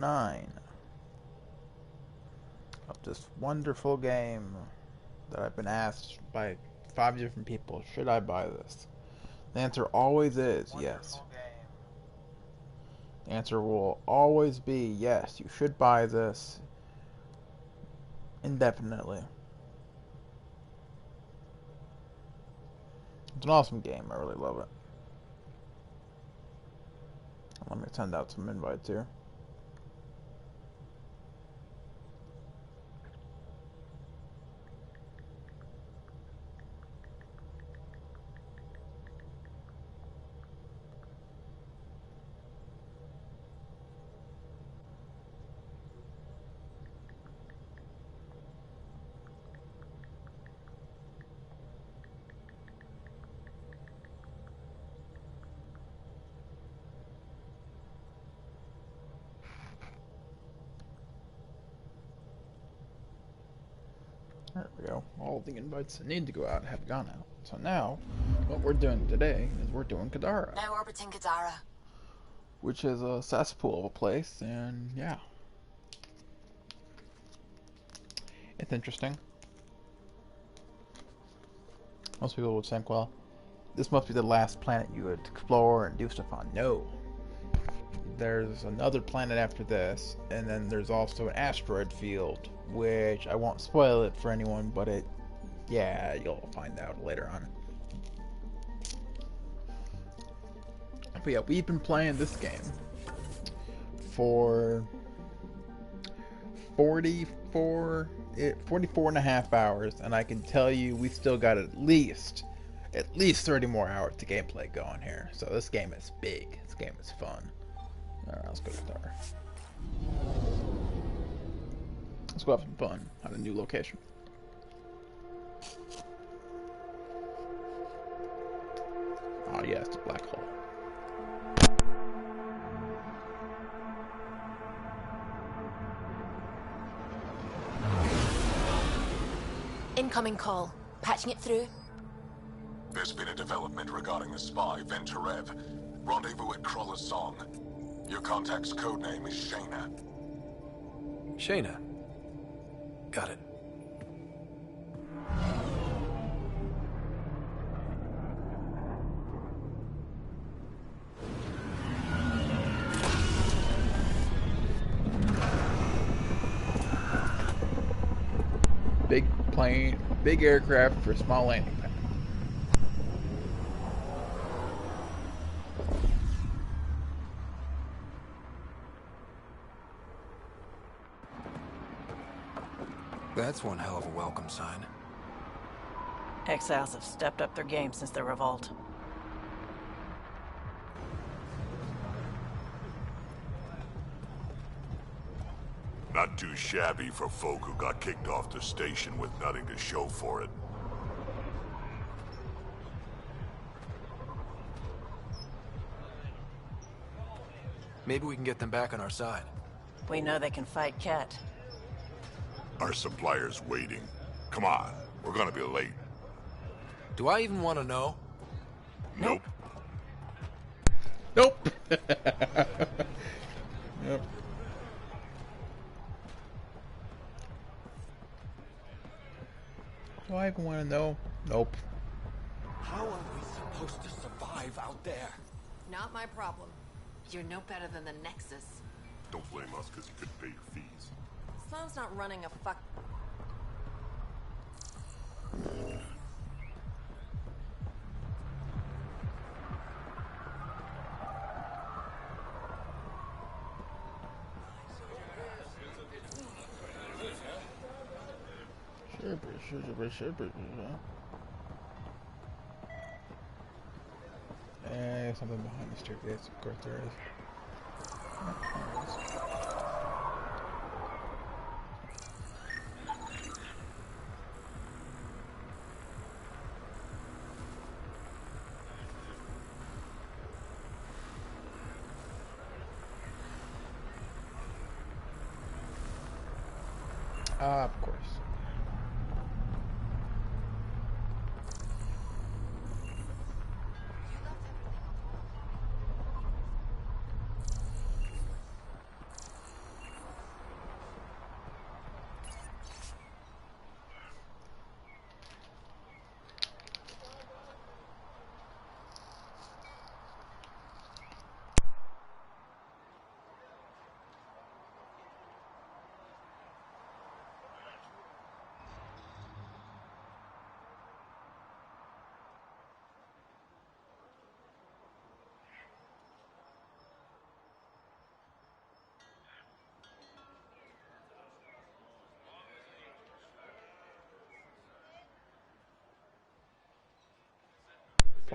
9 of this wonderful game that I've been asked by 5 different people, should I buy this? The answer always is yes. The answer will always be yes, you should buy this indefinitely. It's an awesome game, I really love it. Let me send out some invites here. There we go. All the invites that need to go out have gone out. So now, what we're doing today is we're doing Kadara. Now orbiting Kadara. Which is a cesspool of a place, and yeah. It's interesting. Most people would think, well, this must be the last planet you would explore and do stuff on. No. There's another planet after this, and then there's also an asteroid field, which I won't spoil it for anyone, but yeah, you'll find out later on. But yeah, we've been playing this game for 44 and a half hours, and I can tell you we still got at least 30 more hours to gameplay going here. So this game is big. This game is fun. Alright, let's go to Star. Let's go have some fun on a new location. Oh yeah, it's a black hole. Incoming call. Patching it through. There's been a development regarding the spy, Venturev. Rendezvous at Crawler's Song. Your contact's codename is Shayna. Shayna. Got it. Big plane, big aircraft for small landing pad. That's one hell of a welcome sign. Exiles have stepped up their game since the revolt. Not too shabby for folk who got kicked off the station with nothing to show for it. Maybe we can get them back on our side. We know they can fight Ket. Our supplier's waiting. Come on, we're gonna be late. Do I even want to know? Nope. Nope. Yep. Do I even want to know? Nope. How are we supposed to survive out there? Not my problem. You're no better than the Nexus. Don't blame us because you couldn't pay your fees. Sloan's not running a fuck. Sure. Something behind the staircase, of course there is. Of course.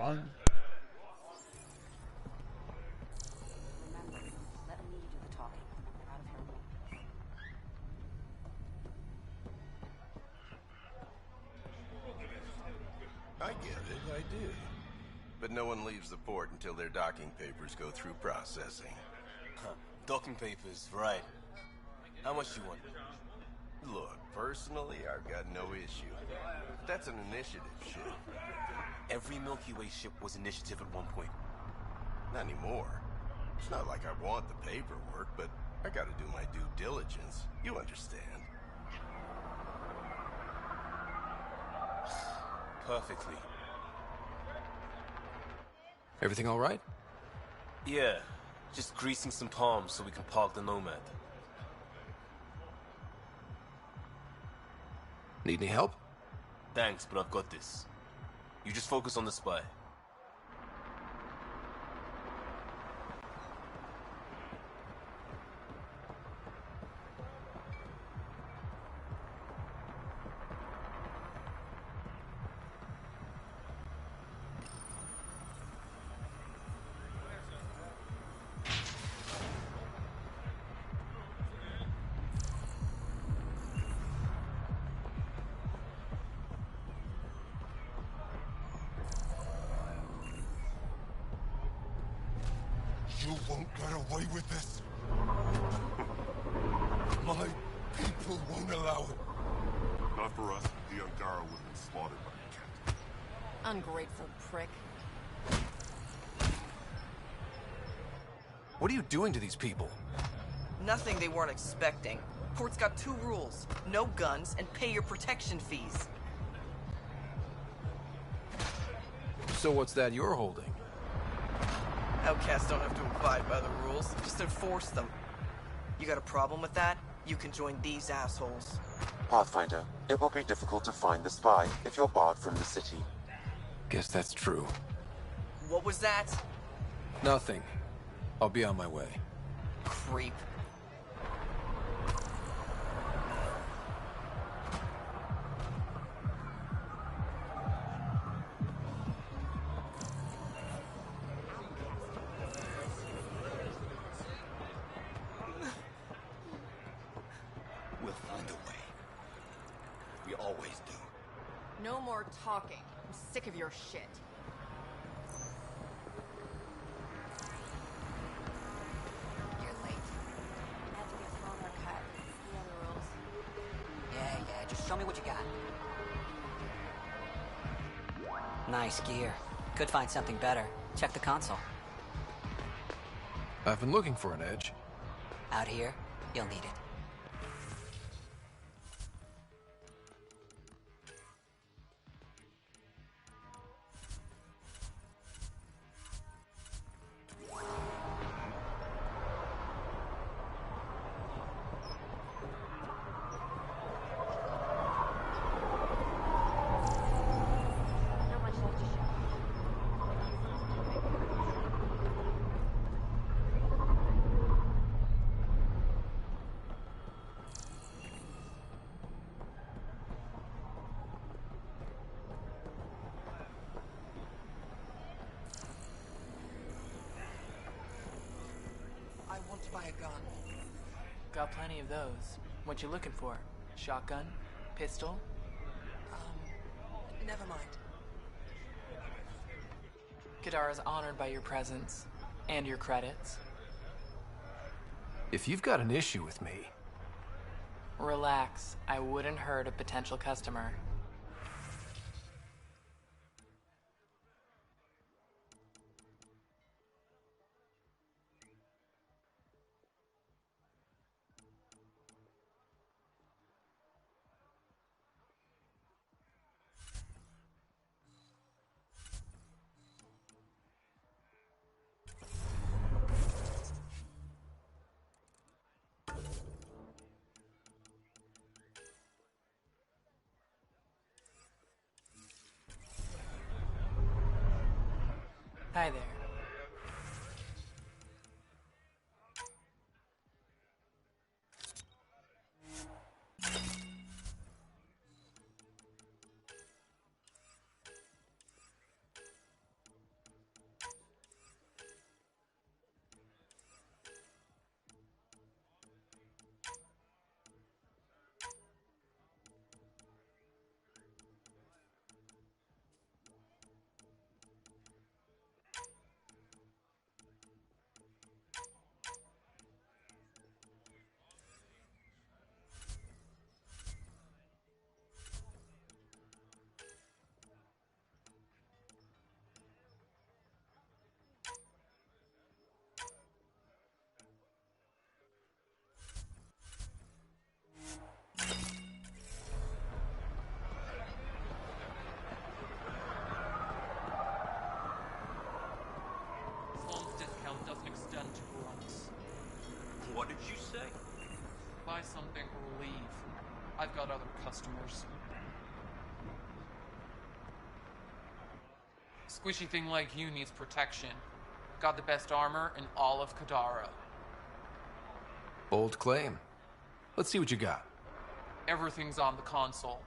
run. Remember, let me do the talking. They're out of here. I get it, I do. But no one leaves the port until their docking papers go through processing. Huh. Docking papers, right. How much do you want? Look, personally, I've got no issue. That's an initiative ship. Every Milky Way ship was initiative at one point. Not anymore. It's not like I want the paperwork, but I gotta do my due diligence. You understand. Perfectly. Everything all right? Yeah, just greasing some palms so we can park the Nomad. Need any help? Thanks, but I've got this. You just focus on the spy. You won't get away with this. My people won't allow it. Not for us. The Angara would have been slaughtered by the cat. Ungrateful prick. What are you doing to these people? Nothing they weren't expecting. Port's got 2 rules. No guns, and pay your protection fees. So what's that you're holding? Outcasts don't have to abide by the rules, just enforce them. You got a problem with that? You can join these assholes. Pathfinder, it will be difficult to find the spy if you're barred from the city. Guess that's true. What was that? Nothing. I'll be on my way. Creep. We'll find a way. We always do. No more talking. I'm sick of your shit. You're late. I have to get a phone haircut. You know the rules. Yeah, just show me what you got. Nice gear. Could find something better. Check the console. I've been looking for an edge. Out here, you'll need it. Not much left to show. I want to buy a gun. Got plenty of those. What you looking for? Shotgun? Pistol? Never mind. Kadara's honored by your presence. And your credits. If you've got an issue with me... Relax. I wouldn't hurt a potential customer. Hi there. What did you say? Buy something or leave. I've got other customers. Squishy thing like you needs protection. Got the best armor in all of Kadara. Bold claim. Let's see what you got. Everything's on the console.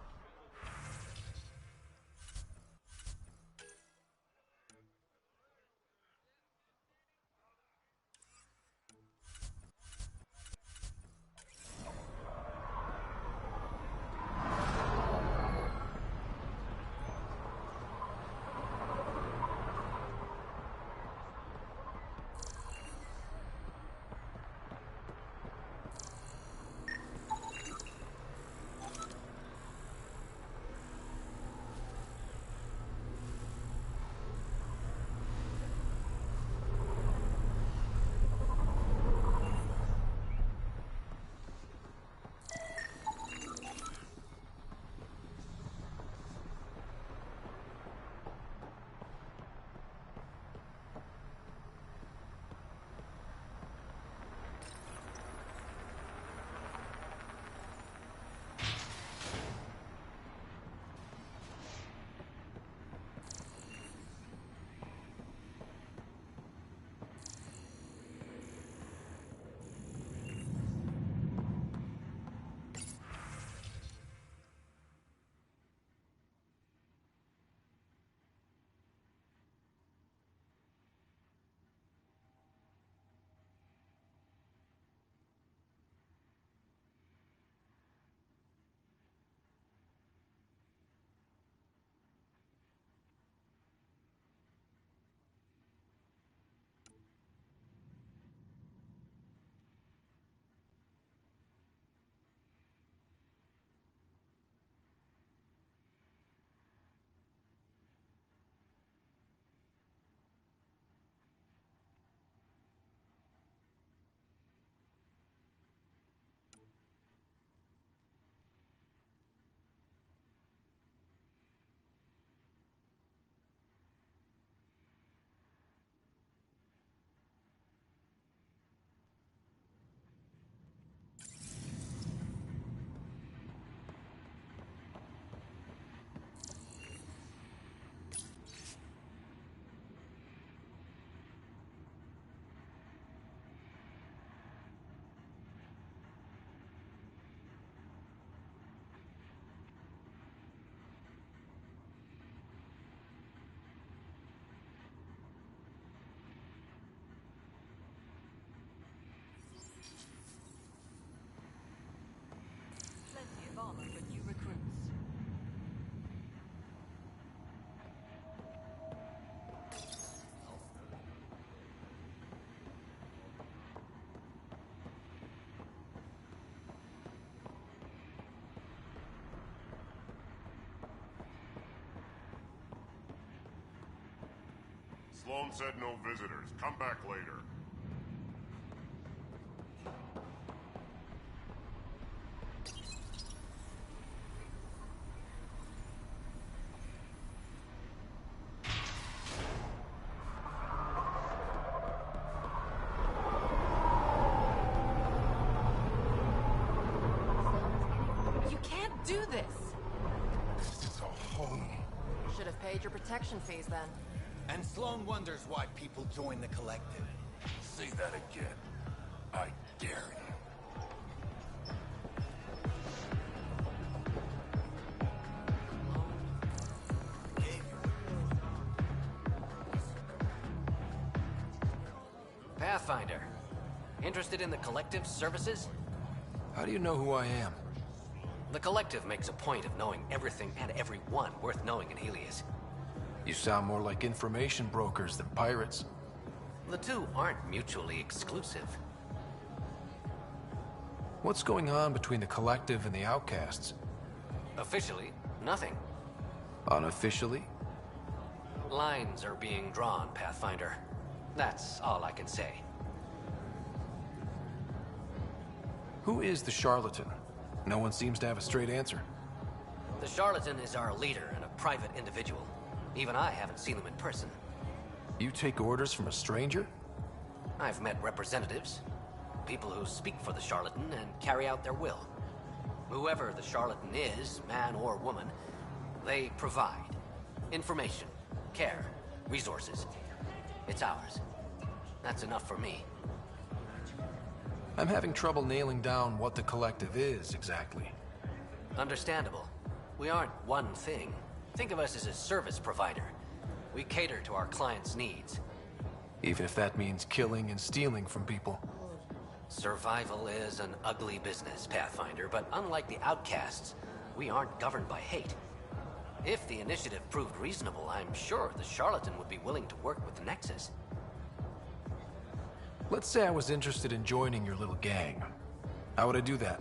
Plenty of armor for new recruits. Sloan said no visitors. Come back later. You can't do this! This is a home. Should have paid your protection fees then. And Sloan wonders why people join the collective. Say that again. I dare you. Pathfinder. Interested in the Collective's services? How do you know who I am? The Collective makes a point of knowing everything and everyone worth knowing in Helios. You sound more like information brokers than pirates. The two aren't mutually exclusive. What's going on between the Collective and the Outcasts? Officially, nothing. Unofficially? Lines are being drawn, Pathfinder. That's all I can say. Who is the charlatan? No one seems to have a straight answer. The charlatan is our leader and a private individual. Even I haven't seen him in person. You take orders from a stranger? I've met representatives. people who speak for the charlatan and carry out their will. Whoever the charlatan is, man or woman, they provide information, care, resources. It's ours. That's enough for me. I'm having trouble nailing down what the collective is exactly. Understandable. We aren't one thing. Think of us as a service provider. We cater to our clients' needs. Even if that means killing and stealing from people. Survival is an ugly business, Pathfinder, but unlike the outcasts, we aren't governed by hate. If the initiative proved reasonable, I'm sure the charlatan would be willing to work with the Nexus. Let's say I was interested in joining your little gang. How would I do that?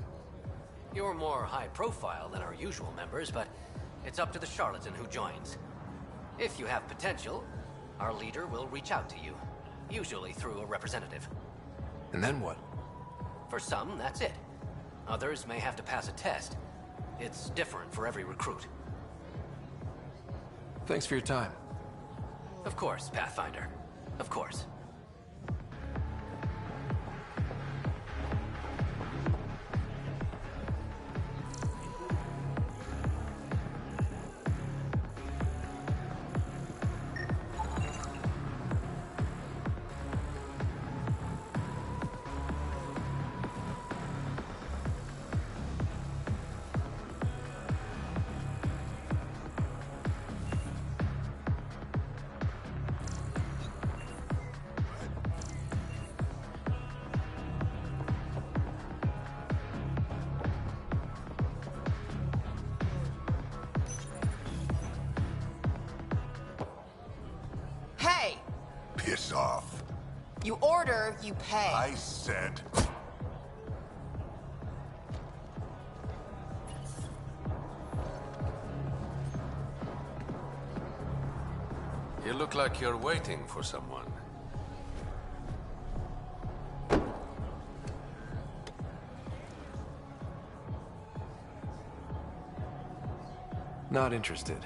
You're more high profile than our usual members, but it's up to the charlatan who joins. If you have potential, our leader will reach out to you, usually through a representative. And then what? For some, that's it. Others may have to pass a test. It's different for every recruit. Thanks for your time. Of course, Pathfinder. Of course. Hey! Piss off. You order, you pay. I said... You look like you're waiting for someone. Not interested.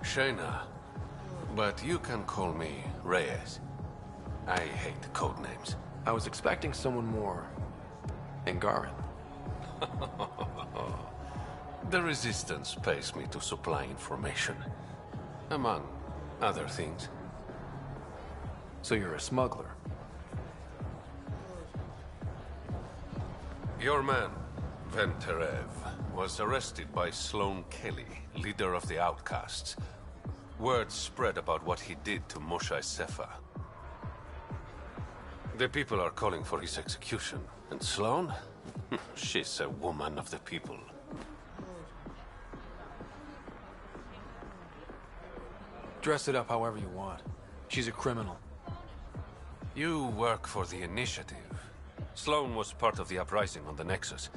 Shayna, but you can call me Reyes. I hate code names. I was expecting someone more... Angaran. The Resistance pays me to supply information. Among other things. So you're a smuggler? Your man, Venterev, was arrested by Sloane Kelly, leader of the Outcasts. Word spread about what he did to Moshae Sefa. The people are calling for his execution. And Sloane? She's a woman of the people. Dress it up however you want. She's a criminal. You work for the Initiative. Sloane was part of the uprising on the Nexus.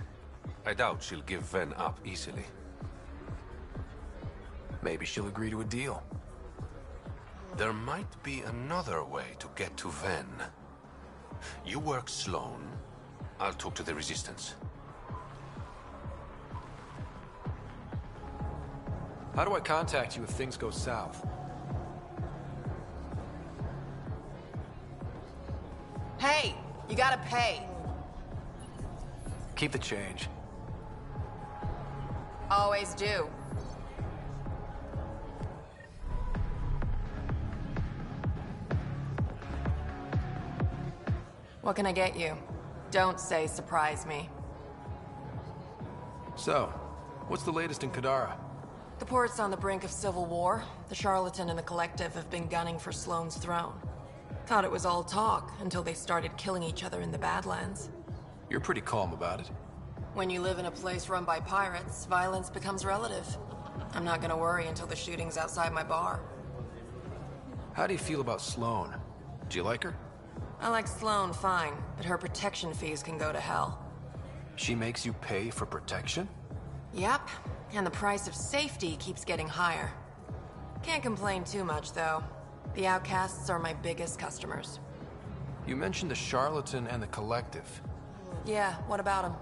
I doubt she'll give Ven up easily. Maybe she'll agree to a deal. There might be another way to get to Ven. You work Sloane, I'll talk to the Resistance. How do I contact you if things go south? Hey! You gotta pay. Keep the change. Always do. What can I get you? Don't say surprise me. So, what's the latest in Kadara? The port's on the brink of civil war. The Charlatan and the Collective have been gunning for Sloane's throne. Thought it was all talk until they started killing each other in the Badlands. You're pretty calm about it. When you live in a place run by pirates, violence becomes relative. I'm not gonna worry until the shooting's outside my bar. How do you feel about Sloane? Do you like her? I like Sloane fine, but her protection fees can go to hell. She makes you pay for protection? Yep, and the price of safety keeps getting higher. Can't complain too much, though. The Outcasts are my biggest customers. You mentioned the Charlatan and the Collective. Yeah, what about them?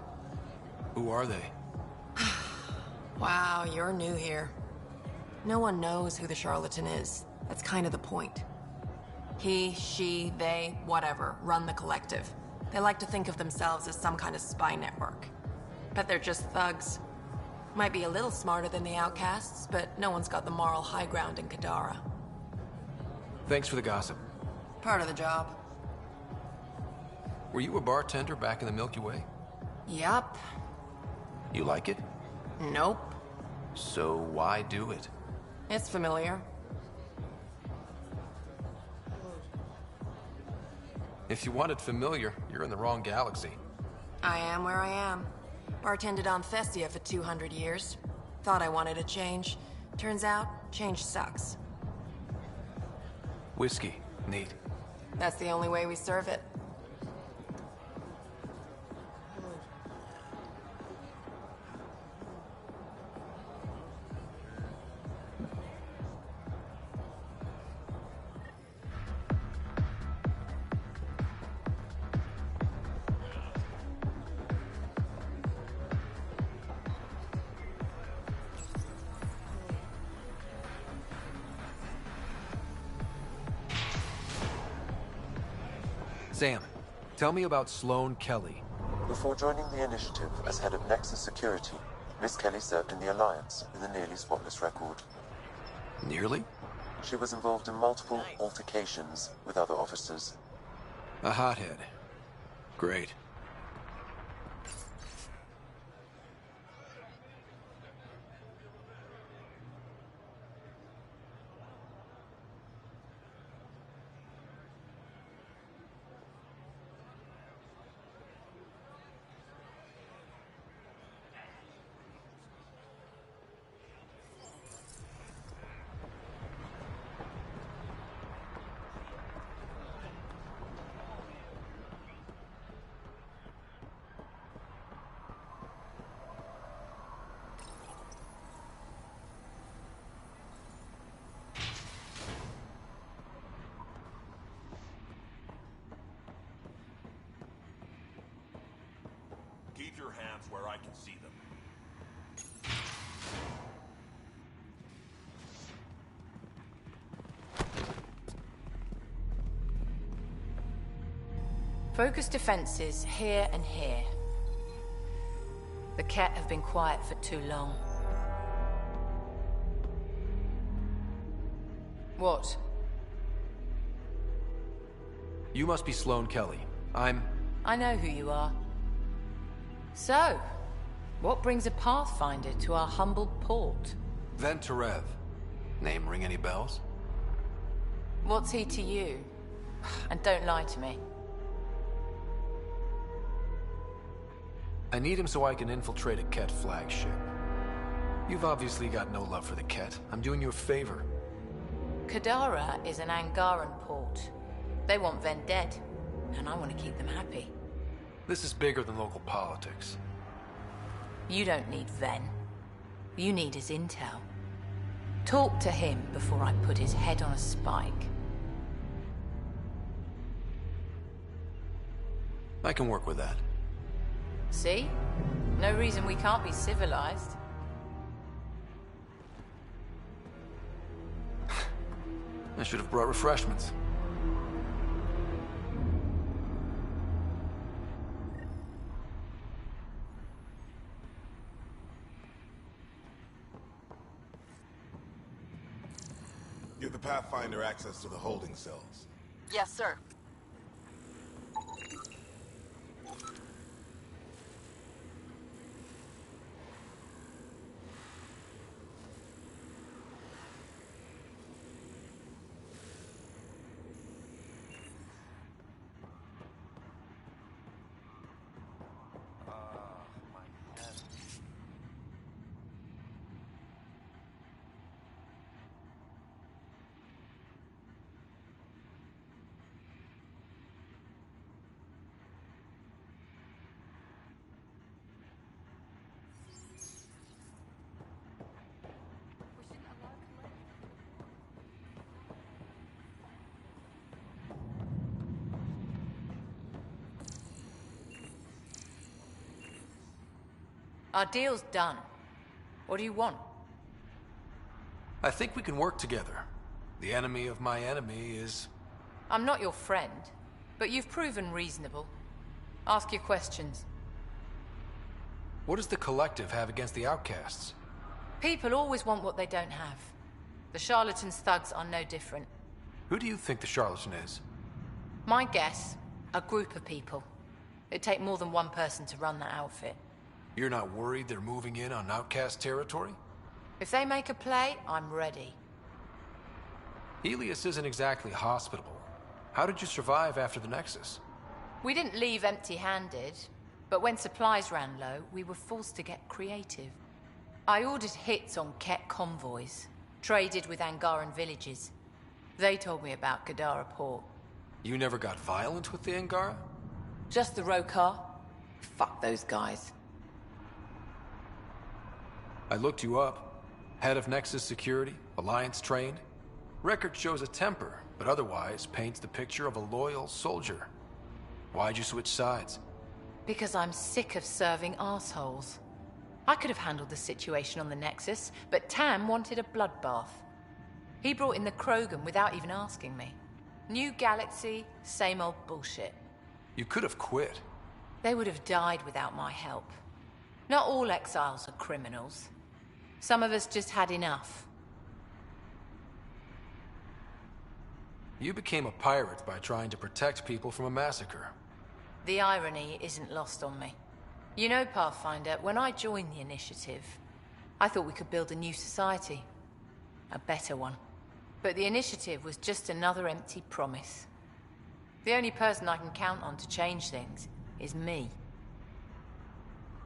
Who are they? Wow, you're new here. No one knows who the charlatan is. That's kind of the point. He, she, they, whatever, run the collective. They like to think of themselves as some kind of spy network. But they're just thugs. Might be a little smarter than the outcasts, but no one's got the moral high ground in Kadara. Thanks for the gossip. Part of the job. Were you a bartender back in the Milky Way? Yup. You like it? Nope. So why do it? It's familiar. If you want it familiar, you're in the wrong galaxy. I am where I am. Bartended on Thestia for 200 years. Thought I wanted a change. Turns out, change sucks. Whiskey. Neat. That's the only way we serve it. Sam, tell me about Sloane Kelly. Before joining the initiative as head of Nexus Security, Miss Kelly served in the Alliance with a nearly spotless record. Nearly? She was involved in multiple altercations with other officers. A hothead. Great. Keep your hands where I can see them. Focus defenses here and here. The Ket have been quiet for too long. What? You must be Sloane Kelly. I know who you are. So, what brings a Pathfinder to our humble port? Venterev. Name ring any bells? What's he to you? And don't lie to me. I need him so I can infiltrate a Ket flagship. You've obviously got no love for the Ket. I'm doing you a favor. Kadara is an Angaran port. They want Ven dead, and I want to keep them happy. This is bigger than local politics. You don't need Ven. You need his intel. Talk to him before I put his head on a spike. I can work with that. See? No reason we can't be civilized. I should have brought refreshments. Give the Pathfinder access to the holding cells. Yes, sir. Our deal's done. What do you want? I think we can work together. The enemy of my enemy is... I'm not your friend, but you've proven reasonable. Ask your questions. What does the Collective have against the outcasts? People always want what they don't have. The Charlatan's thugs are no different. Who do you think the Charlatan is? My guess, a group of people. It'd take more than one person to run that outfit. You're not worried they're moving in on outcast territory? If they make a play, I'm ready. Helios isn't exactly hospitable. How did you survive after the Nexus? We didn't leave empty-handed, but when supplies ran low, we were forced to get creative. I ordered hits on Ket convoys, traded with Angaran villages. They told me about Kadara port. You never got violent with the Angara? Just the Rokar. Fuck those guys. I looked you up. Head of Nexus Security, Alliance trained. Record shows a temper, but otherwise paints the picture of a loyal soldier. Why'd you switch sides? Because I'm sick of serving assholes. I could have handled the situation on the Nexus, but Tam wanted a bloodbath. He brought in the Krogan without even asking me. New galaxy, same old bullshit. You could have quit. They would have died without my help. Not all exiles are criminals. Some of us just had enough. You became a pirate by trying to protect people from a massacre. The irony isn't lost on me. You know, Pathfinder, when I joined the Initiative, I thought we could build a new society. A better one. But the Initiative was just another empty promise. The only person I can count on to change things is me.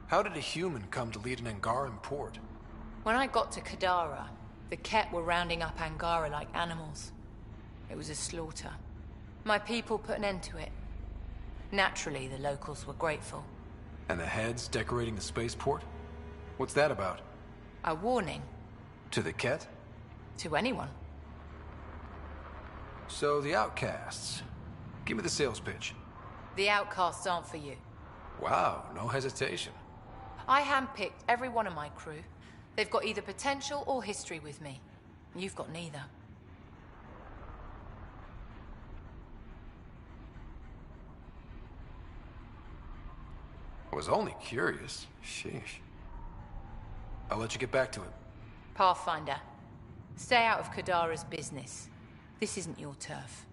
How did a human come to lead an Angaran port? When I got to Kadara, the Ket were rounding up Angara like animals. It was a slaughter. My people put an end to it. Naturally, the locals were grateful. And the heads decorating the spaceport? What's that about? A warning. To the Ket? To anyone. So, the outcasts. Give me the sales pitch. The outcasts aren't for you. Wow, no hesitation. I handpicked every one of my crew. They've got either potential or history with me. You've got neither. I was only curious. Sheesh. I'll let you get back to it. Pathfinder, stay out of Kadara's business. This isn't your turf.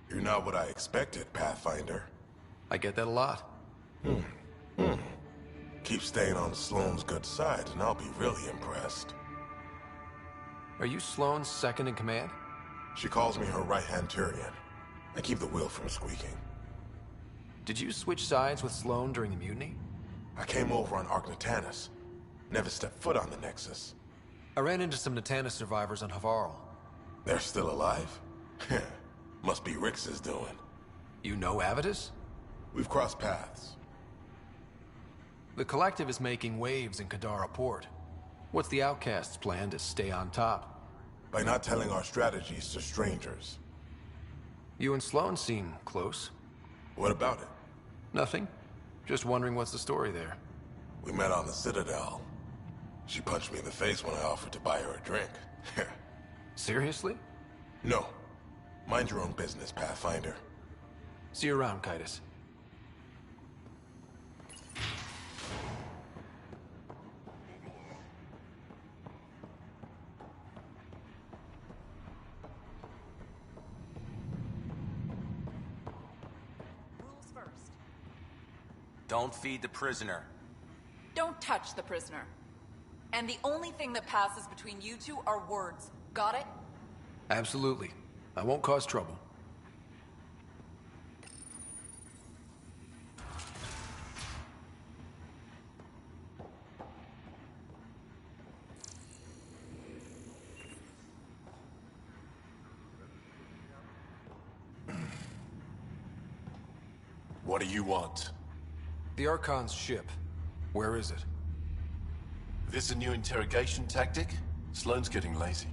You're not what I expected, Pathfinder. I get that a lot. Keep staying on Sloane's good side, and I'll be really impressed. Are you Sloane's second in command? She calls me her right-hand Turian. I keep the wheel from squeaking. Did you switch sides with Sloane during the mutiny? I came over on Arcnatanus. Never stepped foot on the Nexus. I ran into some Natanus survivors on Havarl. They're still alive? Must be Rix's doing. You know Avitus? We've crossed paths. The Collective is making waves in Kadara port. What's the Outcast's plan to stay on top? By not telling our strategies to strangers. You and Sloane seem close. What about it? Nothing. Just wondering what's the story there. We met on the Citadel. She punched me in the face when I offered to buy her a drink. Seriously? No. Mind your own business, Pathfinder. See you around, Kaitis. Rules first. Don't feed the prisoner. Don't touch the prisoner. And the only thing that passes between you two are words. Got it? Absolutely. I won't cause trouble. What do you want? The Archon's ship. Where is it? This a new interrogation tactic? Sloane's getting lazy.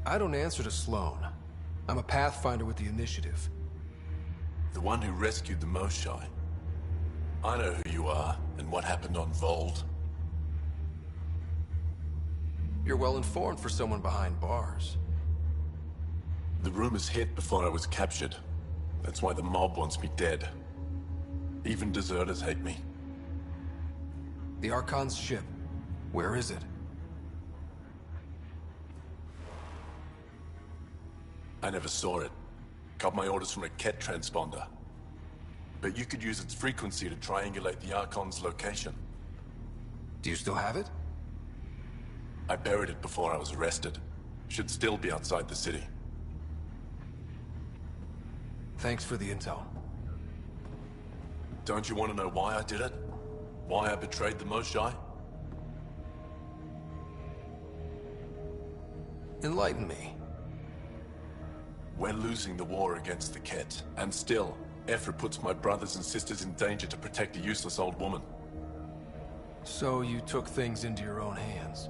I don't answer to Sloane. I'm a Pathfinder with the Initiative. The one who rescued the Moshai. I know who you are, and what happened on Vold. You're well informed for someone behind bars. The rumors hit before I was captured. That's why the mob wants me dead. Even deserters hate me. The Archon's ship. Where is it? I never saw it. Got my orders from a Ket transponder. But you could use its frequency to triangulate the Archon's location. Do you still have it? I buried it before I was arrested. Should still be outside the city. Thanks for the intel. Don't you want to know why I did it? Why I betrayed the Moshai? Enlighten me. We're losing the war against the Ket, and still, Ephra puts my brothers and sisters in danger to protect a useless old woman. So you took things into your own hands?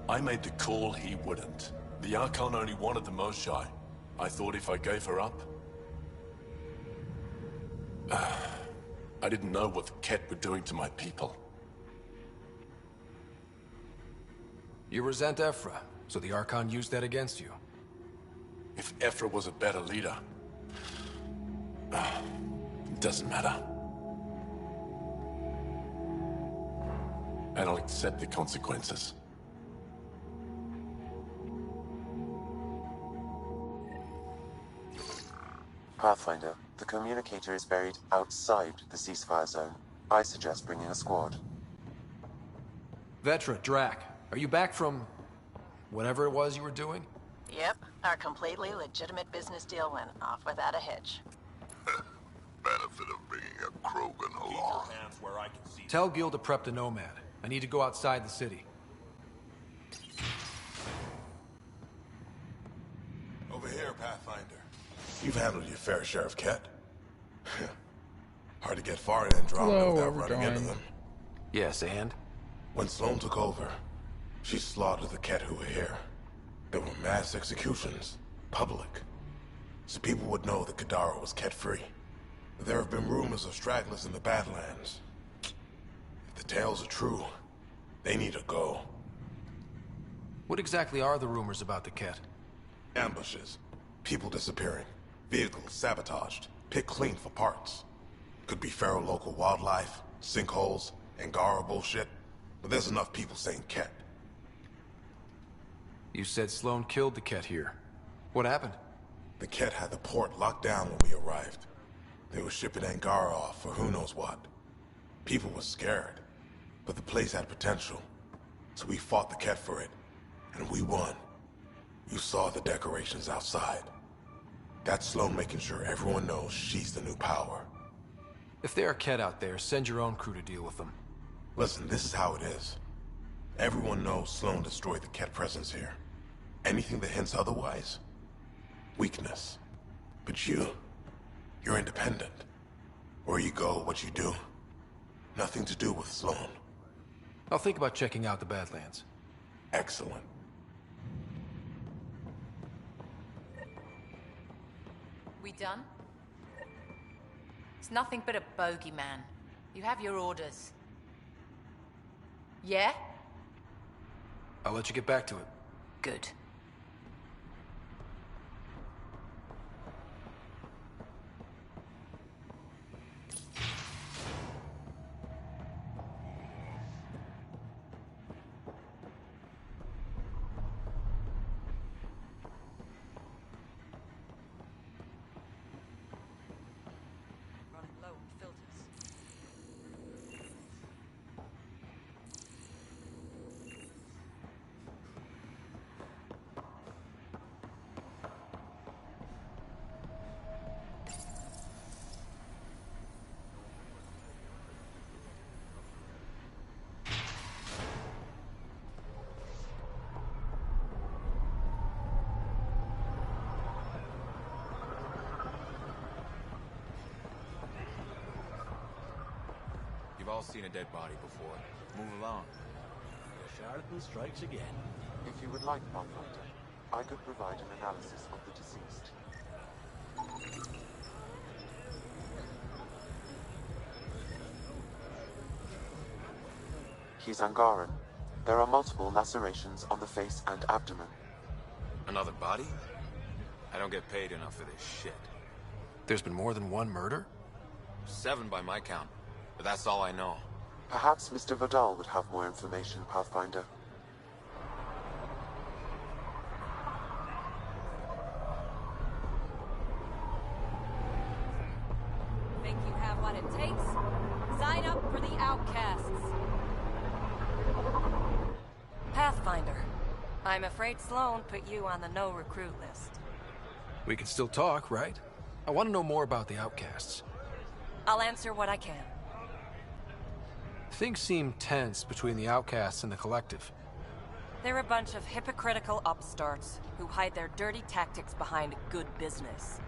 I made the call he wouldn't. The Archon only wanted the Moshai. I thought if I gave her up... I didn't know what the Ket were doing to my people. You resent Ephra, so the Archon used that against you. If Ephra was a better leader... it doesn't matter. And I'll accept the consequences. Pathfinder, the communicator is buried outside the ceasefire zone. I suggest bringing a squad. Vetra, Drac, are you back from... whatever it was you were doing? Yep, our completely legitimate business deal went off without a hitch. Benefit of bringing a Krogan along. Tell Gil to prep the Nomad. I need to go outside the city. Over here, Pathfinder. You've handled your fair share of Ket. Hard to get far in Andromeda without running into them. Yes, and? When Sloane took over, she slaughtered the Ket who were here. There were mass executions, public. So people would know that Kadara was Ket-free. There have been rumors of stragglers in the Badlands. If the tales are true, they need to go. What exactly are the rumors about the Ket? Ambushes, people disappearing, vehicles sabotaged, picked clean for parts. Could be feral local wildlife, sinkholes, Angara bullshit, but there's enough people saying Ket. You said Sloane killed the Ket here. What happened? The Ket had the port locked down when we arrived. They were shipping Angara off for who knows what. People were scared, but the place had potential. So we fought the Ket for it, and we won. You saw the decorations outside. That's Sloane making sure everyone knows she's the new power. If there are Ket out there, send your own crew to deal with them. Listen, this is how it is. Everyone knows Sloane destroyed the Ket presence here. Anything that hints otherwise, weakness. But you're independent. Where you go, what you do, nothing to do with Sloane. I'll think about checking out the Badlands. Excellent. We done? It's nothing but a bogeyman. You have your orders. Yeah? I'll let you get back to it. Good. You've all seen a dead body before. Move along. The charlatan strikes again. If you would like, Pathfinder, I could provide an analysis of the deceased. He's Angaran. There are multiple lacerations on the face and abdomen. Another body? I don't get paid enough for this shit. There's been more than one murder? 7 by my count, but that's all I know. Perhaps Mr. Vidal would have more information, Pathfinder. Think you have what it takes? Sign up for the Outcasts. Pathfinder. I'm afraid Sloan put you on the no-recruit list. We can still talk, right? I want to know more about the Outcasts. I'll answer what I can. Things seem tense between the Outcasts and the Collective. They're a bunch of hypocritical upstarts who hide their dirty tactics behind good business.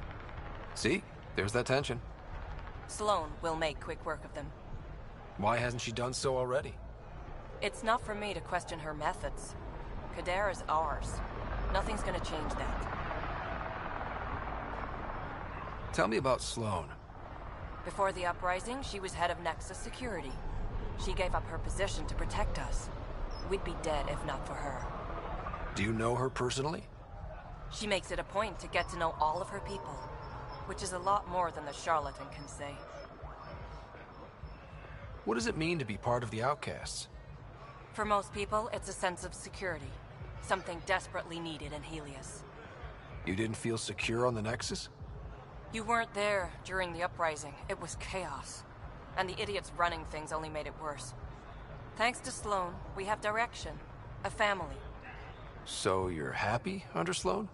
See? There's that tension. Sloan will make quick work of them. Why hasn't she done so already? It's not for me to question her methods. Kadera's ours. Nothing's gonna change that. Tell me about Sloan. Before the uprising, she was head of Nexus Security. She gave up her position to protect us. We'd be dead if not for her. Do you know her personally? She makes it a point to get to know all of her people, which is a lot more than the charlatan can say. What does it mean to be part of the Outcasts? For most people, it's a sense of security. Something desperately needed in Helios. You didn't feel secure on the Nexus? You weren't there during the uprising. It was chaos. And the idiots running things only made it worse. Thanks to Sloan, we have direction. A family. So you're happy under Sloan?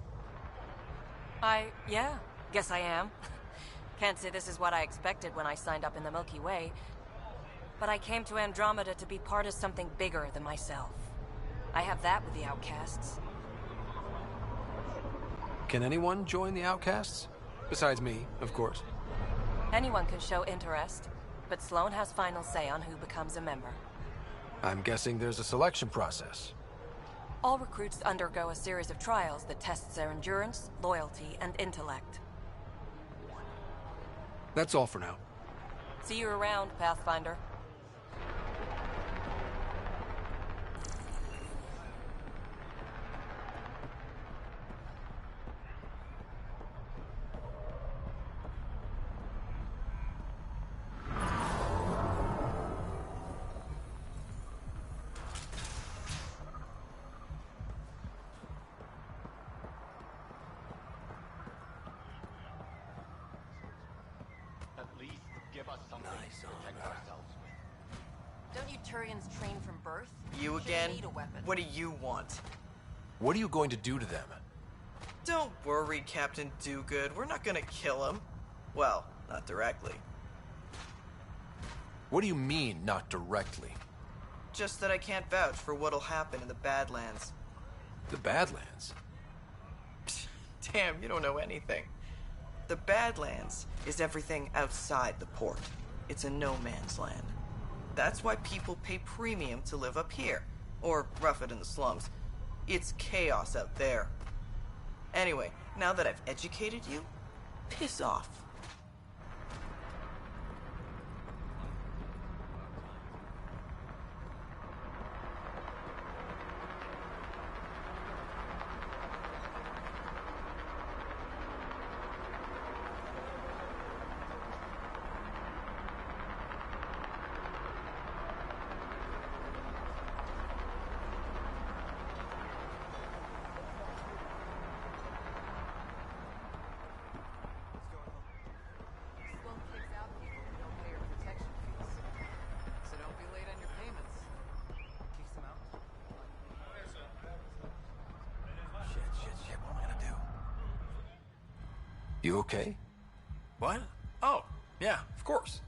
Yeah, guess I am. Can't say this is what I expected when I signed up in the Milky Way. But I came to Andromeda to be part of something bigger than myself. I have that with the Outcasts. Can anyone join the Outcasts? Besides me, of course. Anyone can show interest, but Sloan has final say on who becomes a member. I'm guessing there's a selection process. All recruits undergo a series of trials that tests their endurance, loyalty, and intellect. That's all for now. See you around, Pathfinder. Don't you Turians train from birth? You again? Need a weapon. What do you want? What are you going to do to them? Don't worry, Captain Do-Good. We're not gonna kill him. Well, not directly. What do you mean, not directly? Just that I can't vouch for what'll happen in the Badlands. The Badlands? Damn, you don't know anything. The Badlands is everything outside the port. It's a no-man's land. That's why people pay premium to live up here, or rough it in the slums. It's chaos out there. Anyway, now that I've educated you, piss off. You okay? What? Oh, yeah, of course.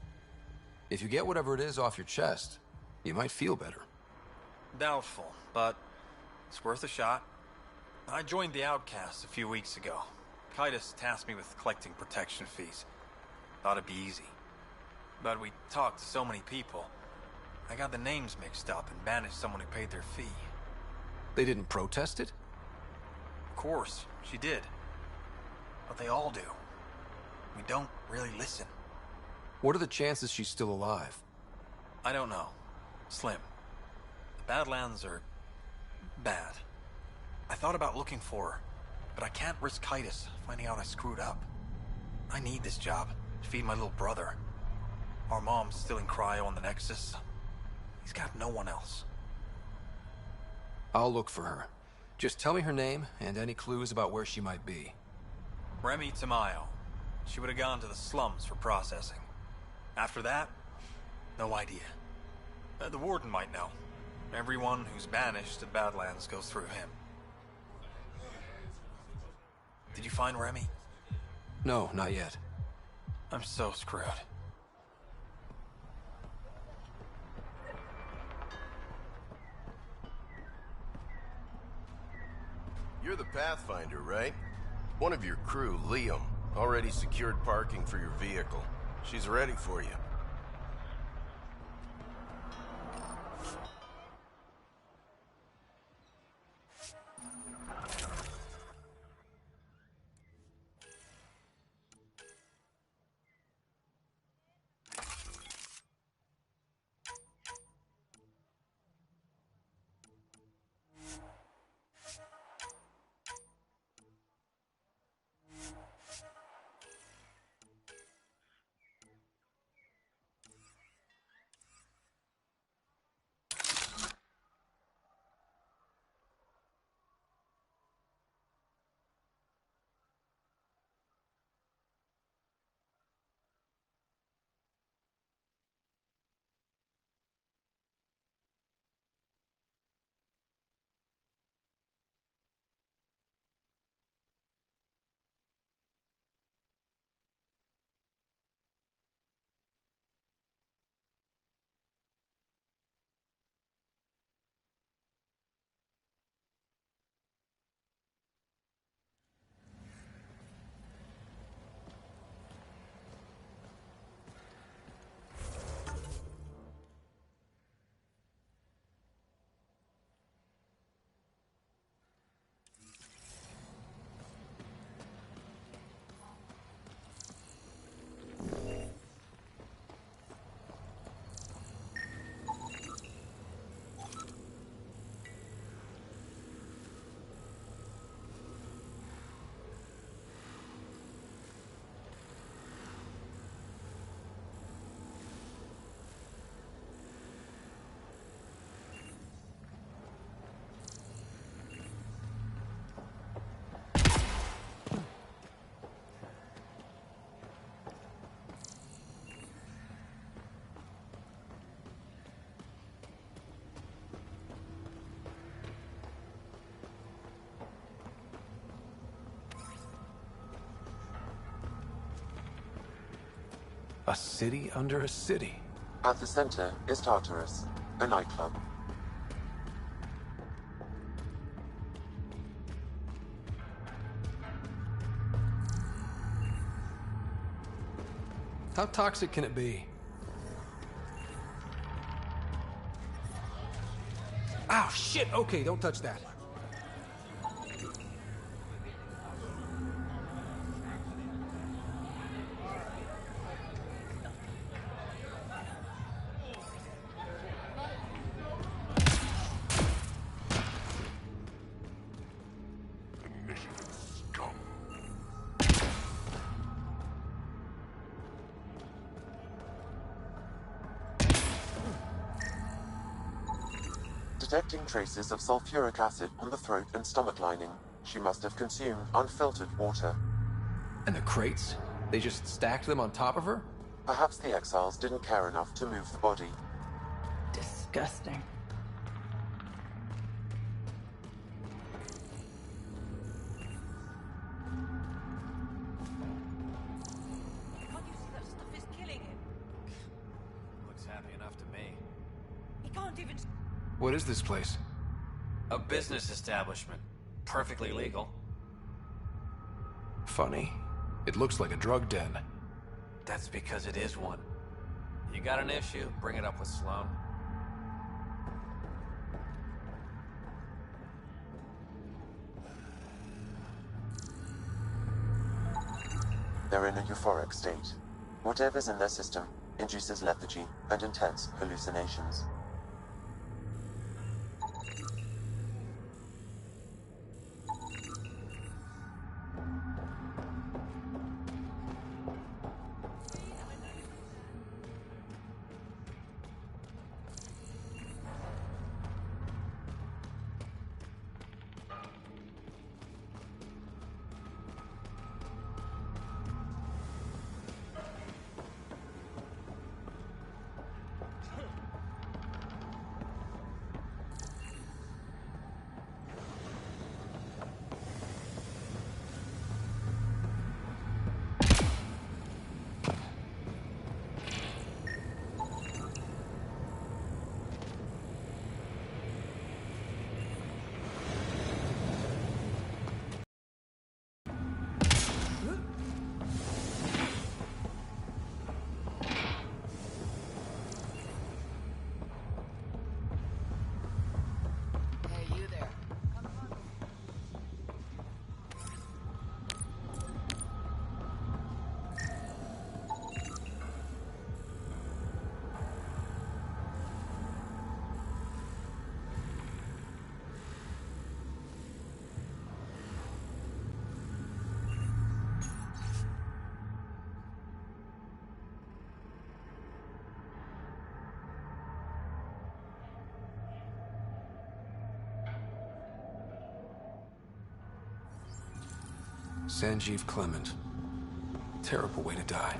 If you get whatever it is off your chest, you might feel better. Doubtful, but it's worth a shot. I joined the Outcasts a few weeks ago. Titus tasked me with collecting protection fees. Thought it'd be easy. But we talked to so many people. I got the names mixed up and banished someone who paid their fee. They didn't protest it? Of course, she did. But they all do. We don't really listen. What are the chances she's still alive? I don't know. Slim. Badlands are bad. I thought about looking for her, but I can't risk Titus finding out I screwed up. I need this job to feed my little brother. Our mom's still in cryo on the Nexus. He's got no one else. I'll look for her. Just tell me her name and any clues about where she might be. Remy Tamayo. She would have gone to the slums for processing. After that, no idea. The warden might know. Everyone who's banished to Badlands goes through him. Did you find Remy? No, not yet. I'm so screwed. You're the Pathfinder, right? One of your crew, Liam, already secured parking for your vehicle. She's ready for you. A city under a city. At the center is Tartarus, a nightclub. How toxic can it be? Ow, shit! Okay, don't touch that. Detecting traces of sulfuric acid on the throat and stomach lining. She must have consumed unfiltered water. And the crates? They just stacked them on top of her? Perhaps the exiles didn't care enough to move the body. Disgusting. Can't you see that stuff is killing him? Looks happy enough to me. He can't even... What is this place? A business establishment. Perfectly legal. Funny. It looks like a drug den. That's because it is one. You got an issue, bring it up with Sloan. They're in a euphoric state. Whatever's in their system induces lethargy and intense hallucinations. Sanjeev Clement. Terrible way to die.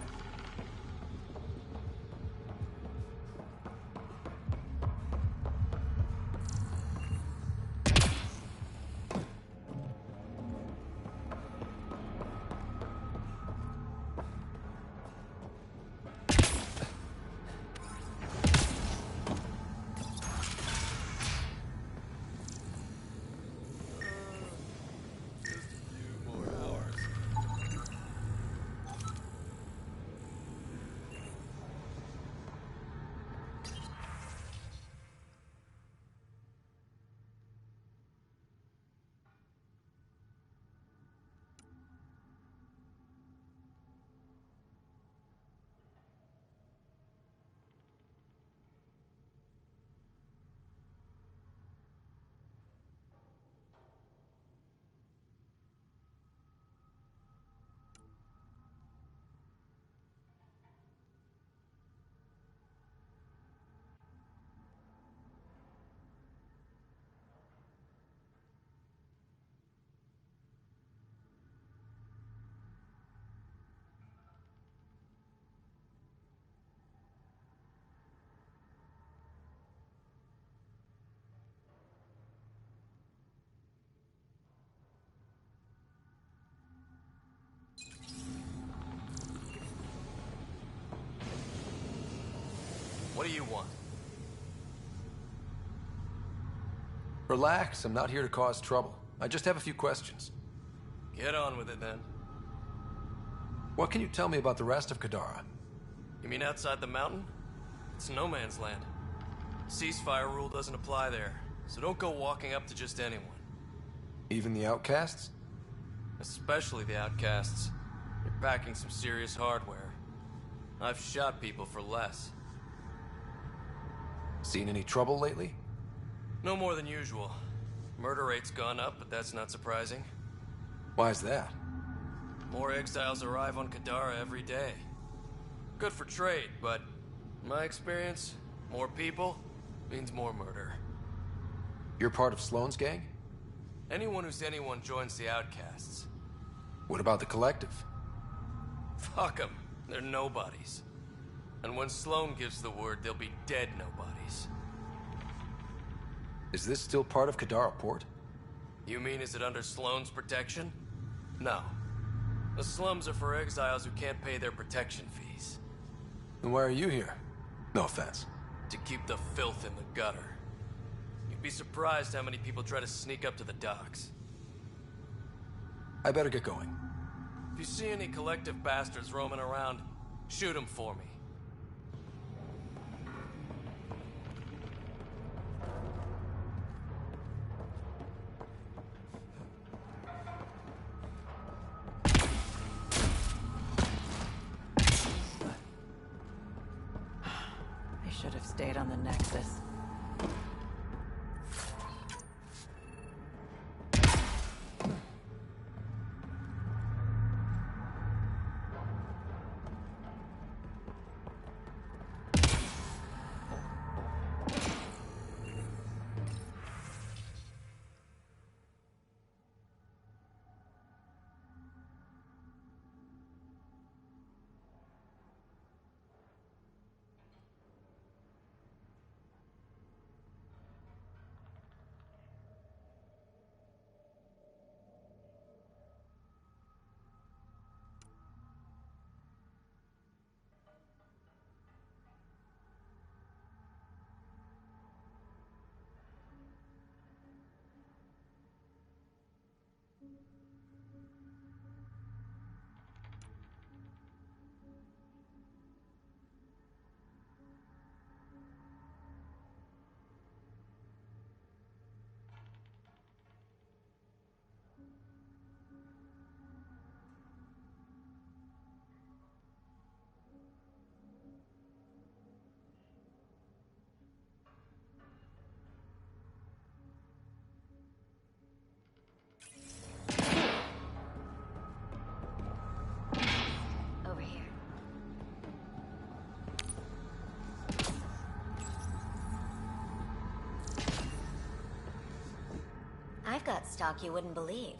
What do you want? Relax, I'm not here to cause trouble. I just have a few questions. Get on with it, then. What can you tell me about the rest of Kadara? You mean outside the mountain? It's no man's land. Ceasefire rule doesn't apply there, so don't go walking up to just anyone. Even the outcasts? Especially the outcasts. You're packing some serious hardware. I've shot people for less. Seen any trouble lately? No more than usual. Murder rate's gone up, but that's not surprising. Why's that? More exiles arrive on Kadara every day. Good for trade, but in my experience, more people means more murder. You're part of Sloane's gang? Anyone who's anyone joins the outcasts. What about the Collective? Fuck them. They're nobodies. And when Sloane gives the word, they'll be dead nobodies. Is this still part of Kadara Port? You mean is it under Sloane's protection? No. The slums are for exiles who can't pay their protection fees. Then why are you here? No offense. To keep the filth in the gutter. You'd be surprised how many people try to sneak up to the docks. I better get going. If you see any Collective bastards roaming around, shoot them for me. They should have stayed on the Nexus. Over here. I've got stock you wouldn't believe.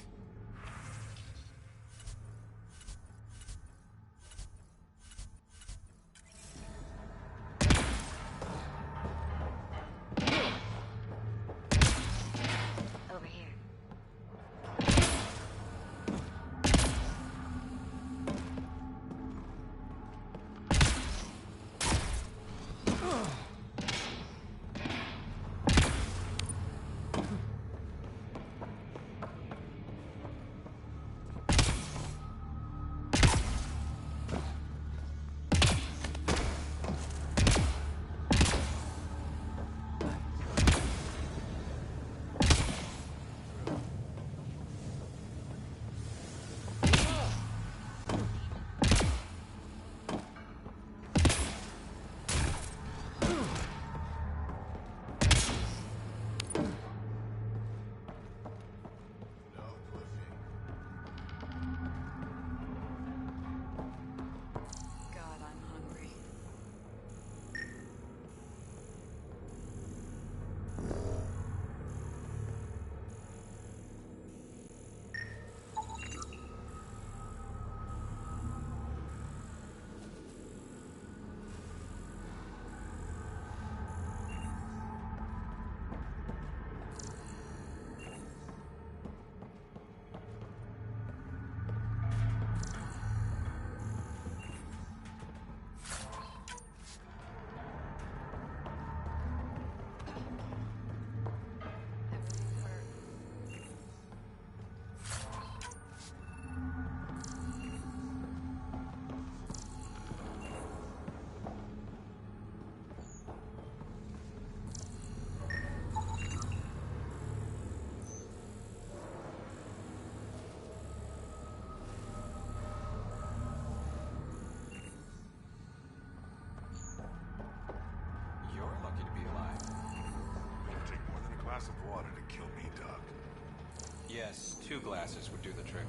Yes, 2 glasses would do the trick.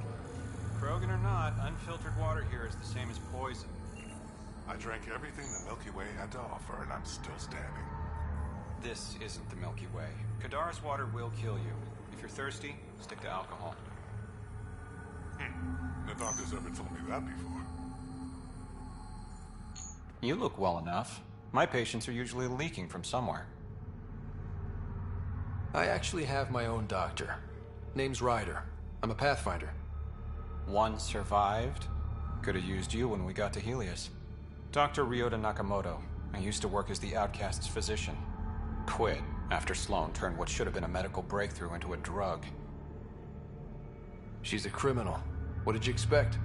Krogan or not, unfiltered water here is the same as poison. I drank everything the Milky Way had to offer, and I'm still standing. This isn't the Milky Way. Kadara's water will kill you. If you're thirsty, stick to alcohol. The doctor's ever told me that before. You look well enough. My patients are usually leaking from somewhere. I actually have my own doctor. Name's Ryder. I'm a Pathfinder. One survived. Could have used you when we got to Helios. Dr. Ryota Nakamoto. I used to work as the Outcast's physician. Quit after Sloan turned what should have been a medical breakthrough into a drug. She's a criminal. What did you expect?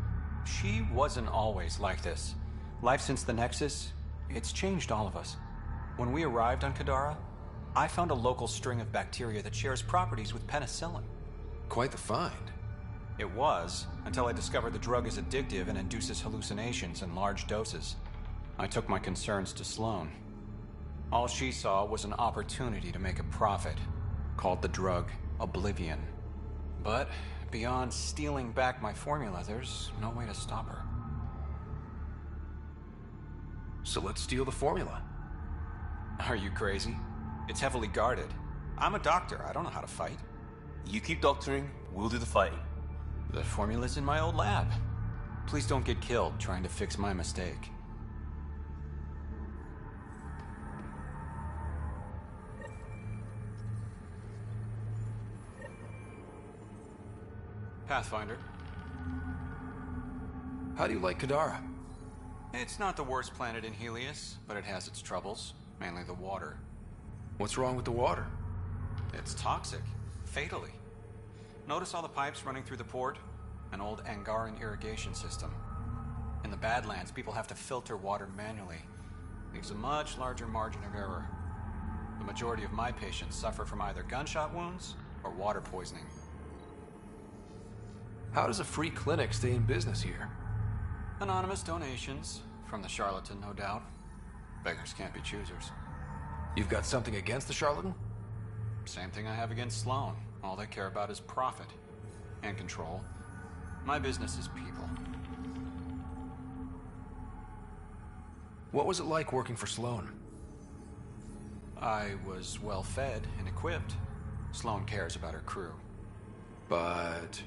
She wasn't always like this. Life since the Nexus, it's changed all of us. When we arrived on Kadara, I found a local string of bacteria that shares properties with penicillin. Quite the find. It was, until I discovered the drug is addictive and induces hallucinations in large doses. I took my concerns to Sloan. All she saw was an opportunity to make a profit, called the drug Oblivion. But beyond stealing back my formula, there's no way to stop her. So let's steal the formula. Are you crazy? It's heavily guarded. I'm a doctor. I don't know how to fight. You keep doctoring, we'll do the fighting. The formula's in my old lab. Please don't get killed trying to fix my mistake. Pathfinder. How do you like Kadara? It's not the worst planet in Helios, but it has its troubles, mainly the water. What's wrong with the water? It's toxic, fatally. Notice all the pipes running through the port? An old Angaran irrigation system. In the Badlands, people have to filter water manually. Leaves a much larger margin of error. The majority of my patients suffer from either gunshot wounds or water poisoning. How does a free clinic stay in business here? Anonymous donations, from the charlatan, no doubt. Beggars can't be choosers. You've got something against the charlatan? Same thing I have against Sloan. All they care about is profit. And control. My business is people. What was it like working for Sloan? I was well fed and equipped. Sloan cares about her crew. But...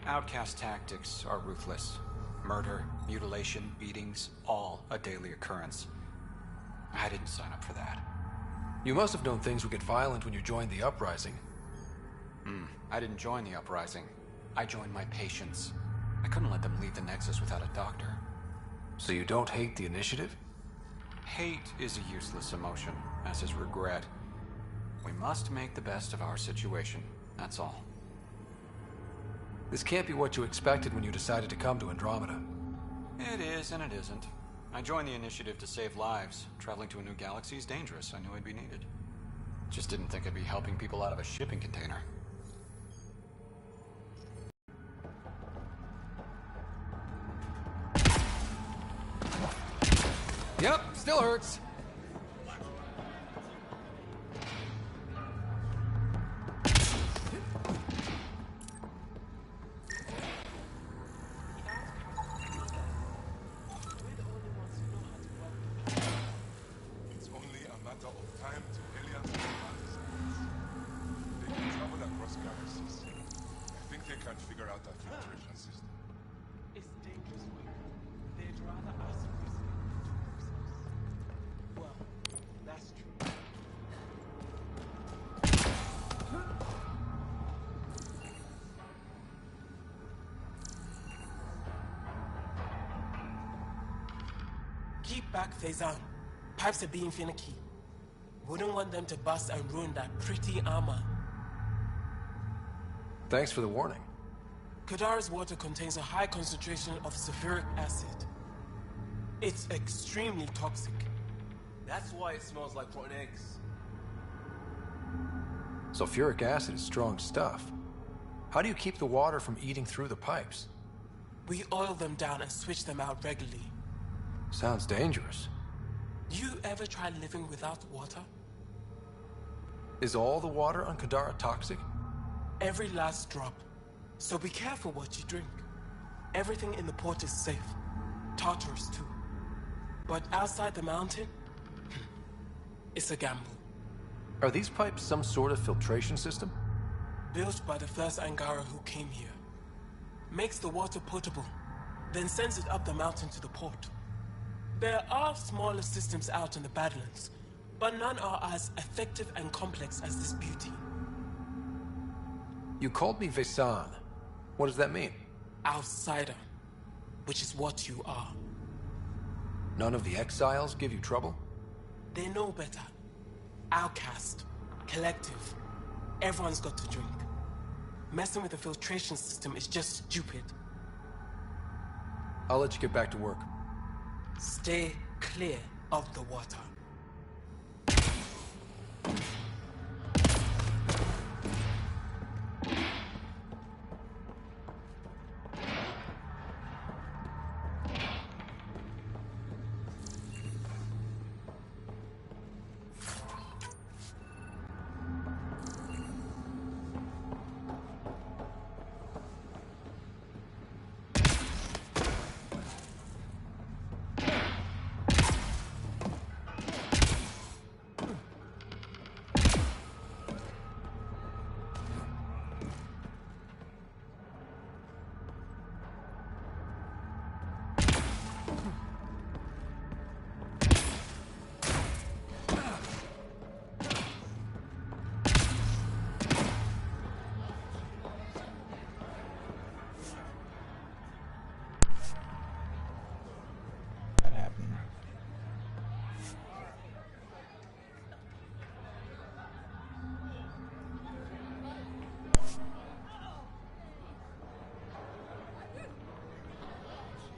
Outcast tactics are ruthless. Murder, mutilation, beatings, all a daily occurrence. I didn't sign up for that. You must have known things would get violent when you joined the Uprising. I didn't join the Uprising. I joined my patients. I couldn't let them leave the Nexus without a doctor. So you don't hate the Initiative? Hate is a useless emotion, as is regret. We must make the best of our situation, that's all. This can't be what you expected when you decided to come to Andromeda. It is and it isn't. I joined the Initiative to save lives. Traveling to a new galaxy is dangerous. I knew I'd be needed. Just didn't think I'd be helping people out of a shipping container. Yep, still hurts. It's only a matter of time till aliens will participate. They can travel across galaxies. I think they can figure out that filtration system. It's dangerous work. They'd rather us risk it to themselves. Well, that's true. Keep back, Faison. Pipes are being finicky. Wouldn't want them to bust and ruin that pretty armor. Thanks for the warning. Kadara's water contains a high concentration of sulfuric acid. It's extremely toxic. That's why it smells like rotten eggs. Sulfuric acid is strong stuff. How do you keep the water from eating through the pipes? We oil them down and switch them out regularly. Sounds dangerous. You ever try living without water? Is all the water on Kadara toxic? Every last drop. So be careful what you drink. Everything in the port is safe. Tartarus too. But outside the mountain, it's a gamble. Are these pipes some sort of filtration system? Built by the first Angara who came here. Makes the water potable, then sends it up the mountain to the port. There are smaller systems out in the Badlands, but none are as effective and complex as this beauty. You called me Vesan. What does that mean? Outsider, which is what you are. None of the exiles give you trouble? They know better. Outcast, collective. Everyone's got to drink. Messing with the filtration system is just stupid. I'll let you get back to work. Stay clear of the water.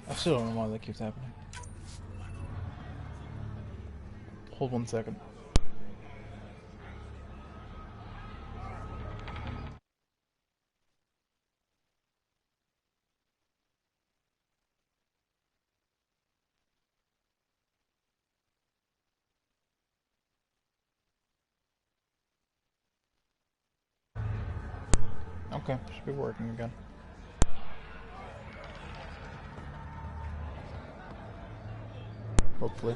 I still don't know why that keeps happening. Hold 1 second. Okay, should be working again. Hopefully.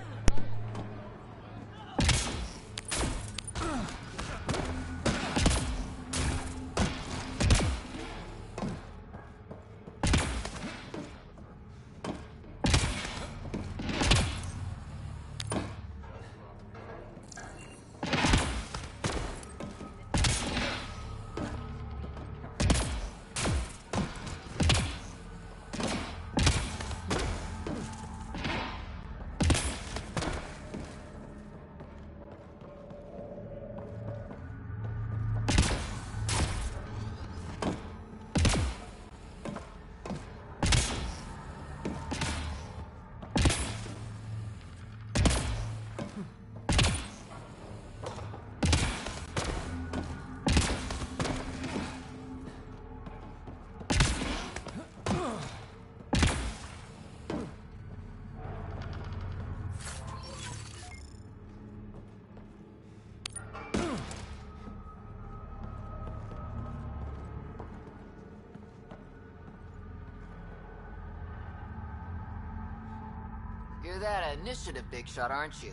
You're that initiative big shot, aren't you?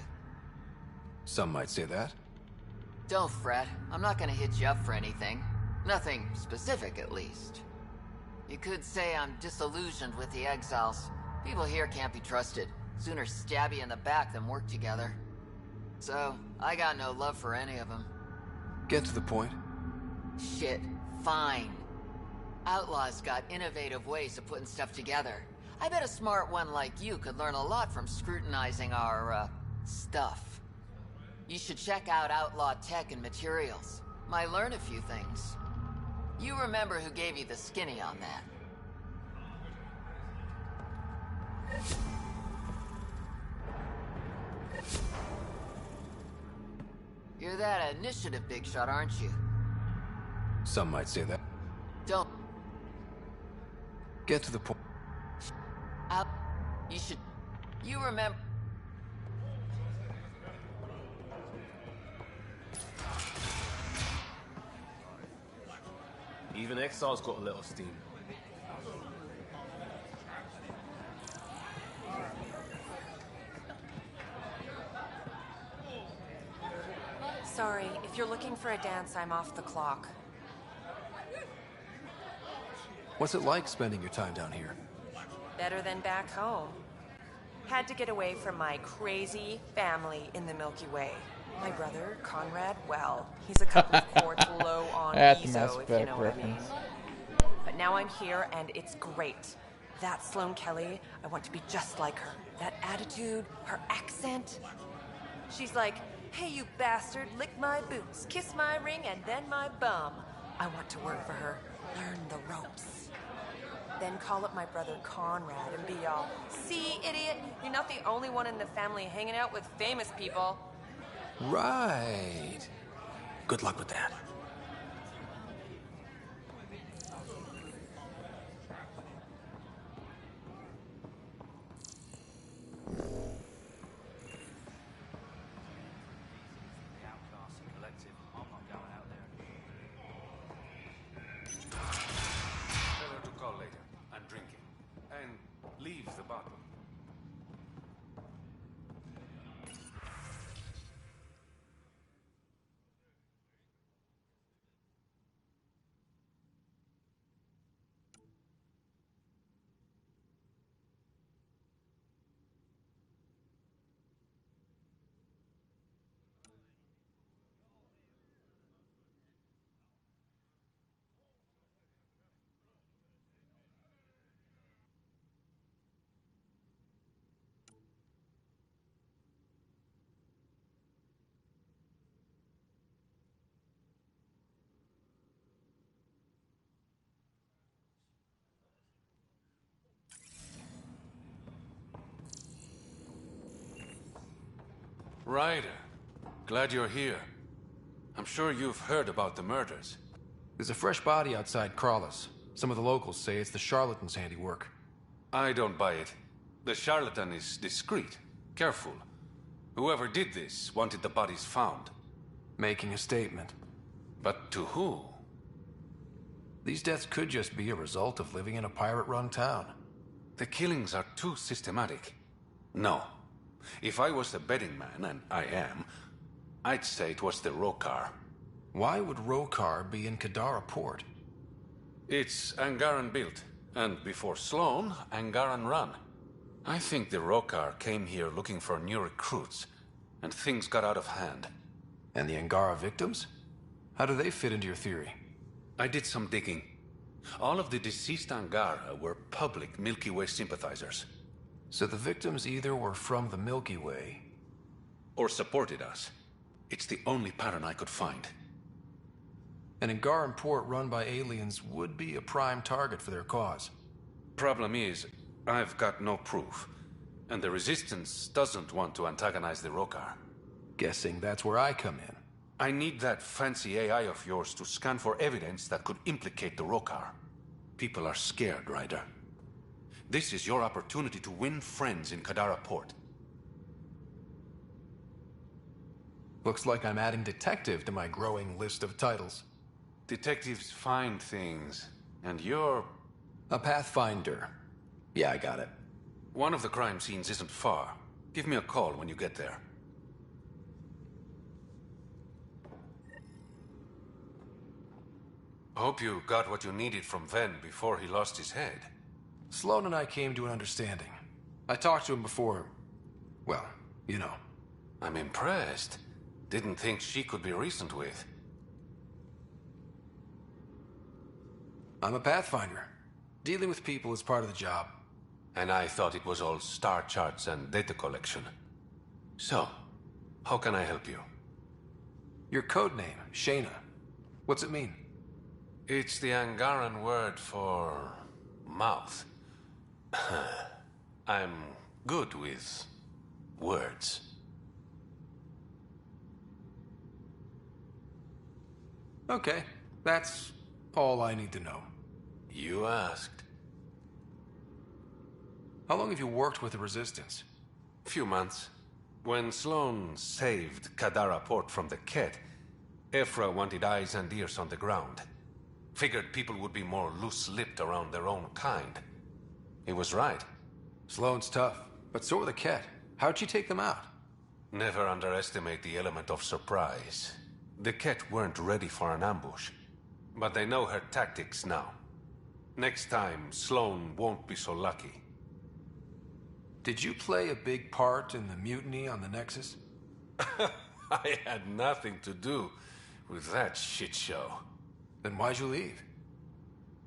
Some might say that. Don't fret. I'm not gonna hit you up for anything. Nothing specific, at least. You could say I'm disillusioned with the exiles. People here can't be trusted. Sooner stab you in the back than work together. So, I got no love for any of them. Get to the point. Shit, fine. Outlaws got innovative ways of putting stuff together. I bet a smart one like you could learn a lot from scrutinizing our, stuff. You should check out Outlaw Tech and Materials. Might learn a few things. You remember who gave you the skinny on that. You're that initiative big shot, aren't you? Some might say that. Don't. Get to the point. You should... You remember... Even Exile's got a little steam. Sorry, if you're looking for a dance, I'm off the clock. What's it like spending your time down here? Better than back home. Had to get away from my crazy family in the Milky Way. My brother, Conrad, well, he's a couple of cords low on That's the Ezo, Mass if you Effect know what I mean. reference. But now I'm here, and it's great. That Sloane Kelly, I want to be just like her. That attitude, her accent. She's like, hey, you bastard, lick my boots, kiss my ring, and then my bum. I want to work for her, learn the ropes. Then call up my brother Conrad and be all, see, idiot, you're not the only one in the family hanging out with famous people. Right. Good luck with that. Tell her to call later. I'm drinking. And leave the bottle. Ryder, glad you're here. I'm sure you've heard about the murders. There's a fresh body outside Crawlus. Some of the locals say it's the charlatan's handiwork. I don't buy it. The charlatan is discreet, careful. Whoever did this wanted the bodies found. Making a statement. But to who? These deaths could just be a result of living in a pirate-run town. The killings are too systematic. No. If I was the betting man, and I am, I'd say it was the Rokar. Why would Rokar be in Kadara port? It's Angaran built, and before Sloane, Angaran run. I think the Rokar came here looking for new recruits, and things got out of hand. And the Angara victims? How do they fit into your theory? I did some digging. All of the deceased Angara were public Milky Way sympathizers. So the victims either were from the Milky Way... or supported us. It's the only pattern I could find. An Angaran port run by aliens would be a prime target for their cause. Problem is, I've got no proof. And the Resistance doesn't want to antagonize the Rokar. Guessing that's where I come in. I need that fancy AI of yours to scan for evidence that could implicate the Rokar. People are scared, Ryder. This is your opportunity to win friends in Kadara Port. Looks like I'm adding detective to my growing list of titles. Detectives find things, and you're... a pathfinder. Yeah, I got it. One of the crime scenes isn't far. Give me a call when you get there. Hope you got what you needed from Ven before he lost his head. Sloane and I came to an understanding. I talked to him before... well, you know. I'm impressed. Didn't think she could be reasoned with. I'm a pathfinder. Dealing with people is part of the job. And I thought it was all star charts and data collection. So, how can I help you? Your code name, Shayna. What's it mean? It's the Angaran word for... mouth. I'm good with... words. Okay, that's all I need to know. You asked. How long have you worked with the Resistance? Few months. When Sloane saved Kadara Port from the Ket, Ephra wanted eyes and ears on the ground. Figured people would be more loose-lipped around their own kind. He was right. Sloane's tough, but so are the Ket. How'd she take them out? Never underestimate the element of surprise. The Ket weren't ready for an ambush, but they know her tactics now. Next time, Sloane won't be so lucky. Did you play a big part in the mutiny on the Nexus? I had nothing to do with that shit show. Then why'd you leave?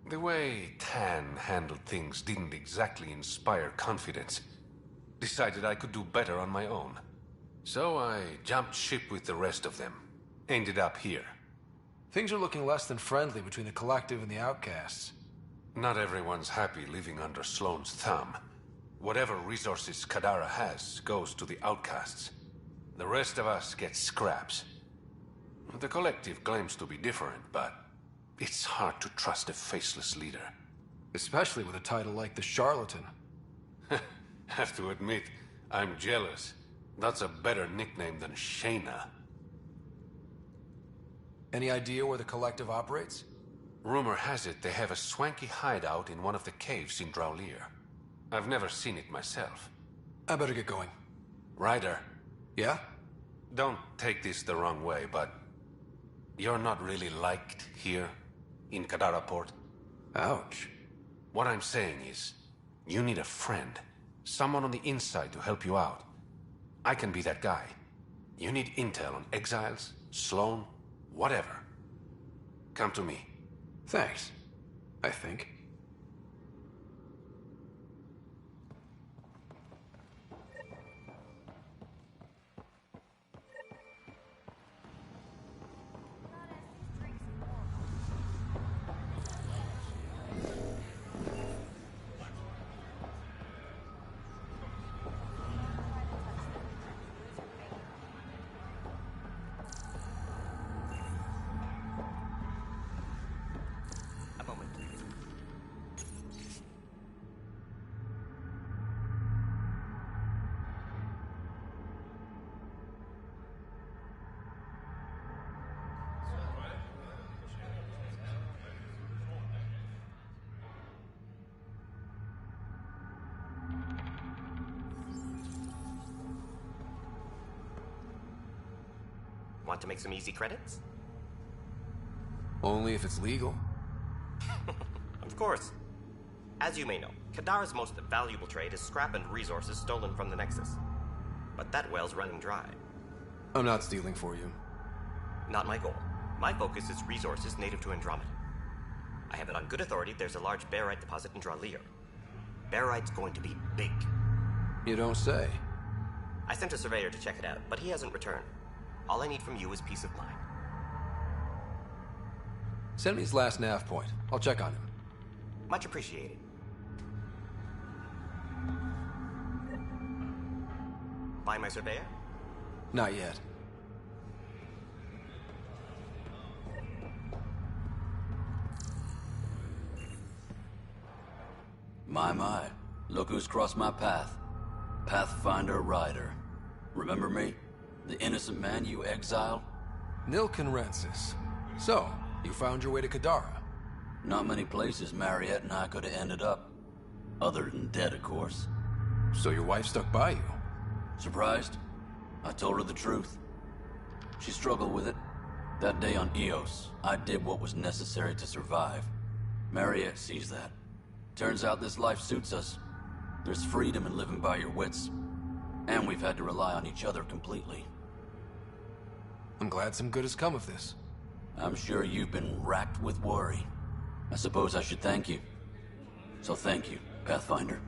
The way Tan handled things didn't exactly inspire confidence. Decided I could do better on my own. So I jumped ship with the rest of them. Ended up here. Things are looking less than friendly between the Collective and the Outcasts. Not everyone's happy living under Sloane's thumb. Whatever resources Kadara has goes to the Outcasts. The rest of us get scraps. The Collective claims to be different, but it's hard to trust a faceless leader. Especially with a title like the Charlatan. Have to admit, I'm jealous. That's a better nickname than Shayna. Any idea where the Collective operates? Rumor has it they have a swanky hideout in one of the caves in Draulir. I've never seen it myself. I better get going. Ryder. Yeah? Don't take this the wrong way, but you're not really liked here in Kadara Port. Ouch. What I'm saying is, you need a friend. Someone on the inside to help you out. I can be that guy. You need intel on exiles, Sloane, whatever. Come to me. Thanks. I think. Want to make some easy credits? Only if it's legal. Of course. As you may know, Kadara's most valuable trade is scrap and resources stolen from the Nexus. But that well's running dry. I'm not stealing for you. Not my goal. My focus is resources native to Andromeda. I have it on good authority there's a large barite deposit in Draulir. Barite's going to be big. You don't say. I sent a surveyor to check it out, but he hasn't returned. All I need from you is peace of mind. Send me his last nav point. I'll check on him. Much appreciated. Find my surveyor? Not yet. My. Look who's crossed my path. Pathfinder Ryder. Remember me? The innocent man you exiled? Nilkenrensis. So, you found your way to Kadara? Not many places Mariette and I could have ended up. Other than dead, of course. So your wife stuck by you? Surprised? I told her the truth. She struggled with it. That day on Eos, I did what was necessary to survive. Mariette sees that. Turns out this life suits us. There's freedom in living by your wits. And we've had to rely on each other completely. I'm glad some good has come of this. I'm sure you've been racked with worry. I suppose I should thank you. So thank you, Pathfinder.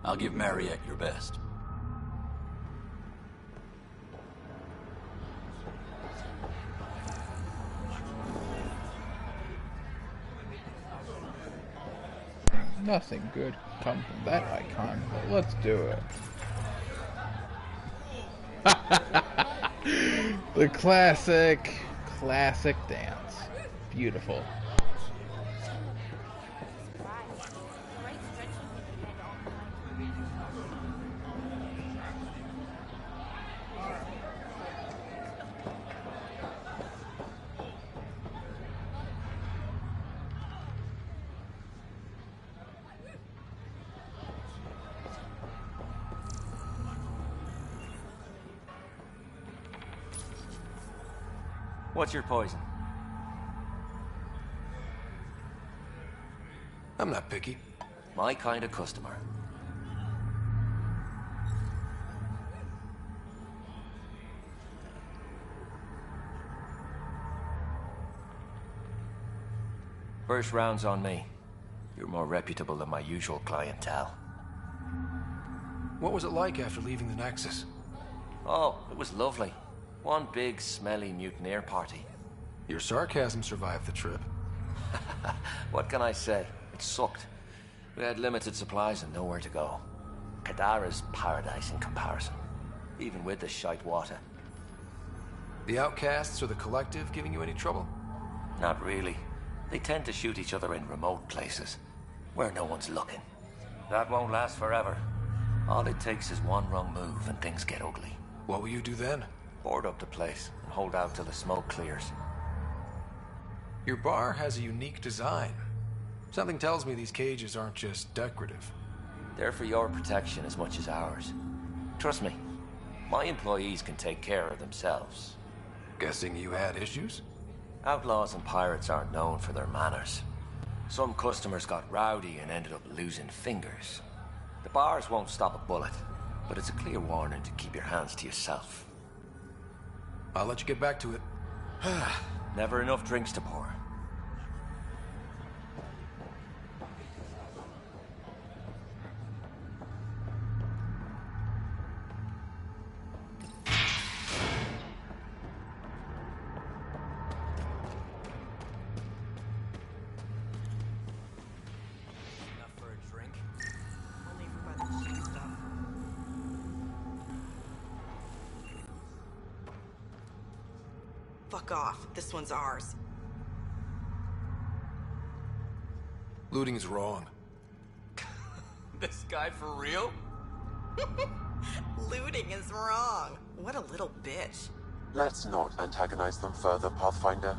I'll give Mariette your best. Nothing good come from that icon, but let's do it. The classic dance. Beautiful. What's your poison? I'm not picky. My kind of customer. First round's on me. You're more reputable than my usual clientele. What was it like after leaving the Nexus? Oh, it was lovely. One big, smelly mutineer party. Your sarcasm survived the trip. What can I say? It sucked. We had limited supplies and nowhere to go. Kadara's paradise in comparison, even with the shite water. The outcasts or the collective giving you any trouble? Not really. They tend to shoot each other in remote places, where no one's looking. That won't last forever. All it takes is one wrong move and things get ugly. What will you do then? Board up the place and hold out till the smoke clears. Your bar has a unique design. Something tells me these cages aren't just decorative. They're for your protection as much as ours. Trust me, my employees can take care of themselves. Guessing you had issues? Outlaws and pirates aren't known for their manners. Some customers got rowdy and ended up losing fingers. The bars won't stop a bullet, but it's a clear warning to keep your hands to yourself. I'll let you get back to it. Never enough drinks to pour. Fuck off. This one's ours. Looting is wrong. This guy for real? Looting is wrong. What a little bitch. Let's not antagonize them further, Pathfinder.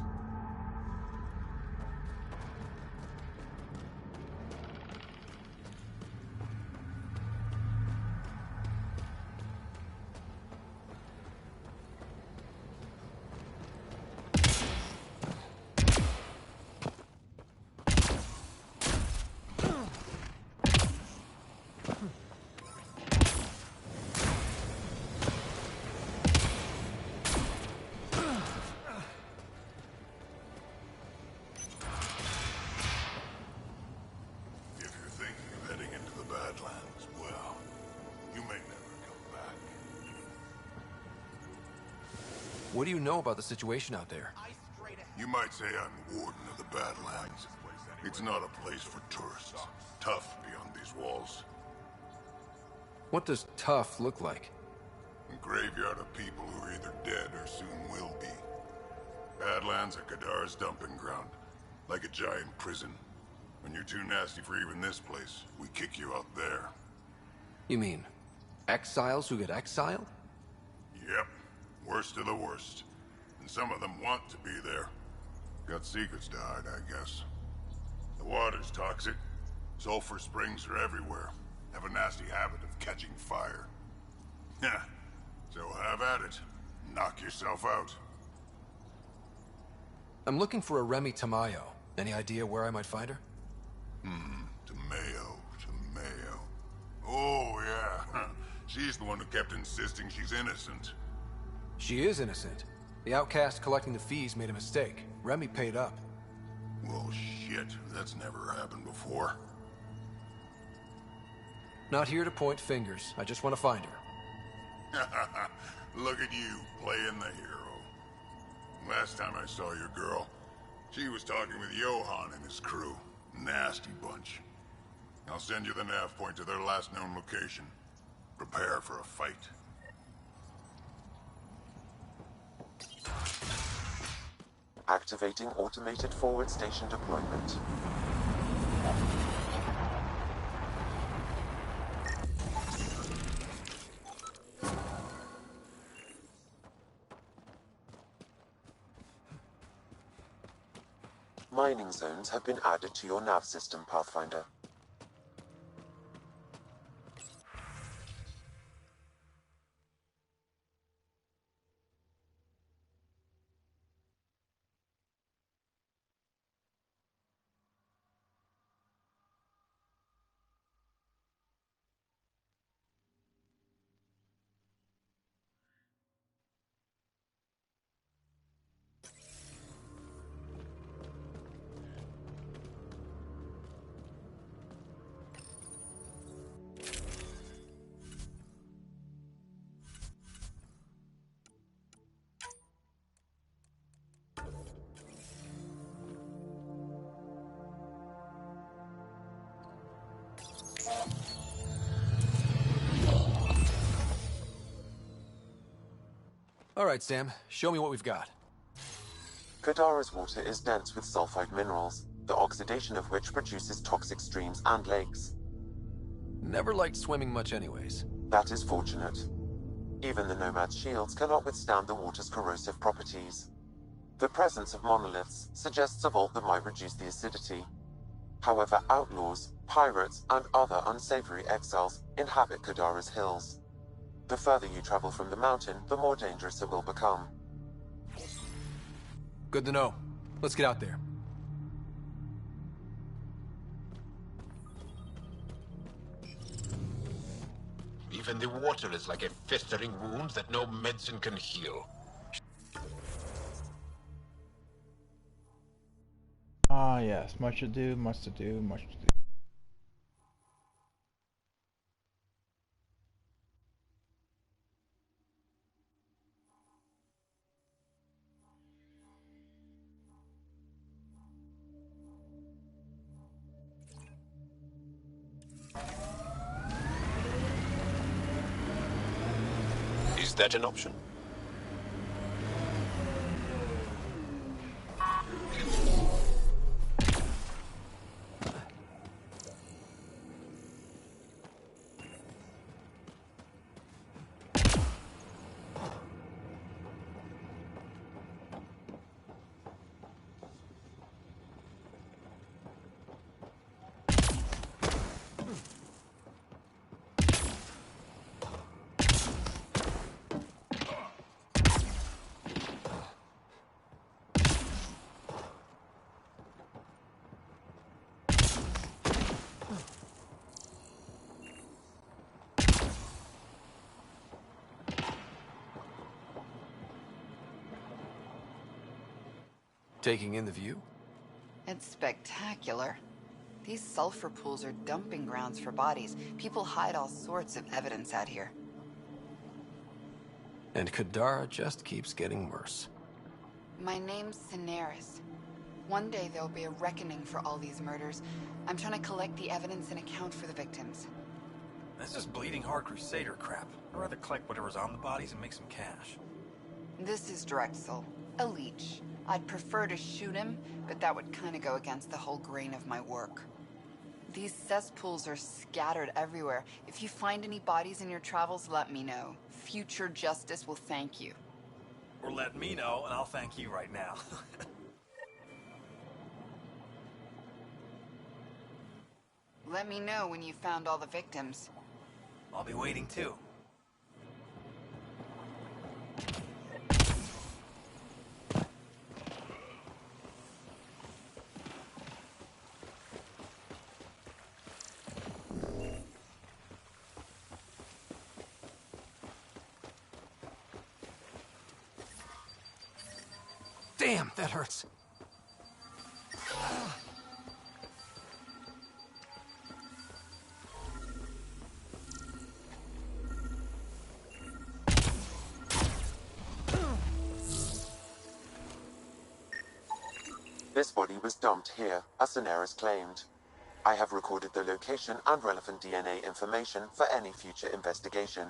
What do you know about the situation out there? You might say I'm Warden of the Badlands. It's not a place for tourists. Tough beyond these walls. What does tough look like? A graveyard of people who are either dead or soon will be. Badlands are Kadara's dumping ground. Like a giant prison. When you're too nasty for even this place, we kick you out there. You mean exiles who get exiled? Yep. Worst of the worst. And some of them want to be there. Got secrets to hide, I guess. The water's toxic. Sulfur springs are everywhere. Have a nasty habit of catching fire. Yeah. So have at it. Knock yourself out. I'm looking for a Remy Tamayo. Any idea where I might find her? Tamayo. Oh, yeah. She's the one who kept insisting she's innocent. She is innocent. The outcast collecting the fees made a mistake. Remy paid up. Well, shit. That's never happened before. Not here to point fingers. I just want to find her. Look at you, playing the hero. Last time I saw your girl, she was talking with Johan and his crew. Nasty bunch. I'll send you the nav point to their last known location. Prepare for a fight. Activating automated forward station deployment. Mining zones have been added to your nav system, Pathfinder. All right, Sam. Show me what we've got. Kadara's water is dense with sulfide minerals, the oxidation of which produces toxic streams and lakes. Never liked swimming much anyways. That is fortunate. Even the Nomad's shields cannot withstand the water's corrosive properties. The presence of monoliths suggests a vault that might reduce the acidity. However, outlaws, pirates, and other unsavory exiles inhabit Kadara's hills. The further you travel from the mountain, the more dangerous it will become. Good to know. Let's get out there. Even the water is like a festering wound that no medicine can heal. Ah, yes. Much to do, much to do, much to do. Is that an option? Taking in the view? It's spectacular. These sulfur pools are dumping grounds for bodies. People hide all sorts of evidence out here. And Kadara just keeps getting worse. My name's Cineris. One day there'll be a reckoning for all these murders. I'm trying to collect the evidence and account for the victims. This is bleeding heart crusader crap. I'd rather collect whatever's on the bodies and make some cash. This is Drexel, a leech. I'd prefer to shoot him, but that would kind of go against the whole grain of my work. These cesspools are scattered everywhere. If you find any bodies in your travels, let me know. Future justice will thank you. Or let me know, and I'll thank you right now. Let me know when you found all the victims. I'll be waiting too. Damn, that hurts. This body was dumped here, as Cineris claimed. I have recorded the location and relevant DNA information for any future investigation.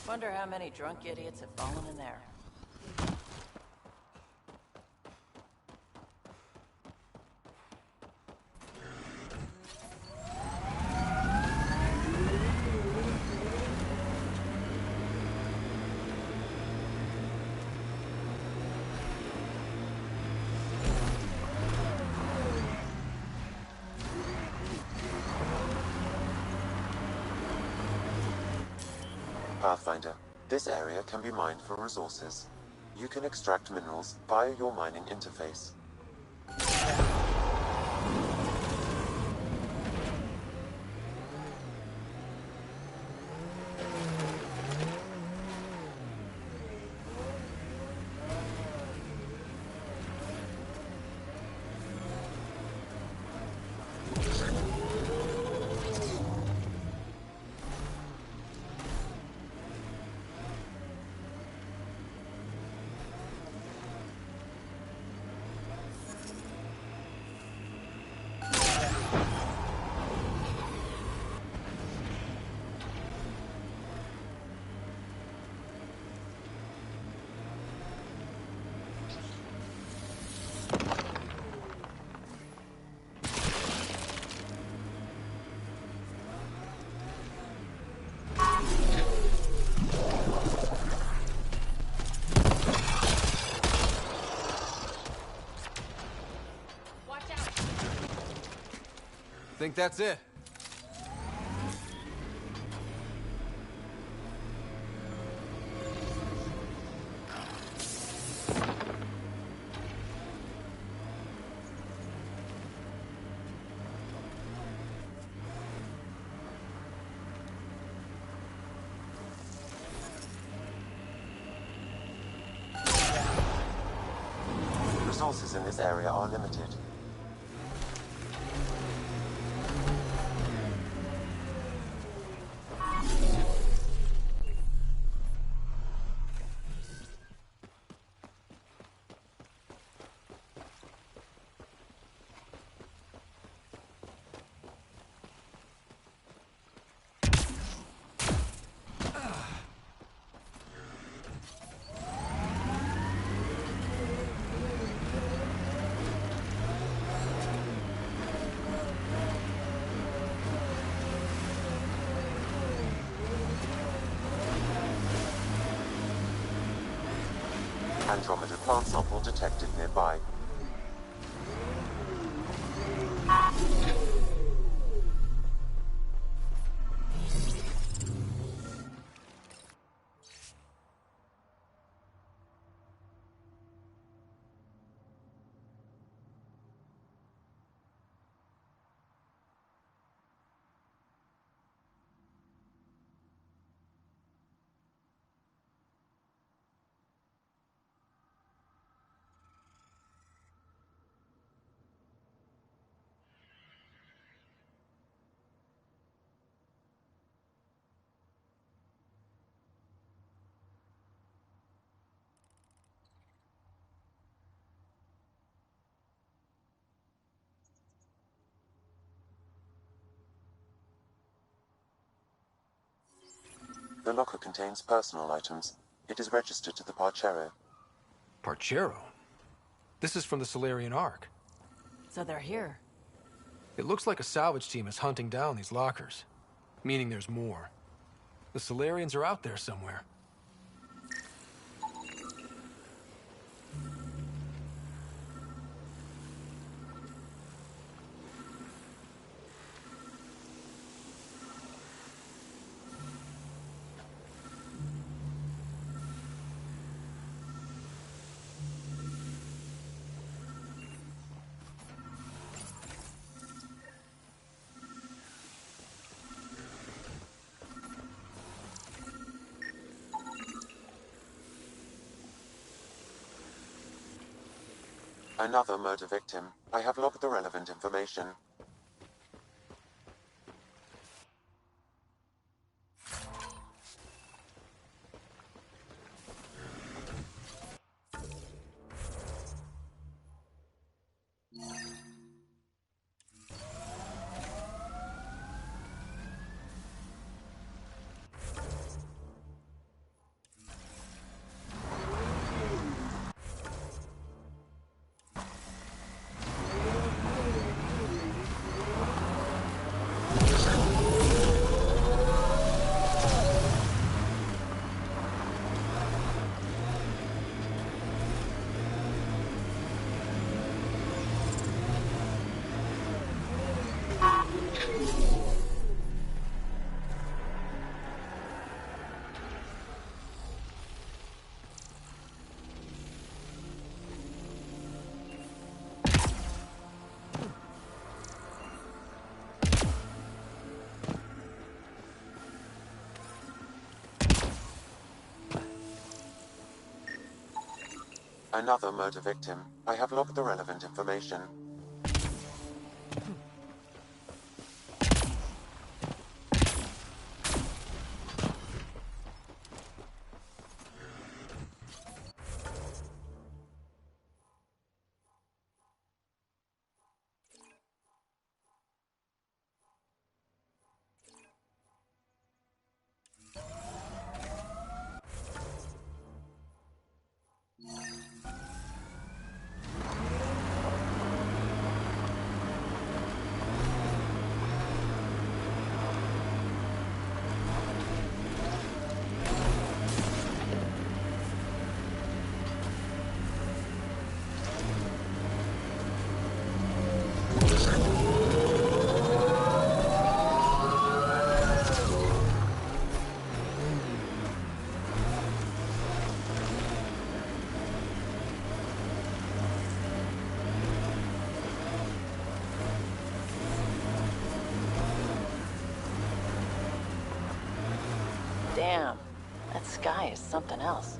Wonder how many drunk idiots have fallen in there. Pathfinder, this area can be mined for resources. You can extract minerals via your mining interface. Think that's it? Resources in this area are limited. Andromeda plant sample detected nearby. The locker contains personal items. It is registered to the Parchero. Parchero? This is from the Solarian Ark. So they're here. It looks like a salvage team is hunting down these lockers, meaning there's more. The Solarians are out there somewhere. Another murder victim. I have logged the relevant information. Another murder victim. I have logged the relevant information. Damn, that sky is something else.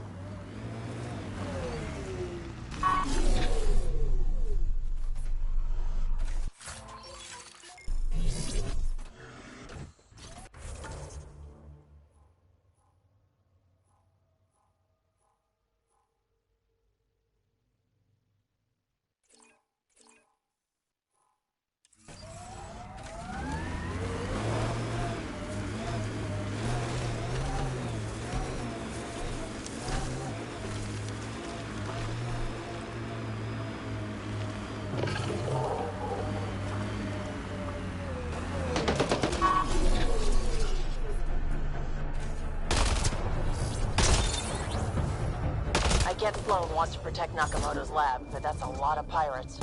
I get Sloan wants to protect Nakamoto's lab, but that's a lot of pirates.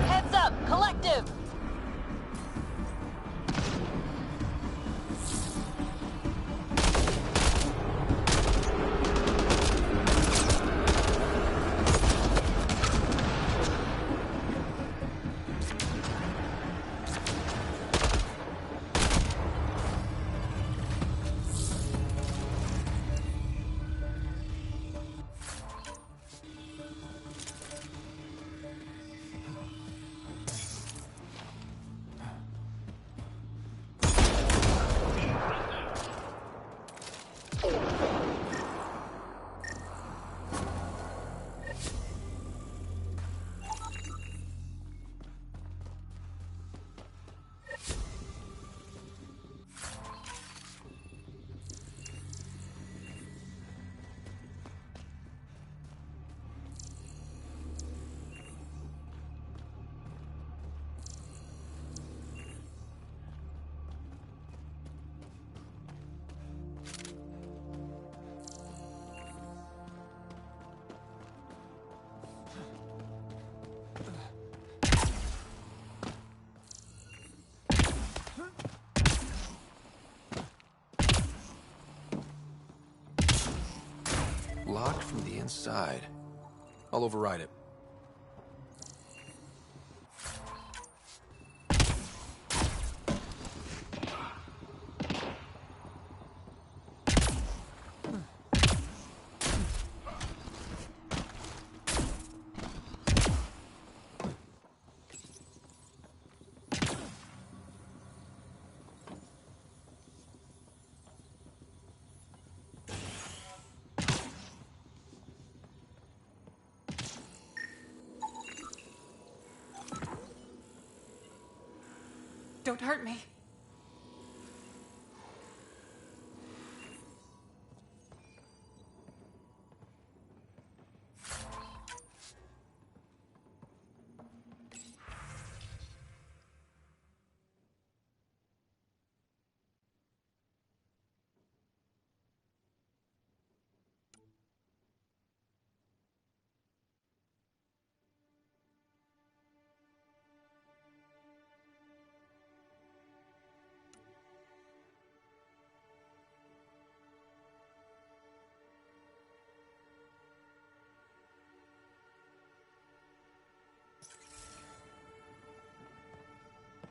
Heads up, collective! Locked from the inside. I'll override it. Don't hurt me.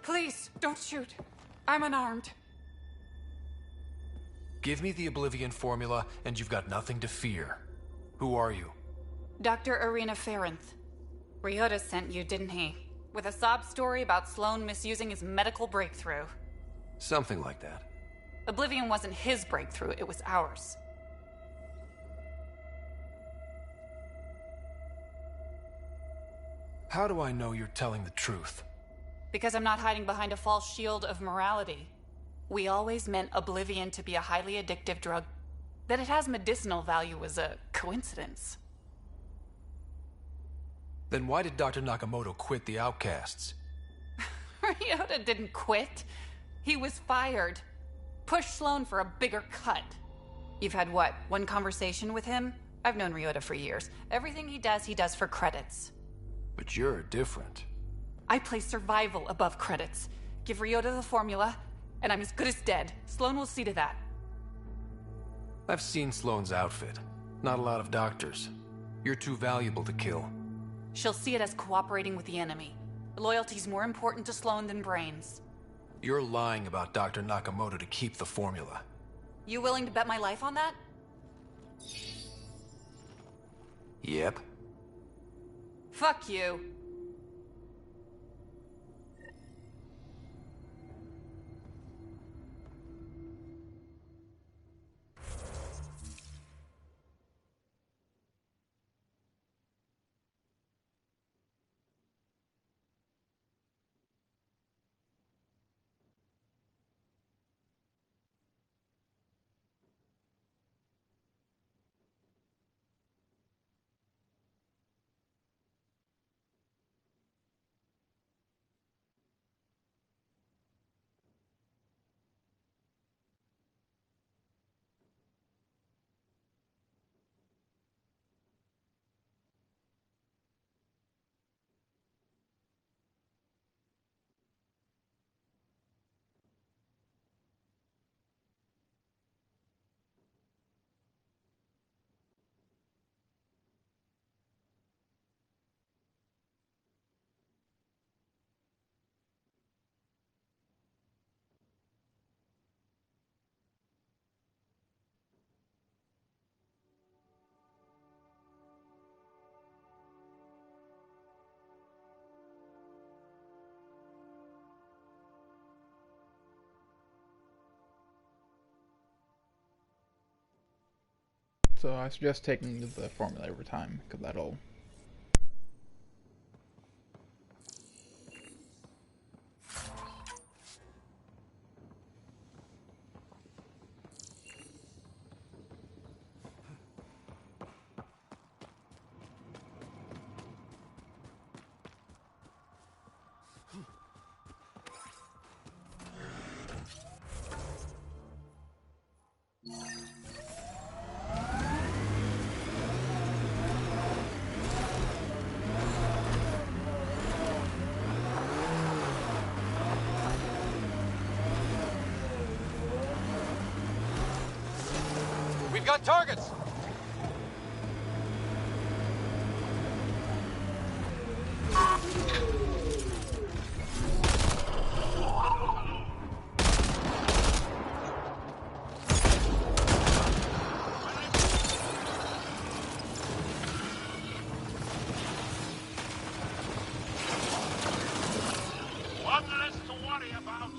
Please, don't shoot. I'm unarmed. Give me the Oblivion formula, and you've got nothing to fear. Who are you? Dr. Arena Ferenth. Ryota sent you, didn't he? With a sob story about Sloan misusing his medical breakthrough. Something like that. Oblivion wasn't his breakthrough, it was ours. How do I know you're telling the truth? Because I'm not hiding behind a false shield of morality. We always meant Oblivion to be a highly addictive drug. That it has medicinal value was a coincidence. Then why did Dr. Nakamoto quit the Outcasts? Ryota didn't quit. He was fired. Pushed Sloan for a bigger cut. You've had what, one conversation with him? I've known Ryota for years. Everything he does for credits. But you're different. I place survival above credits. Give Ryota the formula, and I'm as good as dead. Sloan will see to that. I've seen Sloan's outfit. Not a lot of doctors. You're too valuable to kill. She'll see it as cooperating with the enemy. Loyalty's more important to Sloan than brains. You're lying about Dr. Nakamoto to keep the formula. You willing to bet my life on that? Yep. Fuck you. So I suggest taking the formula over time, because that'll... We've got targets! One less to worry about.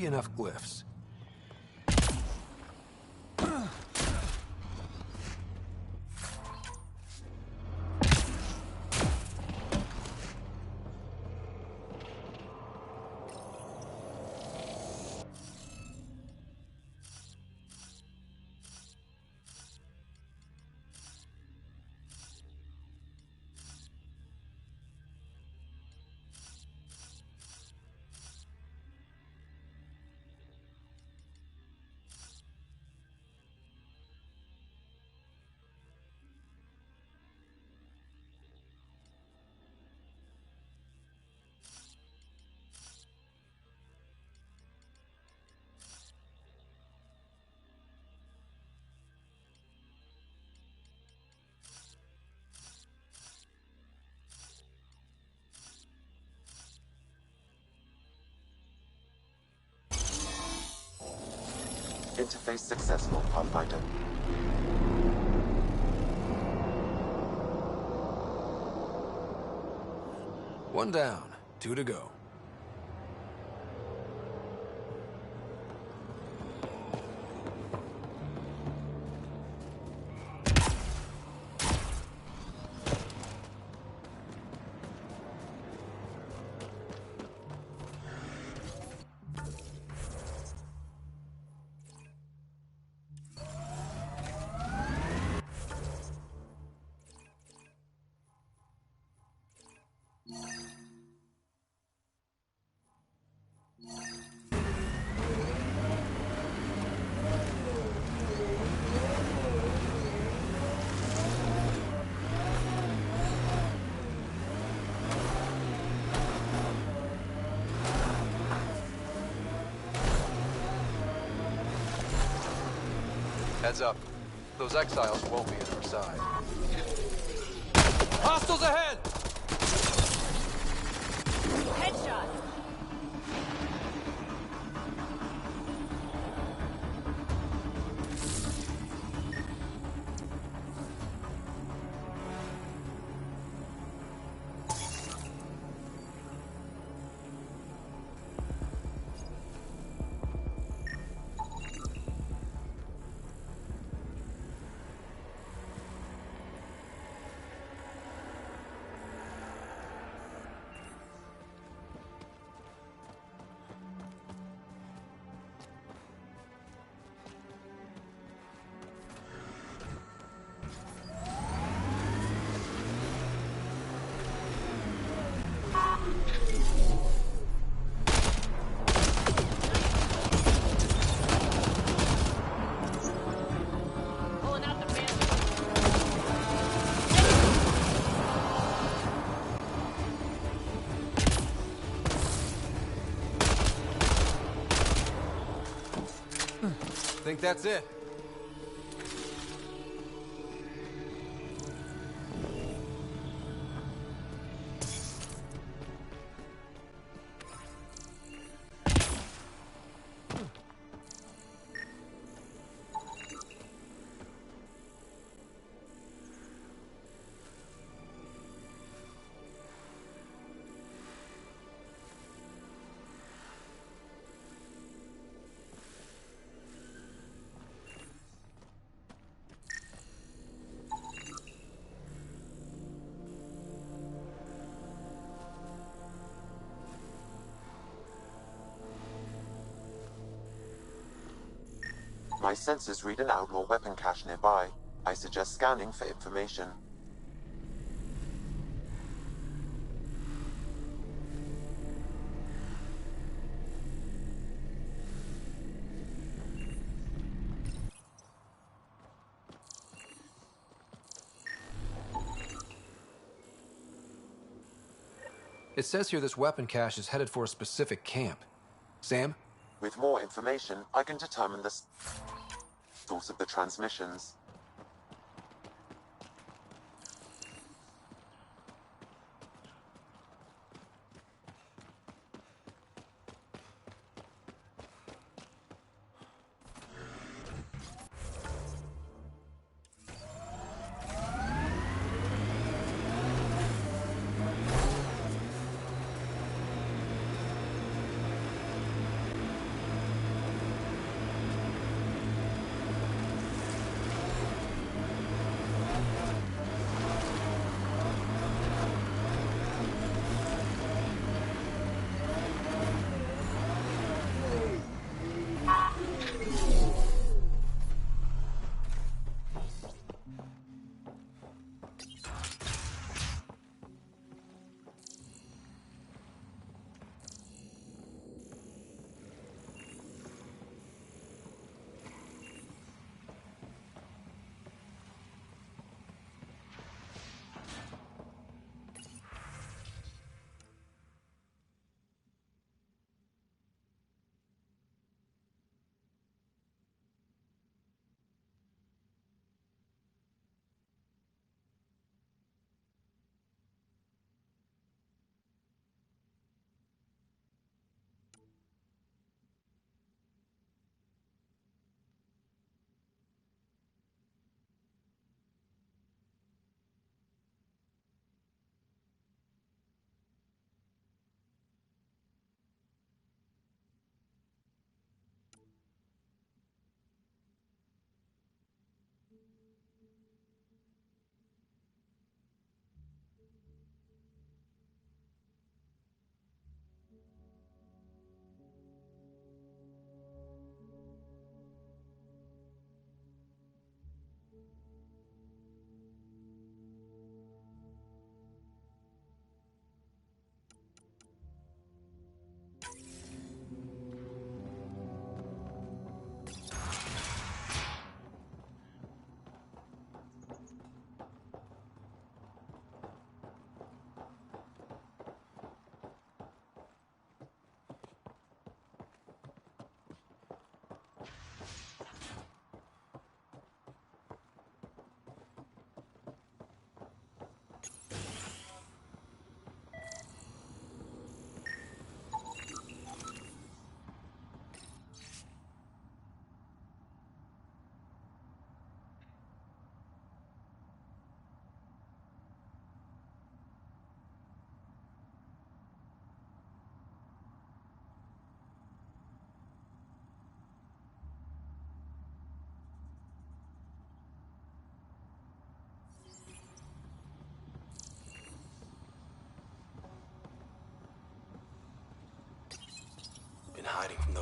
see enough glyphs. Interface successful, Pathfinder. One down, 2 to go. Heads up. Those exiles won't be on our side. Hostiles ahead! Headshot. Think that's it. My sensors read an outlaw weapon cache nearby. I suggest scanning for information. It says here this weapon cache is headed for a specific camp. Sam? With more information, I can determine the source of the transmissions.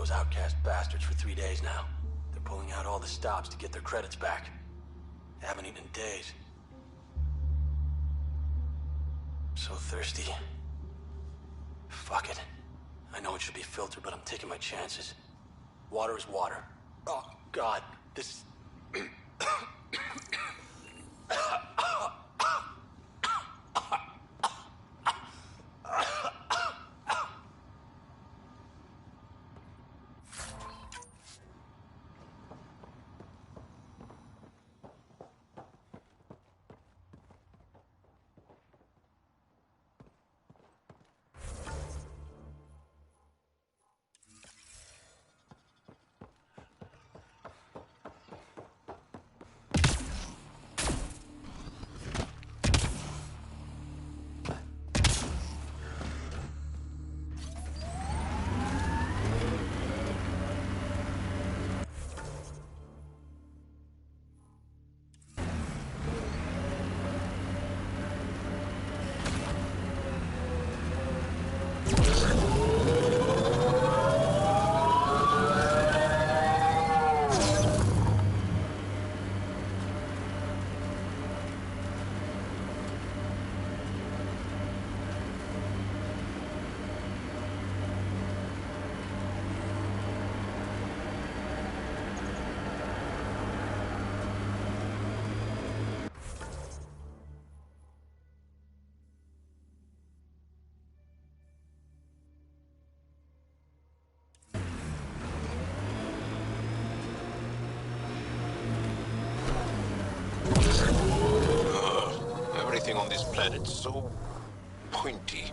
those outcast bastards for 3 days now. They're pulling out all the stops to get their credits back. They haven't eaten in days. So thirsty. Fuck it. I know it should be filtered, but I'm taking my chances. Water is water. Oh, God. This... Everything on this planet's so pointy.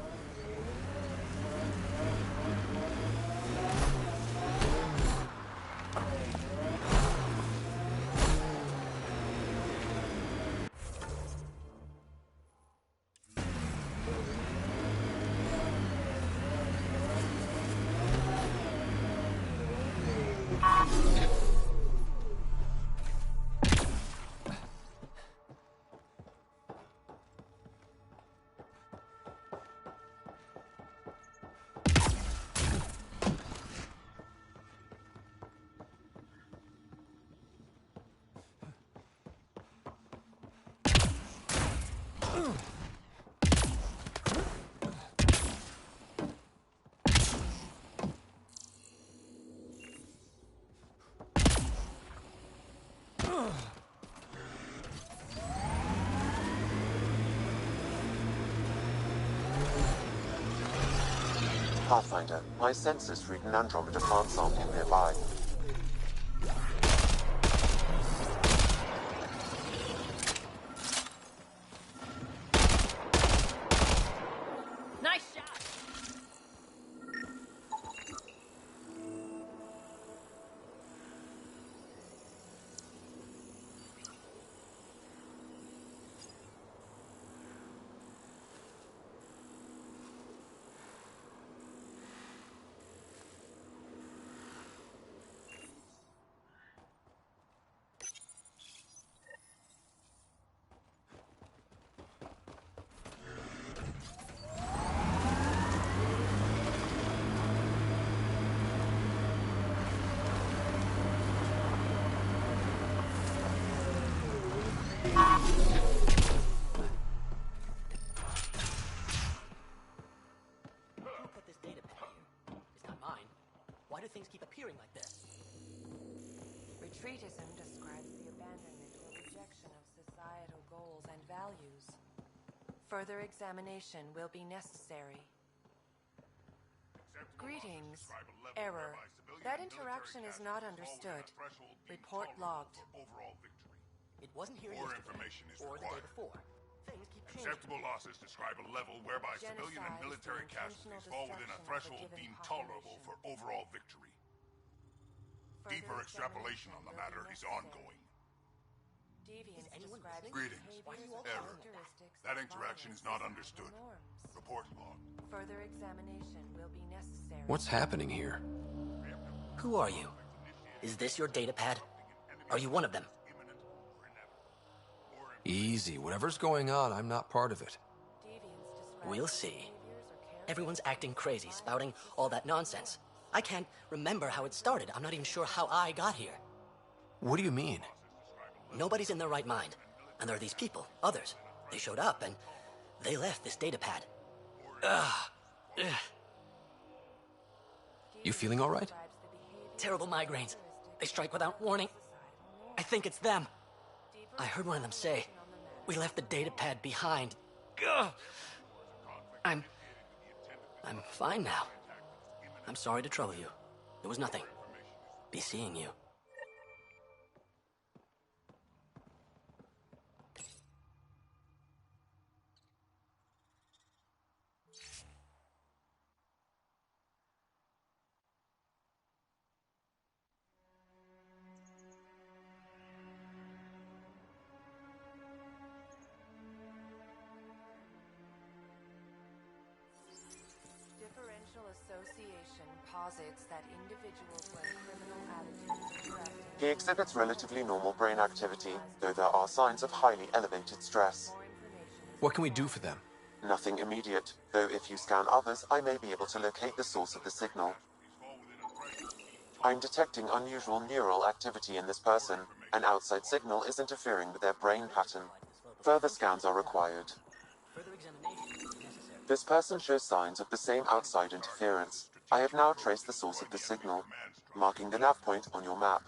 Pathfinder, my sensors read an Andromeda plant sample nearby. Nice shot! Who put this data pad here? It's not mine. Why do things keep appearing like this? Retreatism describes the abandonment or rejection of societal goals and values. Further examination will be necessary. Greetings. Error. That interaction is not understood. Report logged. It wasn't here More yesterday, information is or the day required. before. Things keep changing. Acceptable losses describe a level whereby civilian and military casualties fall within a threshold deemed tolerable for overall victory. Deeper extrapolation on the matter is ongoing. Deviants anyone describes listening? Greetings. Why are you all Error. characteristics That of interaction is violence not and understood. norms. Report log. Further examination will be necessary. What's happening here? Who are you? Is this your data pad? Are you one of them? Easy. Whatever's going on, I'm not part of it. We'll see. Everyone's acting crazy, spouting all that nonsense. I can't remember how it started. I'm not even sure how I got here. What do you mean? Nobody's in their right mind. And there are these people, others. They showed up and they left this data pad. Ugh. You feeling all right? Terrible migraines. They strike without warning. I think it's them. I heard one of them say, "We left the data pad behind." Ugh. I'm fine now. I'm sorry to trouble you. It was nothing. Be seeing you. Differential association posits that individuals when criminal attitudes are corrected. He exhibits relatively normal brain activity, though there are signs of highly elevated stress. What can we do for them? Nothing immediate, though if you scan others, I may be able to locate the source of the signal. I'm detecting unusual neural activity in this person. An outside signal is interfering with their brain pattern. Further scans are required. This person shows signs of the same outside interference. I have now traced the source of the signal, marking the nav point on your map.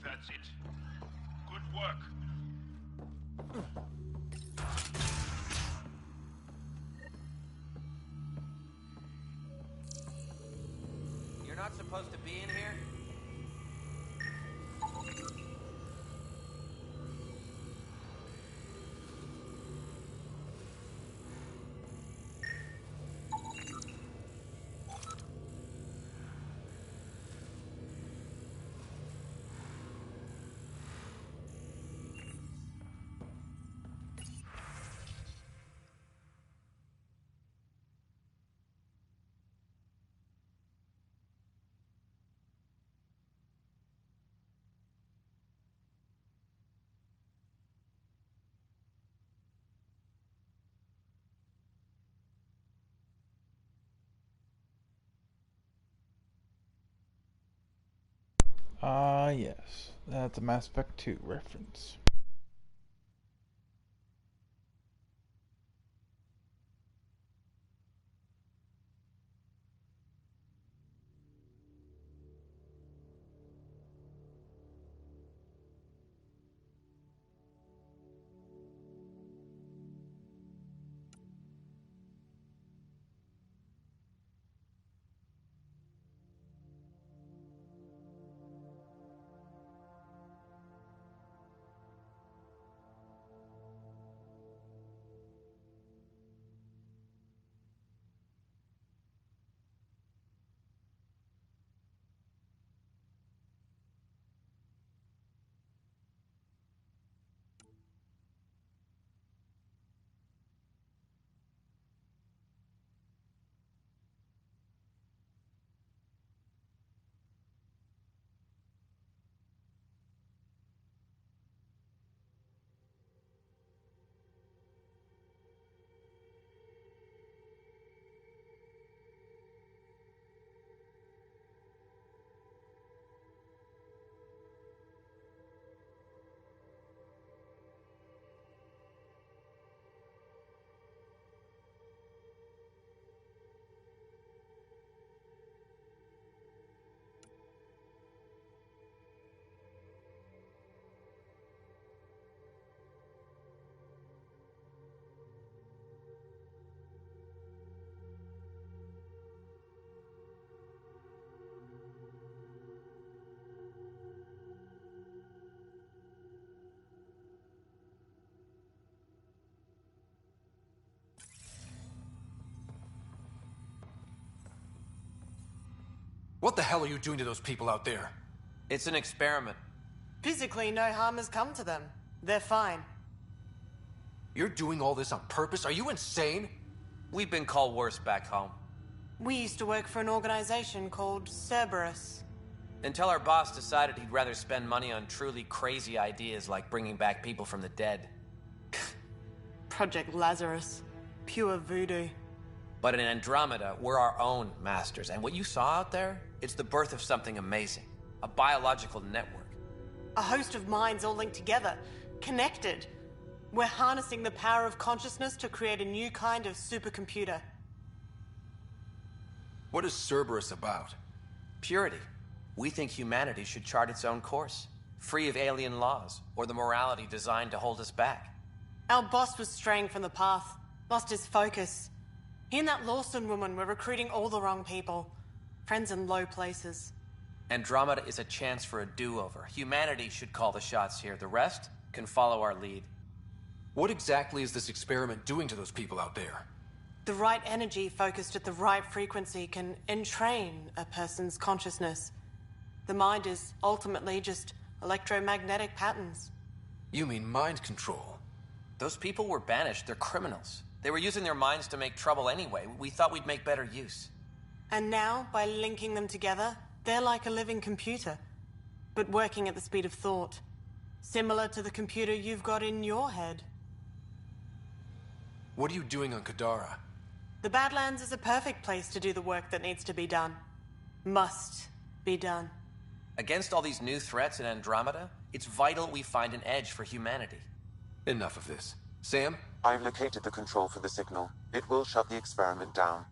That's it. Good work. You're not supposed to be in here? Ah, yes. That's a Mass Effect 2 reference. What the hell are you doing to those people out there? It's an experiment. Physically, no harm has come to them. They're fine. You're doing all this on purpose? Are you insane? We've been called worse back home. We used to work for an organization called Cerberus. Until our boss decided he'd rather spend money on truly crazy ideas like bringing back people from the dead. Project Lazarus. Pure voodoo. But in Andromeda, we're our own masters. And what you saw out there, it's the birth of something amazing. A biological network. A host of minds all linked together. Connected. We're harnessing the power of consciousness to create a new kind of supercomputer. What is Cerberus about? Purity. We think humanity should chart its own course. Free of alien laws, or the morality designed to hold us back. Our boss was straying from the path. Lost his focus. He and that Lawson woman were recruiting all the wrong people. Friends in low places. Andromeda is a chance for a do-over. Humanity should call the shots here. The rest can follow our lead. What exactly is this experiment doing to those people out there? The right energy focused at the right frequency can entrain a person's consciousness. The mind is ultimately just electromagnetic patterns. You mean mind control? Those people were banished. They're criminals. They were using their minds to make trouble anyway. We thought we'd make better use. And now, by linking them together, they're like a living computer, but working at the speed of thought. Similar to the computer you've got in your head. What are you doing on Kadara? The Badlands is a perfect place to do the work that needs to be done. Must be done. Against all these new threats in Andromeda, it's vital we find an edge for humanity. Enough of this. Sam? I've located the control for the signal. It will shut the experiment down.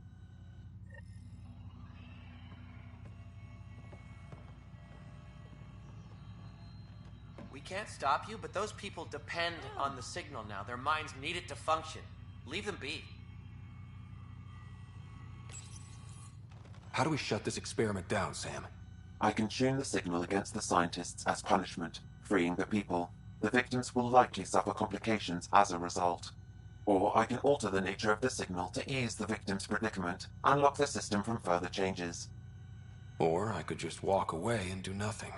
We can't stop you, but those people depend on the signal now. Their minds need it to function. Leave them be. How do we shut this experiment down, Sam? I can tune the signal against the scientists as punishment, freeing the people. The victims will likely suffer complications as a result. Or I can alter the nature of the signal to ease the victim's predicament, and lock the system from further changes. Or I could just walk away and do nothing.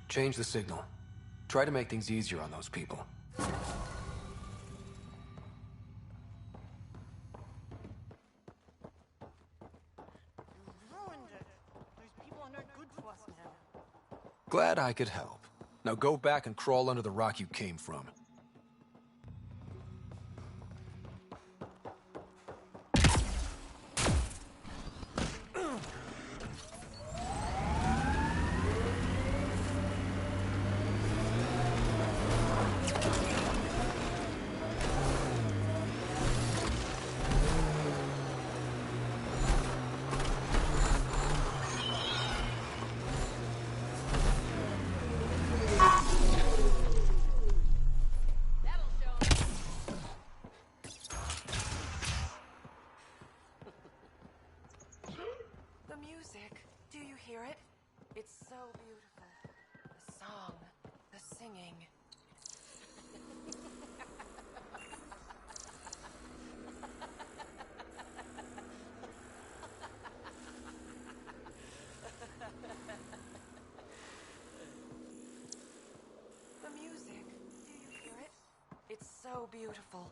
Change the signal. Try to make things easier on those people. Glad I could help. Now go back and crawl under the rock you came from. Do you hear it? It's so beautiful. The song, the singing. The music, do you hear it? It's so beautiful.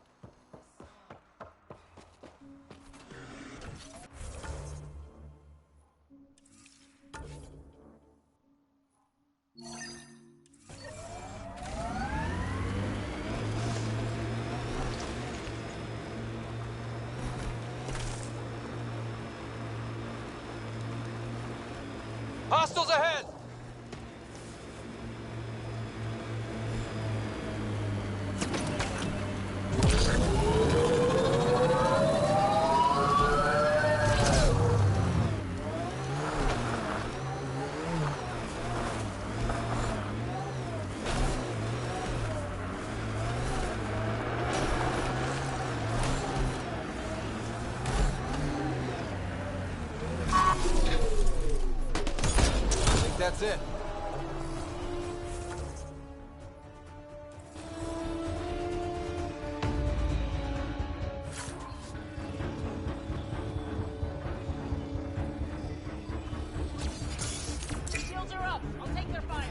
Hostiles ahead! I think that's it. Shields are up. I'll take their fire.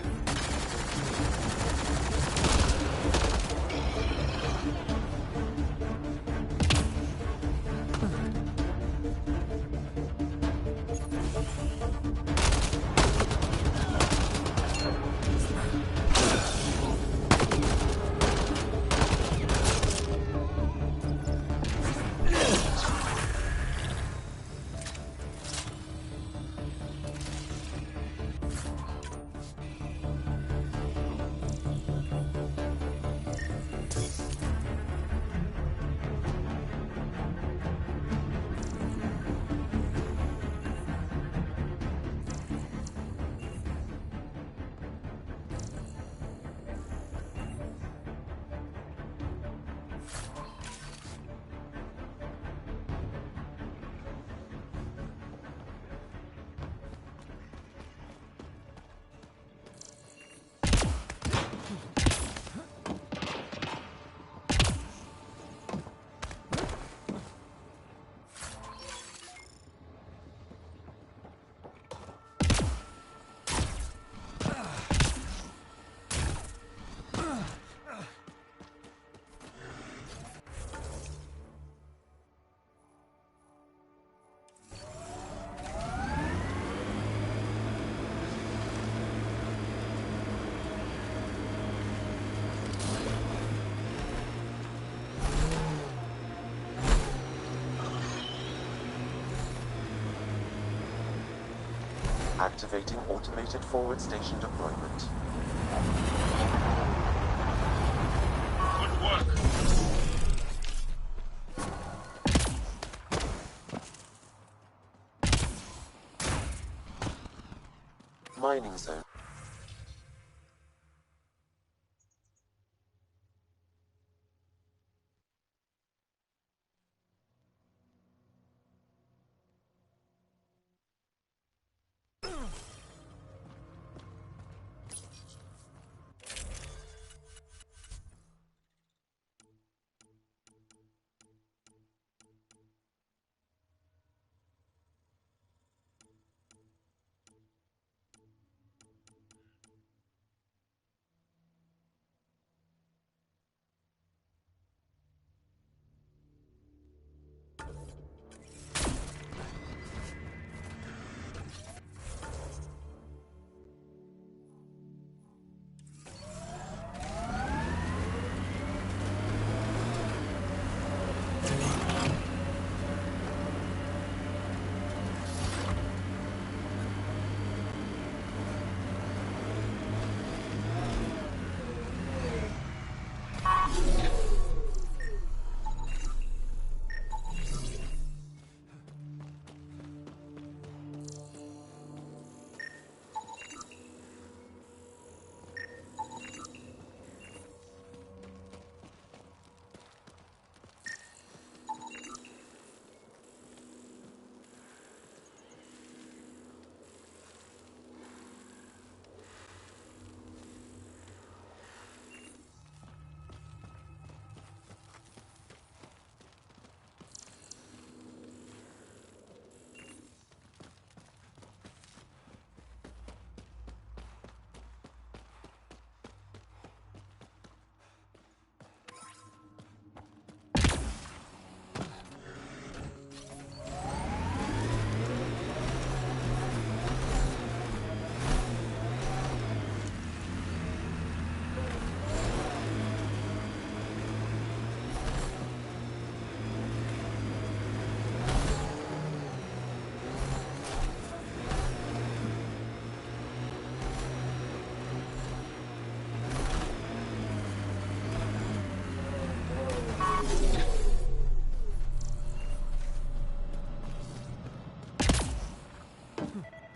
Activating automated forward station deployment. Good work. Mining zone.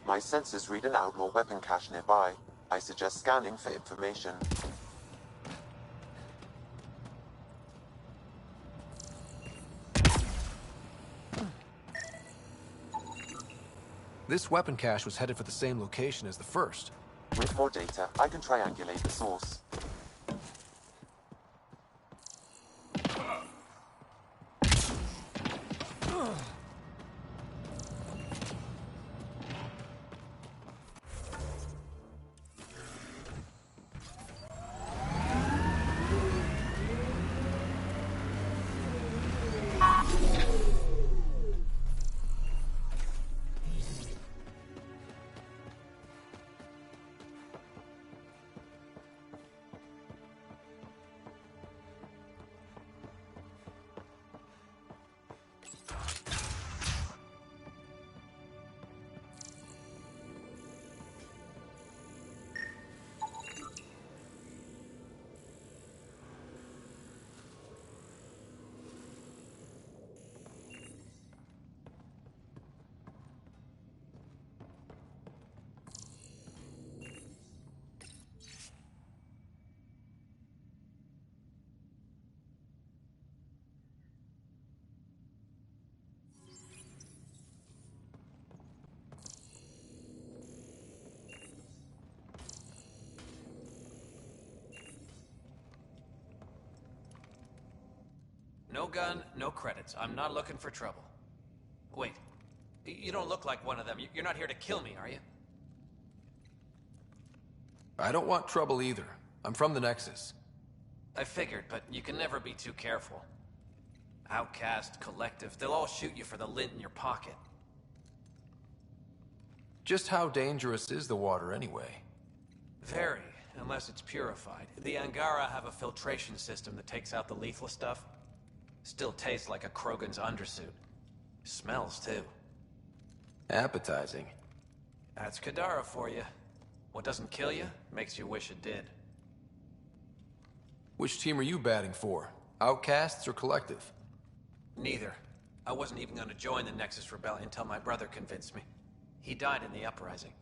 My sensors read an outlaw weapon cache nearby. I suggest scanning for information. This weapon cache was headed for the same location as the first. With more data, I can triangulate the source. No gun, no credits. I'm not looking for trouble. Wait. You don't look like one of them. You're not here to kill me, are you? I don't want trouble either. I'm from the Nexus. I figured, but you can never be too careful. Outcast, collective, they'll all shoot you for the lint in your pocket. Just how dangerous is the water anyway? Very, unless it's purified. The Angara have a filtration system that takes out the lethal stuff. Still tastes like a Krogan's undersuit. Smells, too. Appetizing. That's Kadara for you. What doesn't kill you, makes you wish it did. Which team are you batting for? Outcasts or Collective? Neither. I wasn't even going to join the Nexus Rebellion until my brother convinced me. He died in the uprising.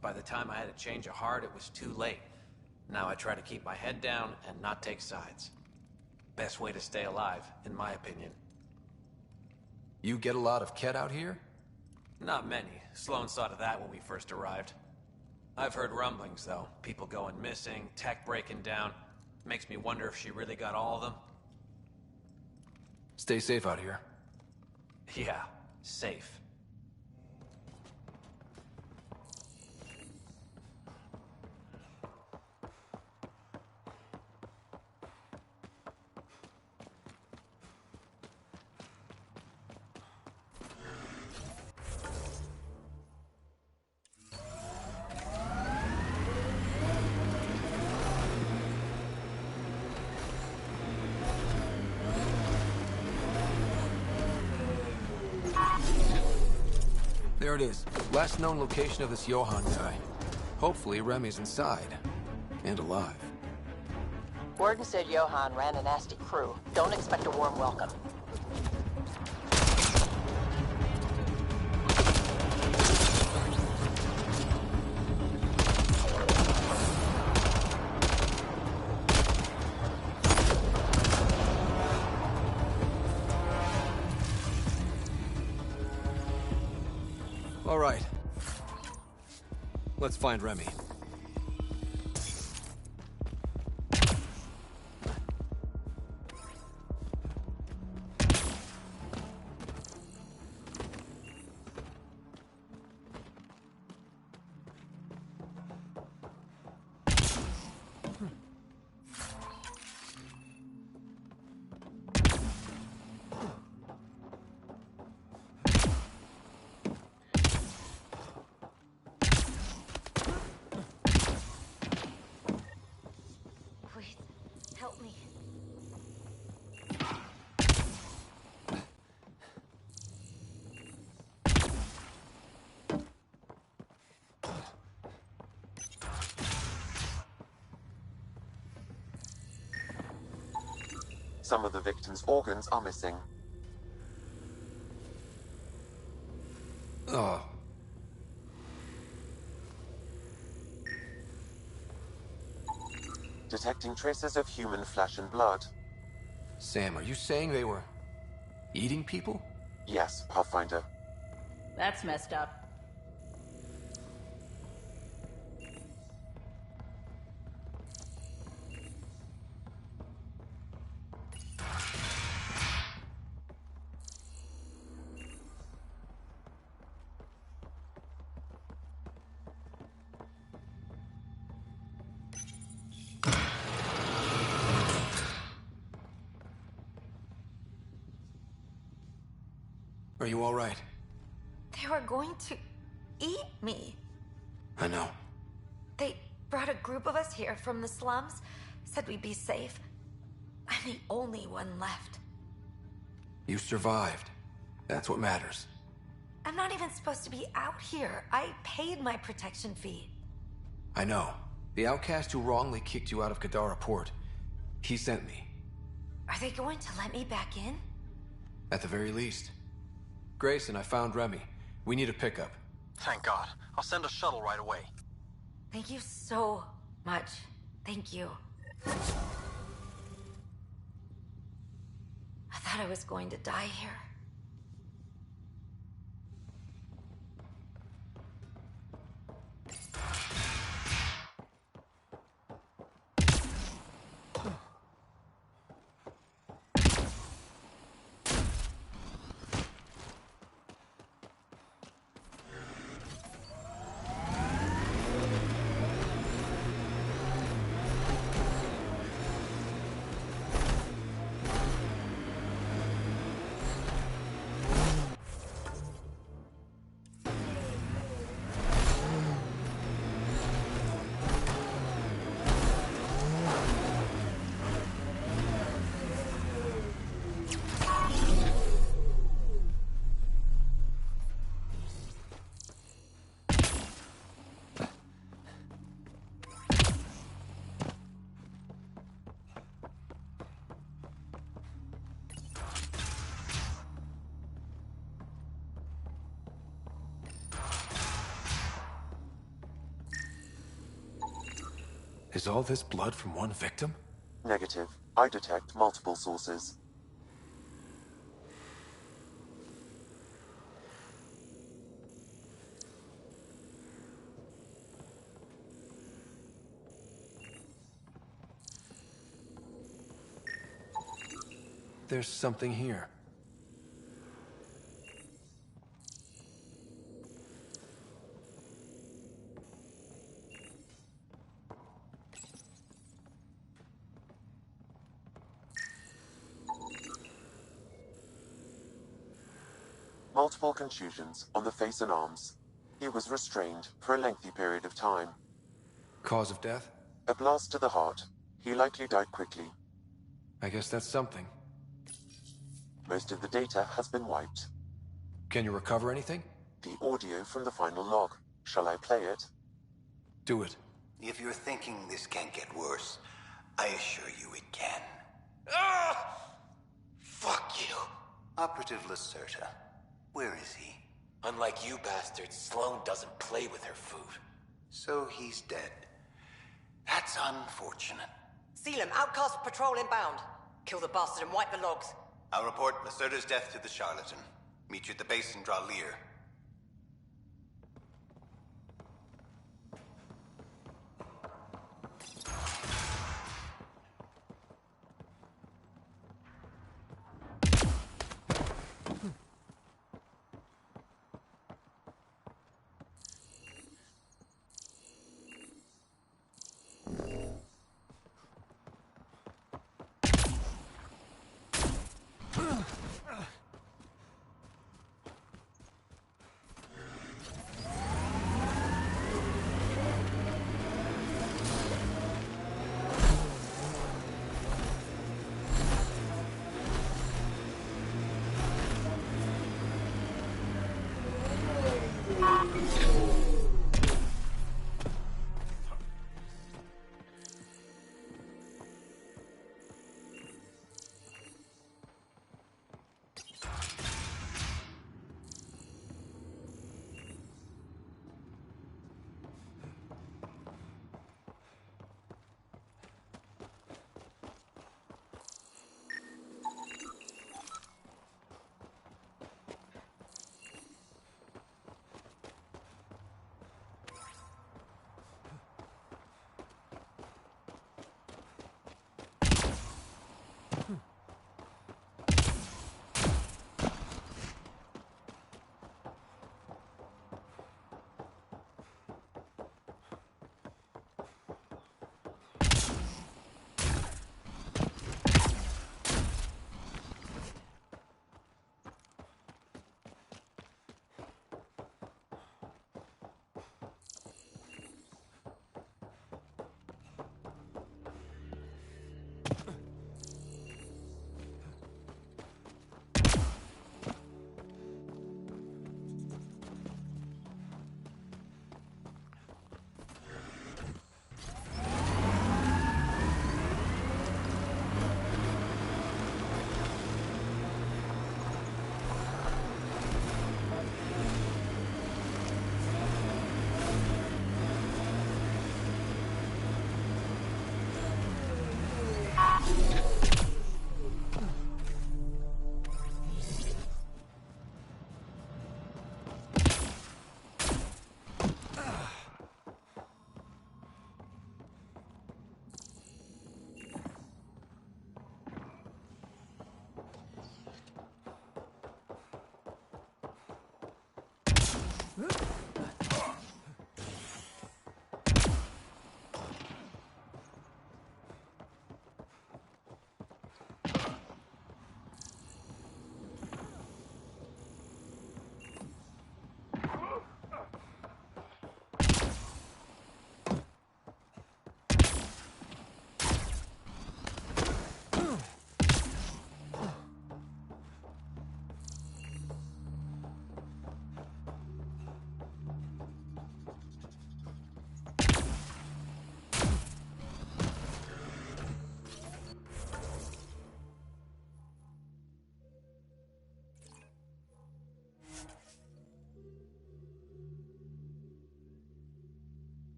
By the time I had a change of heart, it was too late. Now I try to keep my head down and not take sides. Best way to stay alive, in my opinion. You get a lot of Ket out here? Not many. Sloan saw to that when we first arrived. I've heard rumblings, though. People going missing, tech breaking down. Makes me wonder if she really got all of them. Stay safe out here. Yeah, safe. There it is. Last known location of this Johann guy. Hopefully Remy's inside. And alive. Warden said Johann ran a nasty crew. Don't expect a warm welcome. All right. Let's find Remy. Help me. Some of the victim's organs are missing. detecting traces of human flesh and blood. Sam, are you saying they were eating people? Yes, Pathfinder. That's messed up. Are you all right? They were going to eat me. I know. They brought a group of us here from the slums, said we'd be safe. I'm the only one left. You survived. That's what matters. I'm not even supposed to be out here. I paid my protection fee. I know. The outcast who wrongly kicked you out of Kadara Port. He sent me. Are they going to let me back in? At the very least. Grayson, I found Remy. We need a pickup. Thank God. I'll send a shuttle right away. Thank you so much. Thank you. I thought I was going to die here. Is all this blood from one victim? Negative. I detect multiple sources. There's something here. Multiple contusions on the face and arms. He was restrained for a lengthy period of time. Cause of death? A blast to the heart. He likely died quickly. I guess that's something. Most of the data has been wiped. Can you recover anything? The audio from the final log. Shall I play it? Do it. If you're thinking this can't get worse, I assure you it can. Fuck you. Operative Lacerta. Where is he? Unlike you bastards, Sloane doesn't play with her food. So he's dead. That's unfortunate. Seal him. Outcast patrol inbound. Kill the bastard and wipe the logs. I'll report Lacerta's death to the charlatan. Meet you at the base and draw Lear.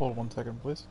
Hold 1 second, please.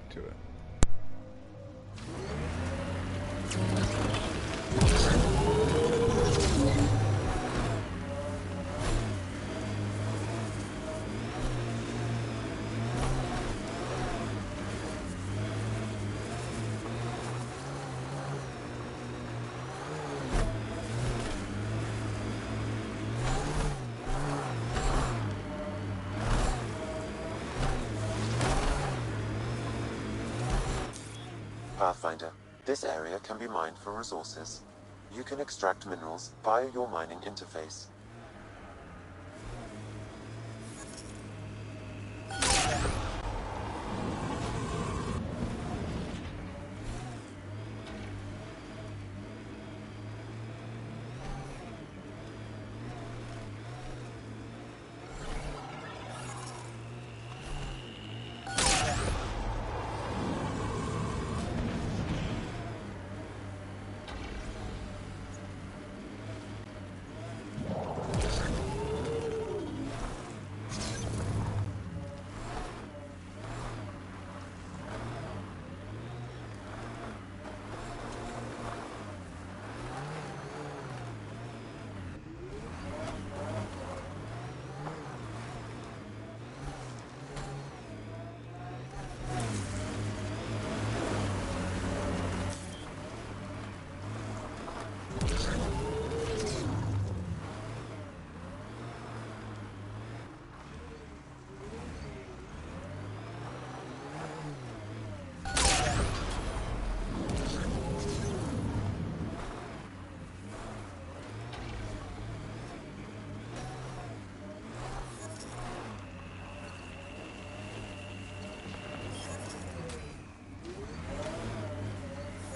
back to it. Pathfinder, this area can be mined for resources. You can extract minerals via your mining interface.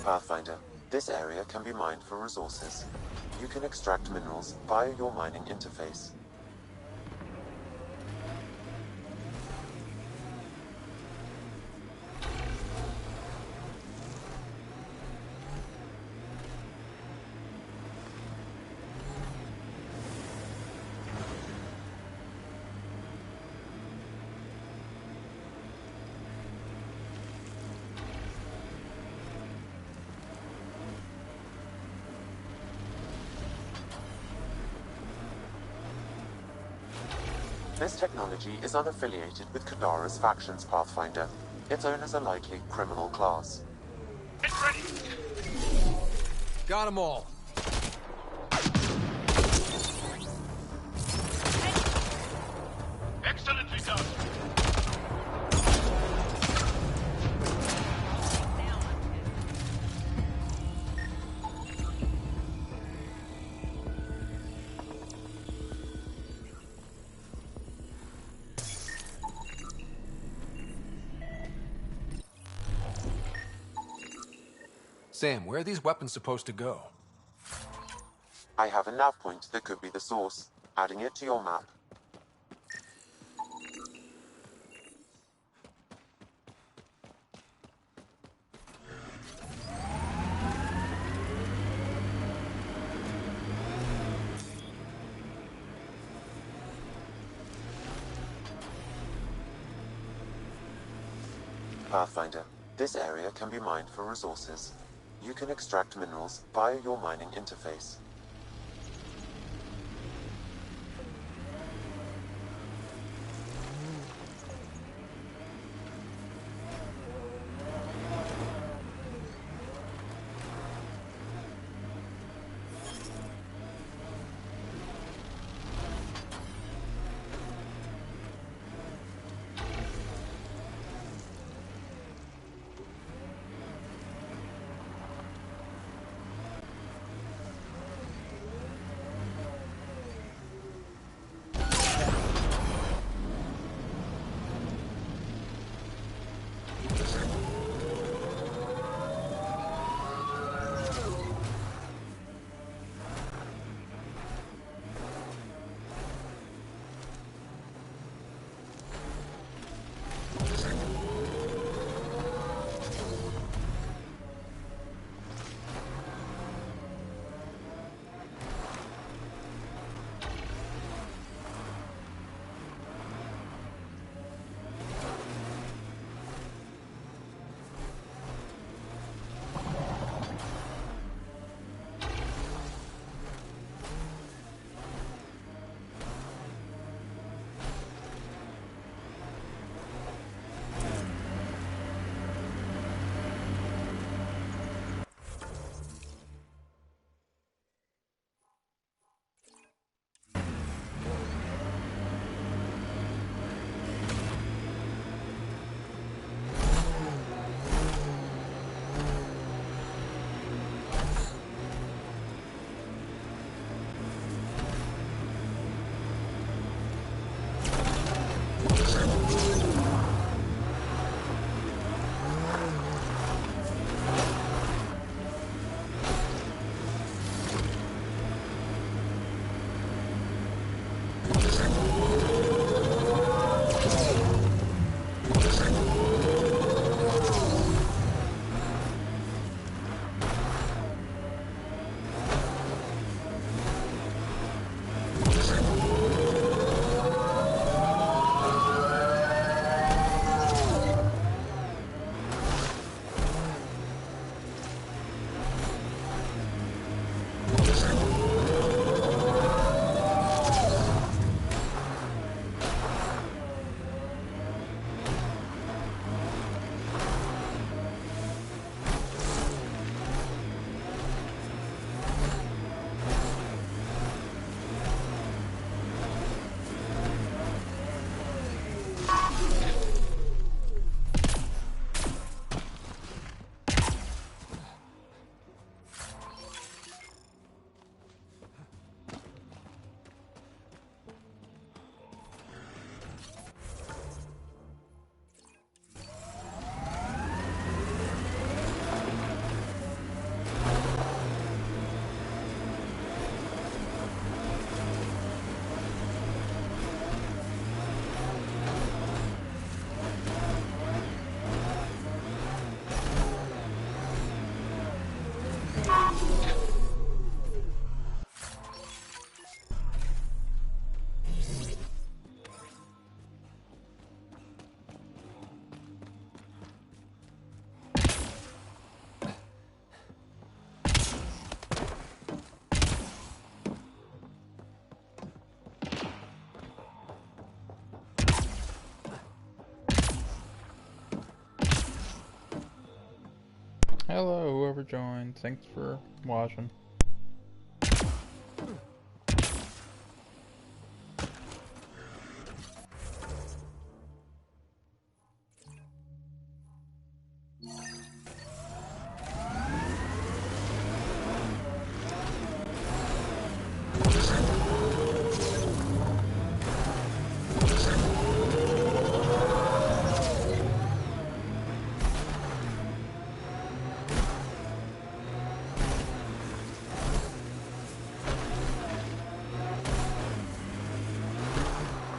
Pathfinder, this area can be mined for resources. You can extract minerals via your mining interface. This technology is unaffiliated with Kadara's factions, Pathfinder. Its owners are likely criminal class. Get ready! Got 'em all. Excellently done! Sam, where are these weapons supposed to go? I have a nav point that could be the source. Adding it to your map. Pathfinder, this area can be mined for resources. You can extract minerals via your mining interface. Hello, whoever joined. Thanks for watching.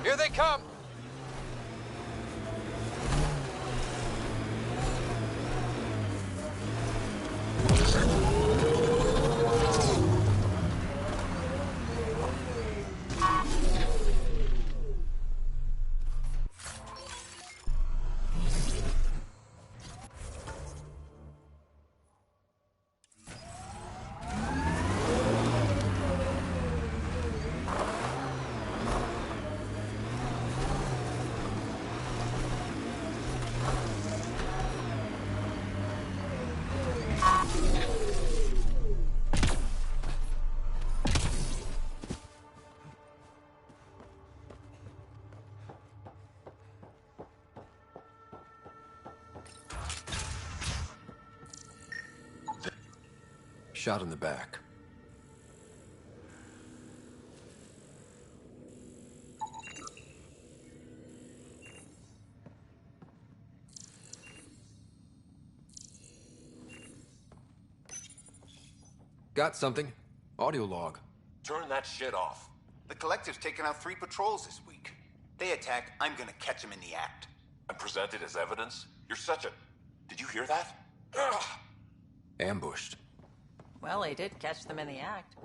Here they come! Shot in the back. Got something. Audio log. Turn that shit off. The Collective's taken out 3 patrols this week. They attack, I'm gonna catch them in the act. And present it as evidence? You're such a... Did you hear that? Ugh. Ambushed. Well, he did catch them in the act.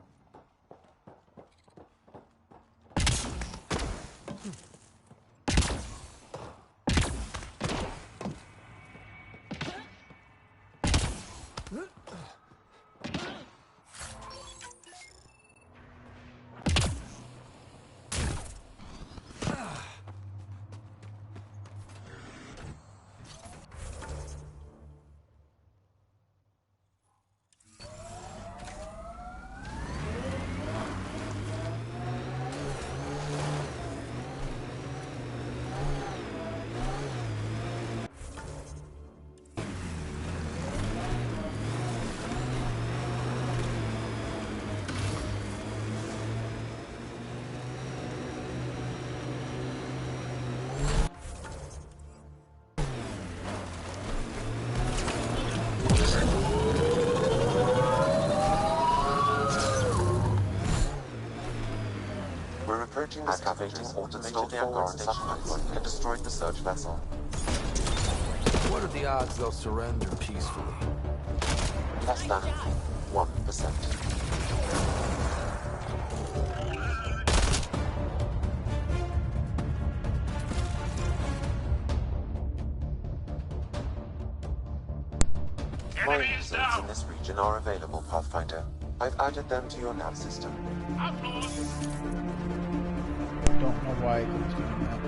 We're approaching the activating automated Angaran satellites and destroying the search vessel. What are the odds they'll surrender peacefully? Less than 1%. Mining zones in this region are available, Pathfinder. I've added them to your nav system. I don't know why it keeps doing that.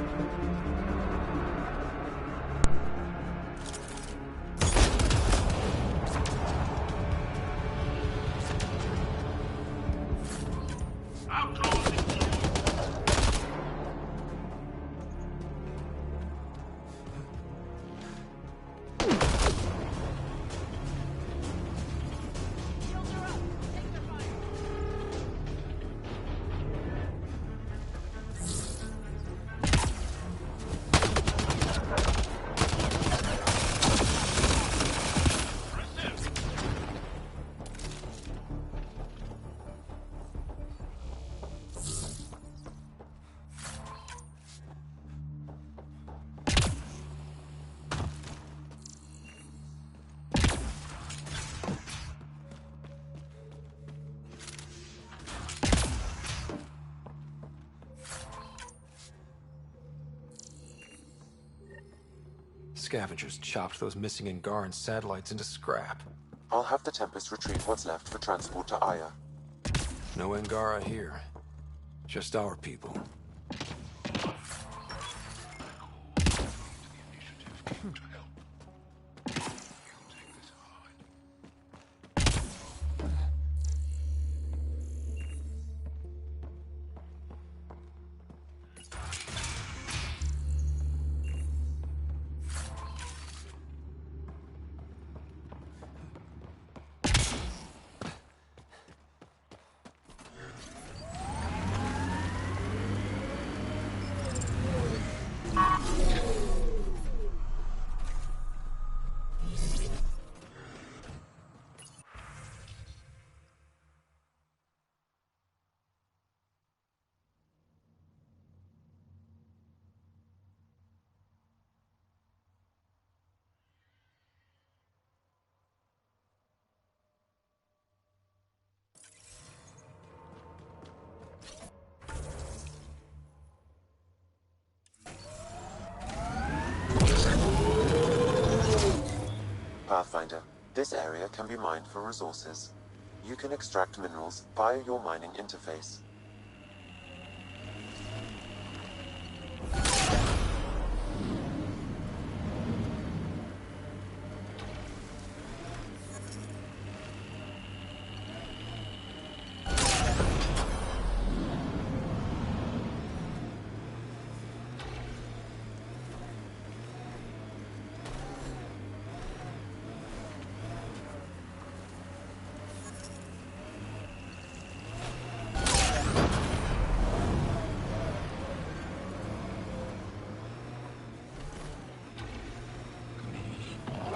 Scavengers chopped those missing Angaran satellites into scrap. I'll have the Tempest retrieve what's left for transport to Aya. No Angara here. Just our people. Pathfinder, this area can be mined for resources. You can extract minerals via your mining interface.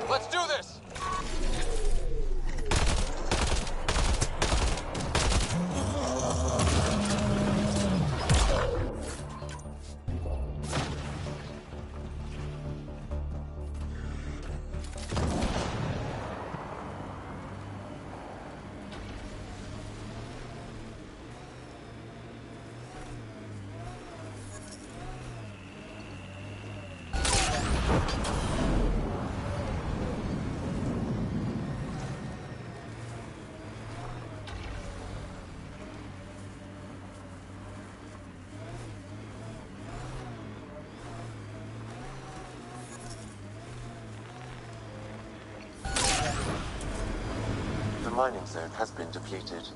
Let's do this! The mining zone has been depleted.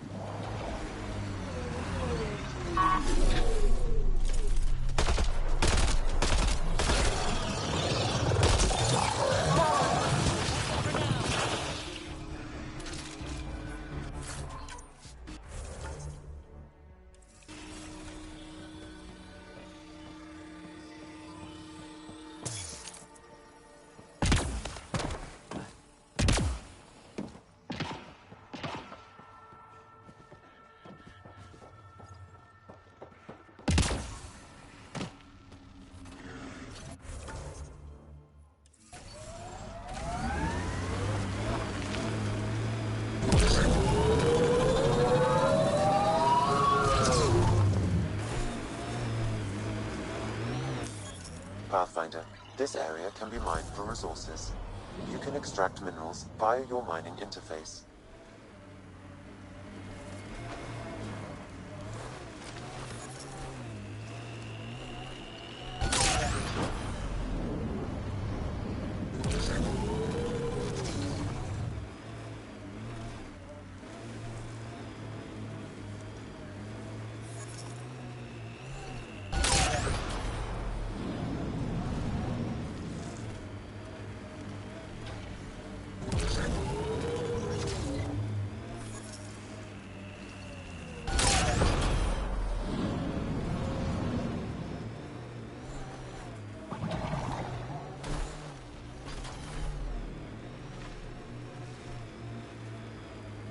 Pathfinder, this area can be mined for resources. You can extract minerals via your mining interface.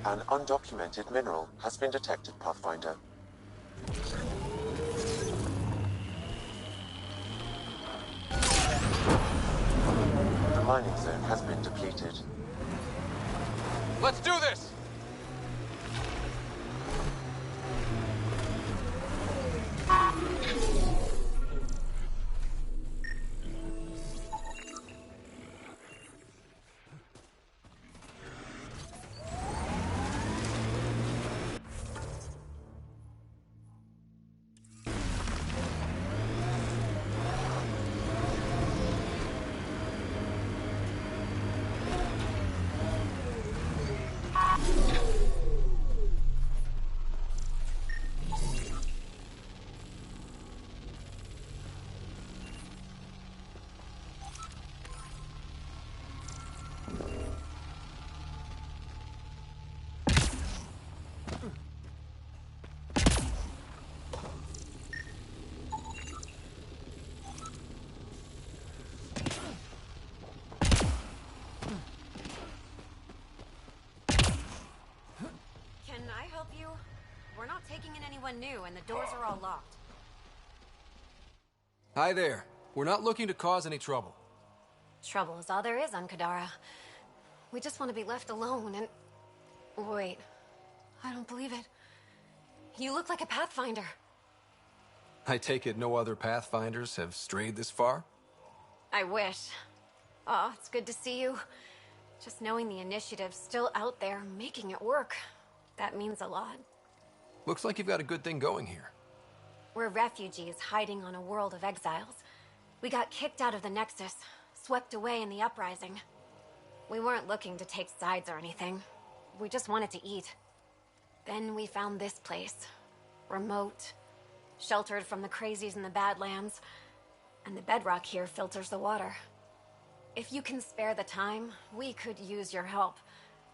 An undocumented mineral has been detected, Pathfinder. The mining zone has been depleted. Let's do this! Can I help you? We're not taking in anyone new, and the doors are all locked. Hi there. We're not looking to cause any trouble. Trouble is all there is on Kadara. We just want to be left alone and... Wait. I don't believe it. You look like a Pathfinder. I take it no other Pathfinders have strayed this far? I wish. Oh, it's good to see you. Just knowing the initiative's still out there, making it work. That means a lot. Looks like you've got a good thing going here. We're refugees hiding on a world of exiles. We got kicked out of the Nexus, swept away in the uprising. We weren't looking to take sides or anything. We just wanted to eat. Then we found this place. Remote. Sheltered from the crazies in the Badlands. And the bedrock here filters the water. If you can spare the time, we could use your help.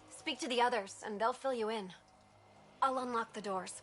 Speak to the others, and they'll fill you in. I'll unlock the doors.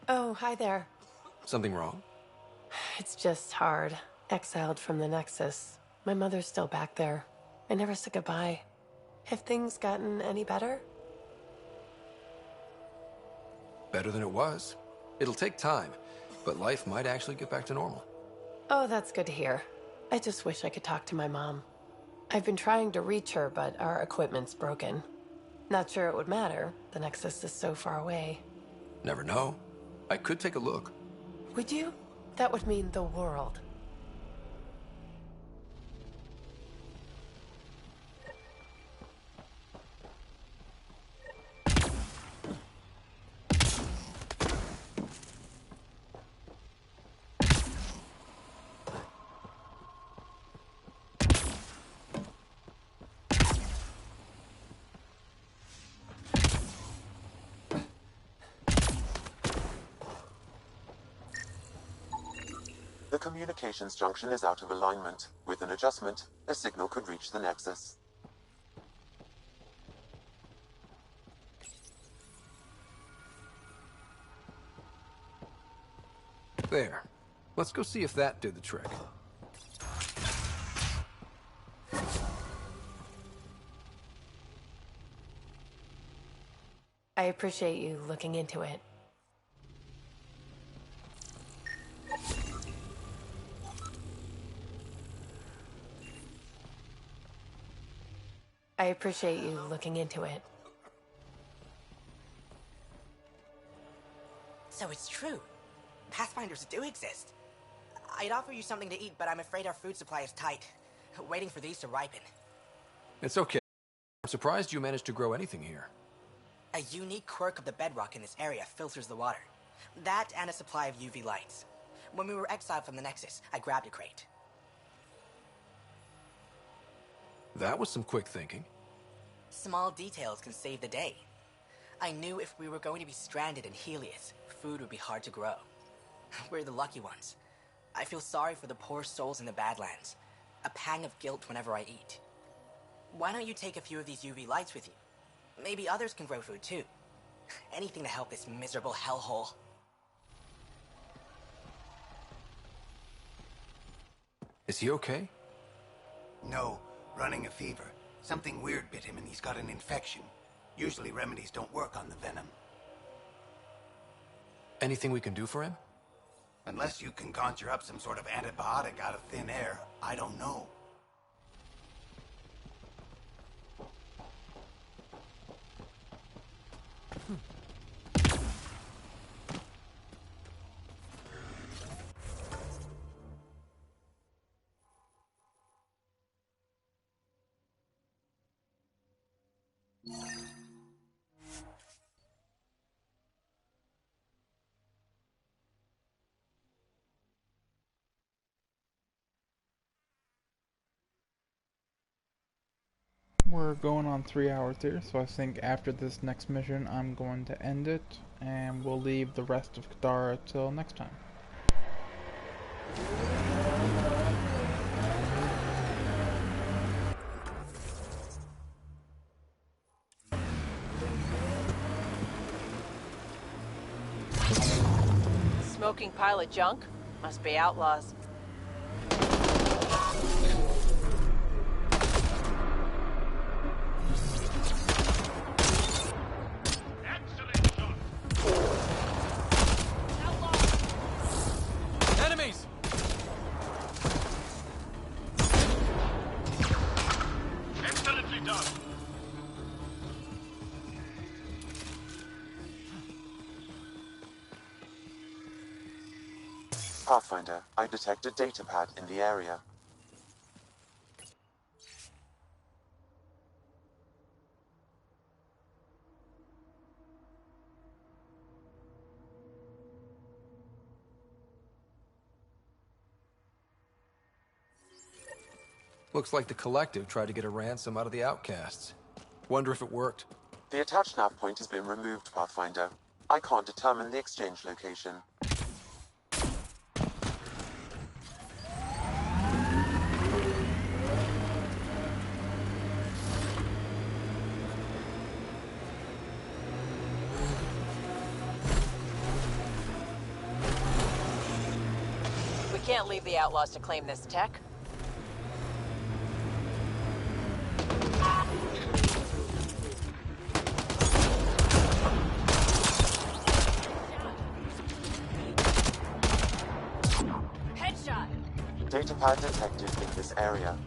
Oh, hi there. Something wrong? It's just hard. Exiled from the Nexus. My mother's still back there. I never said goodbye. Have things gotten any better? Better than it was. It'll take time, but life might actually get back to normal. Oh, that's good to hear. I just wish I could talk to my mom. I've been trying to reach her, but our equipment's broken. Not sure it would matter. The Nexus is so far away. Never know. I could take a look. Would you? That would mean the world. The communications junction is out of alignment. With an adjustment, a signal could reach the Nexus. There. Let's go see if that did the trick. I appreciate you looking into it. I appreciate you looking into it. So it's true. Pathfinders do exist. I'd offer you something to eat, but I'm afraid our food supply is tight. Waiting for these to ripen. It's okay. I'm surprised you managed to grow anything here. A unique quirk of the bedrock in this area filters the water. That and a supply of UV lights. When we were exiled from the Nexus, I grabbed a crate. That was some quick thinking. Small details can save the day. I knew if we were going to be stranded in Helios, food would be hard to grow. We're the lucky ones. I feel sorry for the poor souls in the Badlands. A pang of guilt whenever I eat. Why don't you take a few of these UV lights with you? Maybe others can grow food too. Anything to help this miserable hellhole. Is he okay? No, running a fever. Something weird bit him and he's got an infection. Usually remedies don't work on the venom. Anything we can do for him? Unless you can conjure up some sort of antibiotic out of thin air, I don't know. We're going on 3 hours here, so I think after this next mission I'm going to end it, and we'll leave the rest of Kadara till next time. Smoking pile of junk? Must be outlaws. Enemies! Excellently done. Pathfinder, I detect a datapad in the area. Looks like the Collective tried to get a ransom out of the outcasts. Wonder if it worked. The attached nav point has been removed, Pathfinder. I can't determine the exchange location. We can't leave the outlaws to claim this tech. Headshot! Datapad detected in this area.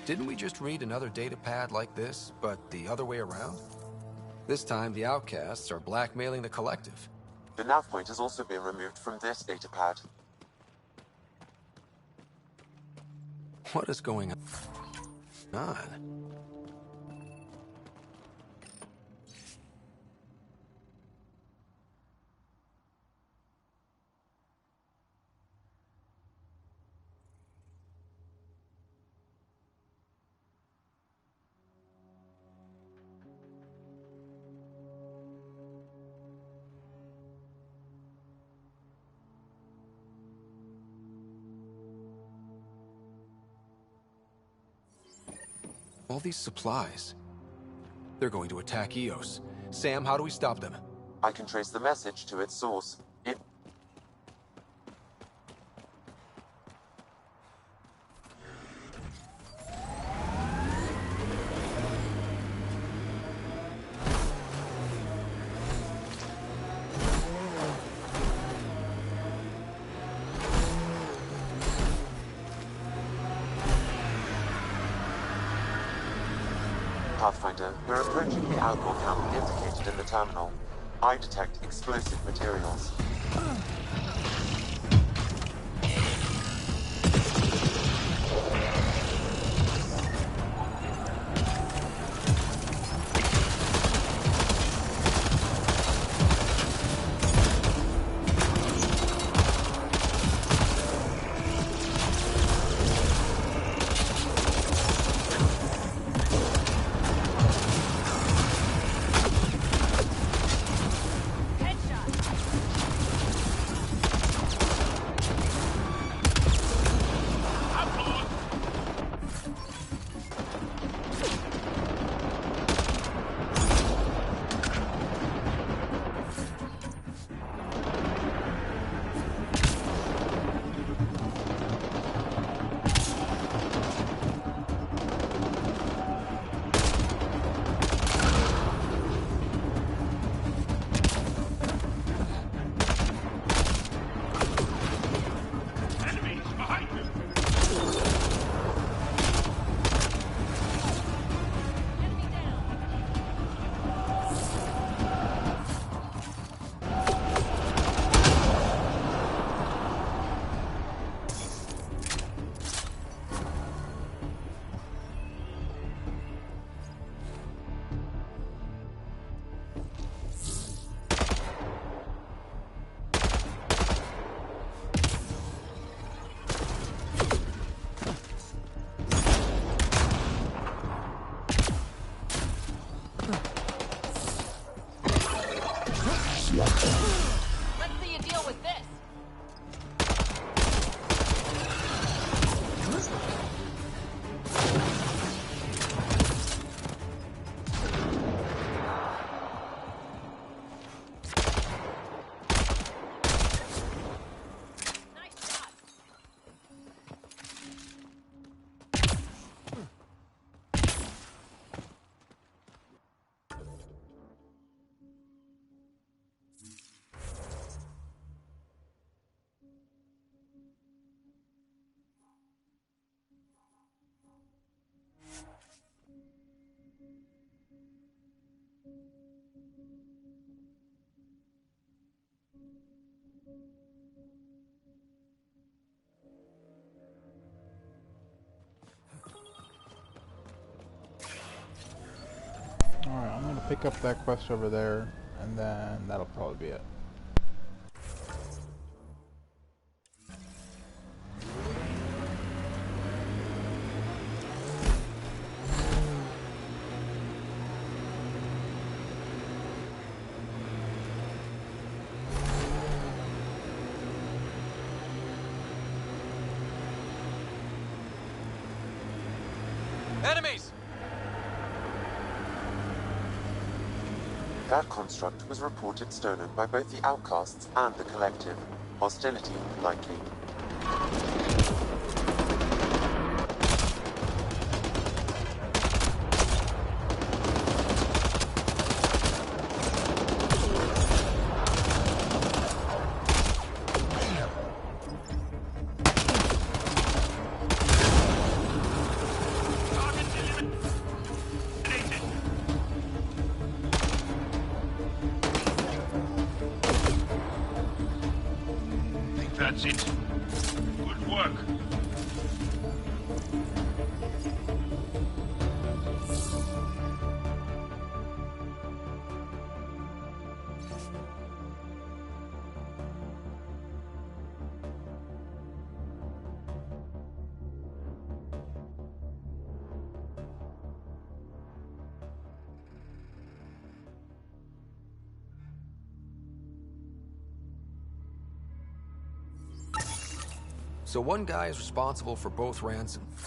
Didn't we just read another data pad like this, but the other way around? This time, the outcasts are blackmailing the collective. The nav point has also been removed from this datapad. What is going on? All these supplies. They're going to attack Eos. Sam, how do we stop them? I can trace the message to its source. It... Pathfinder, we're approaching the alcohol count indicated in the terminal. I detect explosive materials. Let's see you deal with this. Alright, I'm gonna pick up that quest over there, and then that'll probably be it. Enemies! That construct was reported stolen by both the Outcasts and the Collective. Hostility likely. That's it. Good work. So one guy is responsible for both ransoms.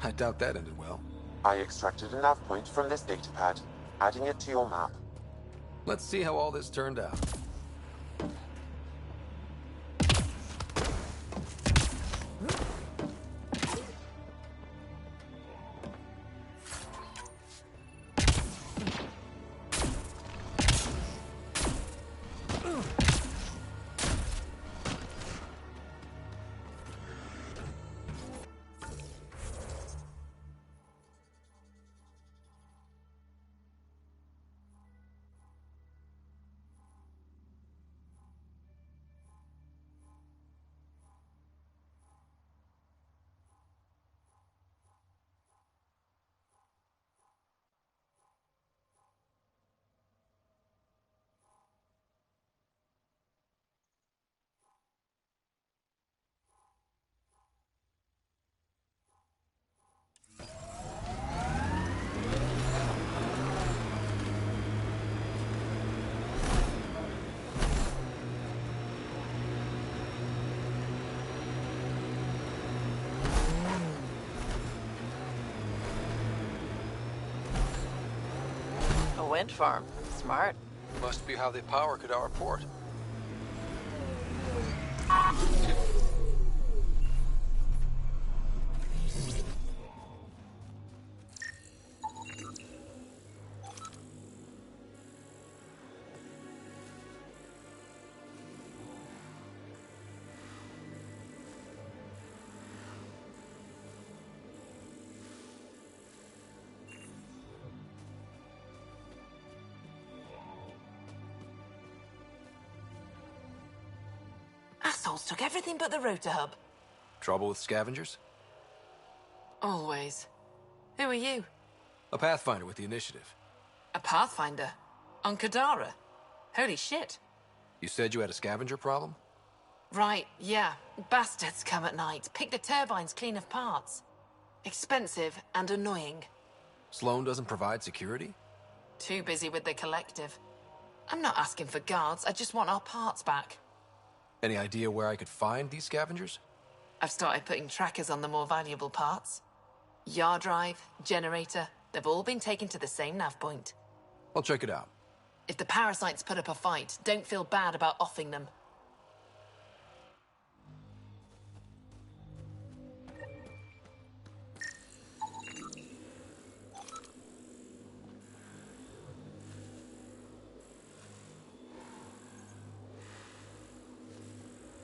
I doubt that ended well. I extracted a nav point from this datapad, adding it to your map. Let's see how all this turned out. A wind farm. Smart. Must be how they power Kadara Port. Assholes took everything but the rotor hub. Trouble with scavengers? Always. Who are you? A Pathfinder with the initiative. A Pathfinder? On Kadara? Holy shit. You said you had a scavenger problem? Right, yeah. Bastards come at night, pick the turbines clean of parts. Expensive and annoying. Sloan doesn't provide security? Too busy with the collective. I'm not asking for guards, I just want our parts back. Any idea where I could find these scavengers? I've started putting trackers on the more valuable parts. Yard drive, generator, they've all been taken to the same nav point. I'll check it out. If the parasites put up a fight, don't feel bad about offing them.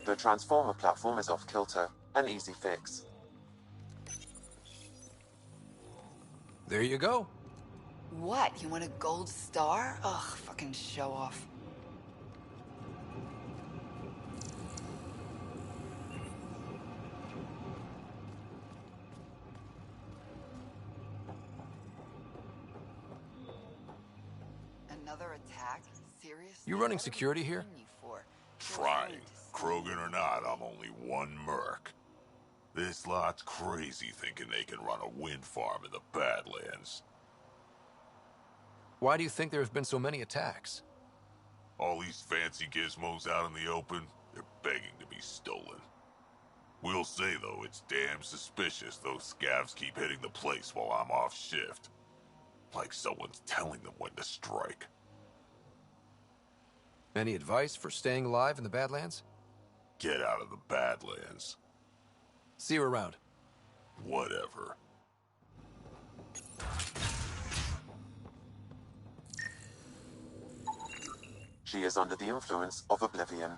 The transformer platform is off kilter, an easy fix. There you go. What? You want a gold star? Ugh, fucking show off. Another attack? Seriously? You running security here? Trying. Krogan or not, I'm only one merc. This lot's crazy thinking they can run a wind farm in the Badlands. Why do you think there have been so many attacks? All these fancy gizmos out in the open, they're begging to be stolen. We'll say, though, it's damn suspicious those scavs keep hitting the place while I'm off shift. Like someone's telling them when to strike. Any advice for staying alive in the Badlands? Get out of the Badlands. See you around. Whatever. She is under the influence of oblivion.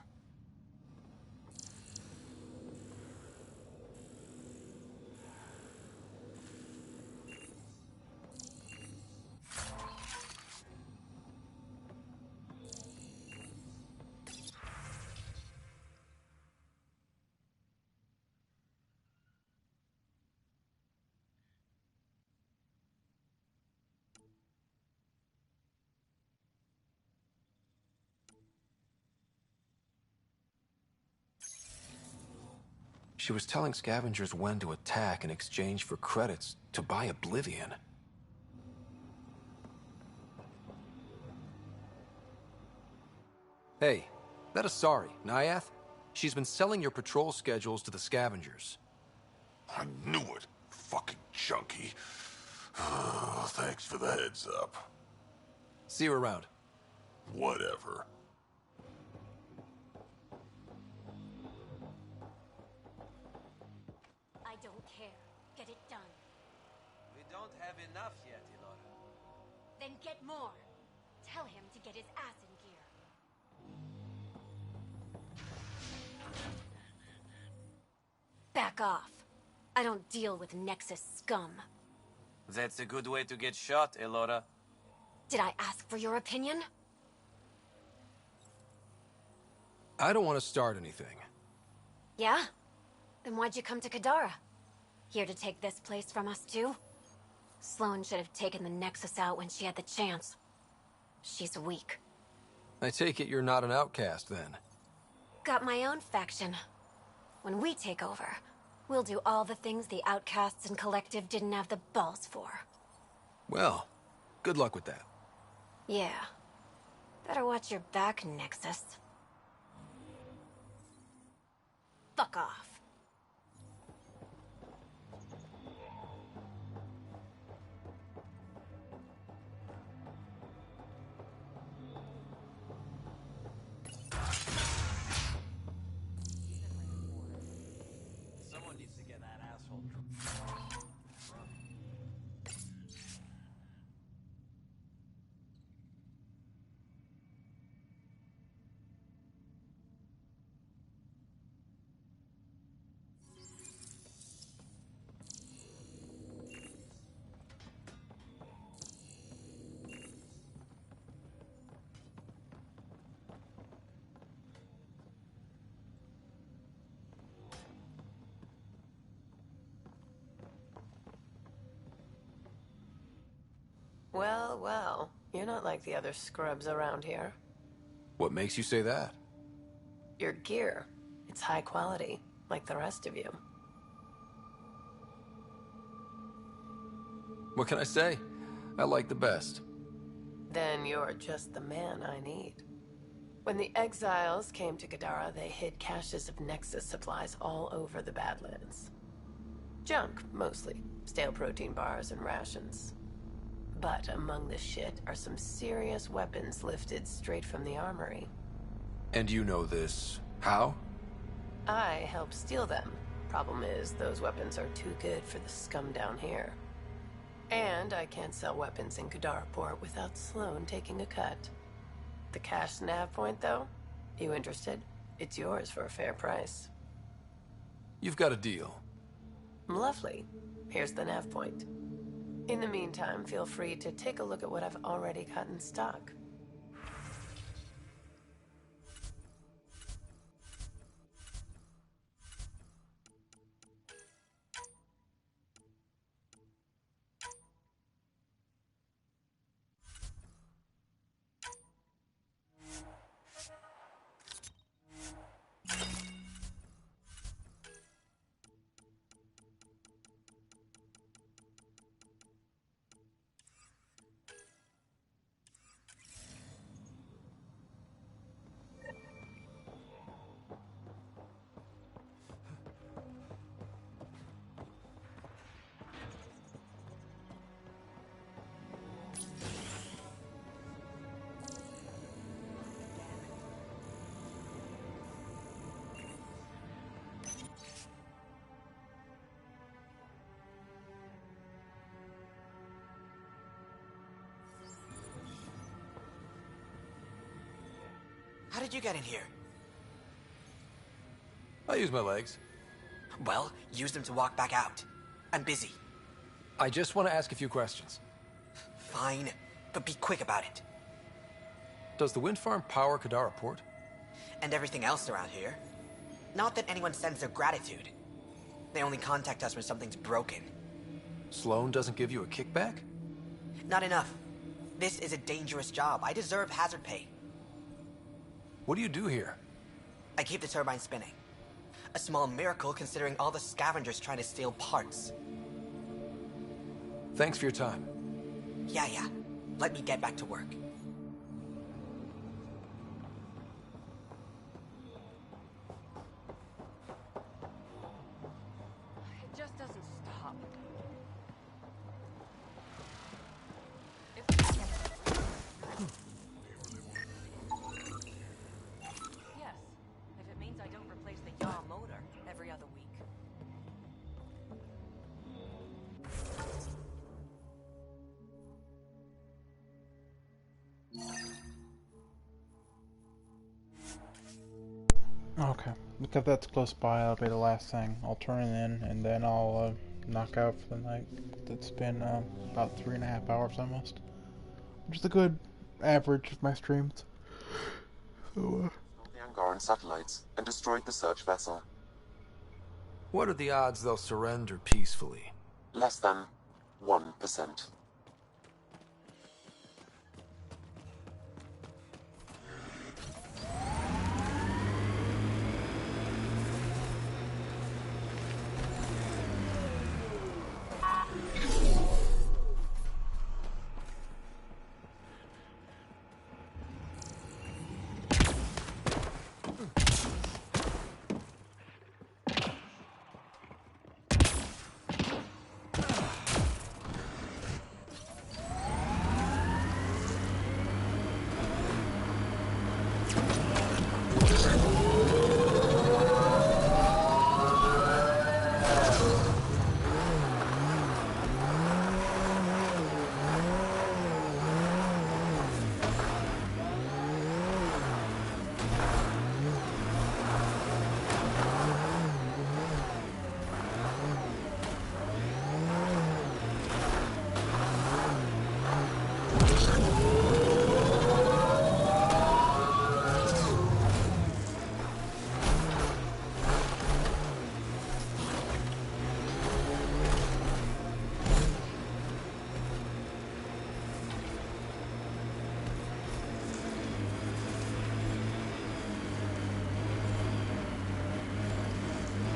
She was telling scavengers when to attack in exchange for credits to buy oblivion. Hey, that Asari, Nyath? She's been selling your patrol schedules to the scavengers. I knew it. Fucking junkie. Thanks for the heads up. See you around. Whatever. I don't care. Get it done. We don't have enough yet, Elora. Then get more. Tell him to get his ass in gear. Back off. I don't deal with Nexus scum. That's a good way to get shot, Elora. Did I ask for your opinion? I don't want to start anything. Yeah? Then why'd you come to Kadara? Here to take this place from us too? Sloane should have taken the Nexus out when she had the chance. She's weak. I take it you're not an outcast, then? Got my own faction. When we take over, we'll do all the things the Outcasts and Collective didn't have the balls for. Well, good luck with that. Yeah. Better watch your back, Nexus. Fuck off. Someone needs to get that asshole. Well, well. You're not like the other scrubs around here. What makes you say that? Your gear. It's high quality, like the rest of you. What can I say? I like the best. Then you're just the man I need. When the exiles came to Kadara, they hid caches of Nexus supplies all over the Badlands. Junk, mostly. Stale protein bars and rations. But among the shit are some serious weapons lifted straight from the armory. And you know this. How? I helped steal them. Problem is, those weapons are too good for the scum down here. And I can't sell weapons in Kadara Port without Sloane taking a cut. The cash nav point, though? You interested? It's yours for a fair price. You've got a deal. Lovely. Here's the nav point. In the meantime, feel free to take a look at what I've already got in stock. How did you get in here? I use my legs. Well, use them to walk back out. I'm busy. I just want to ask a few questions. Fine, but be quick about it. Does the wind farm power Kadara Port? And everything else around here. Not that anyone sends their gratitude. They only contact us when something's broken. Sloane doesn't give you a kickback? Not enough. This is a dangerous job. I deserve hazard pay. What do you do here? I keep the turbine spinning. A small miracle considering all the scavengers trying to steal parts. Thanks for your time. Yeah. Let me get back to work. It just doesn't stop. Yes, if it means I don't replace the yaw motor every other week. Okay, because that's close by, that'll be the last thing. I'll turn it in, and then I'll knock out for the night. It's been about 3.5 hours almost, which is a good average of my streams. So, The Angaran satellites and destroyed the search vessel. What are the odds they'll surrender peacefully? Less than 1%.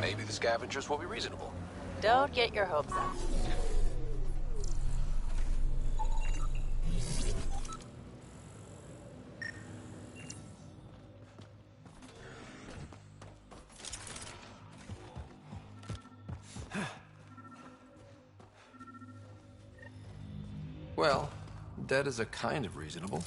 Maybe the scavengers will be reasonable. Don't get your hopes up. Well, dead is a kind of reasonable.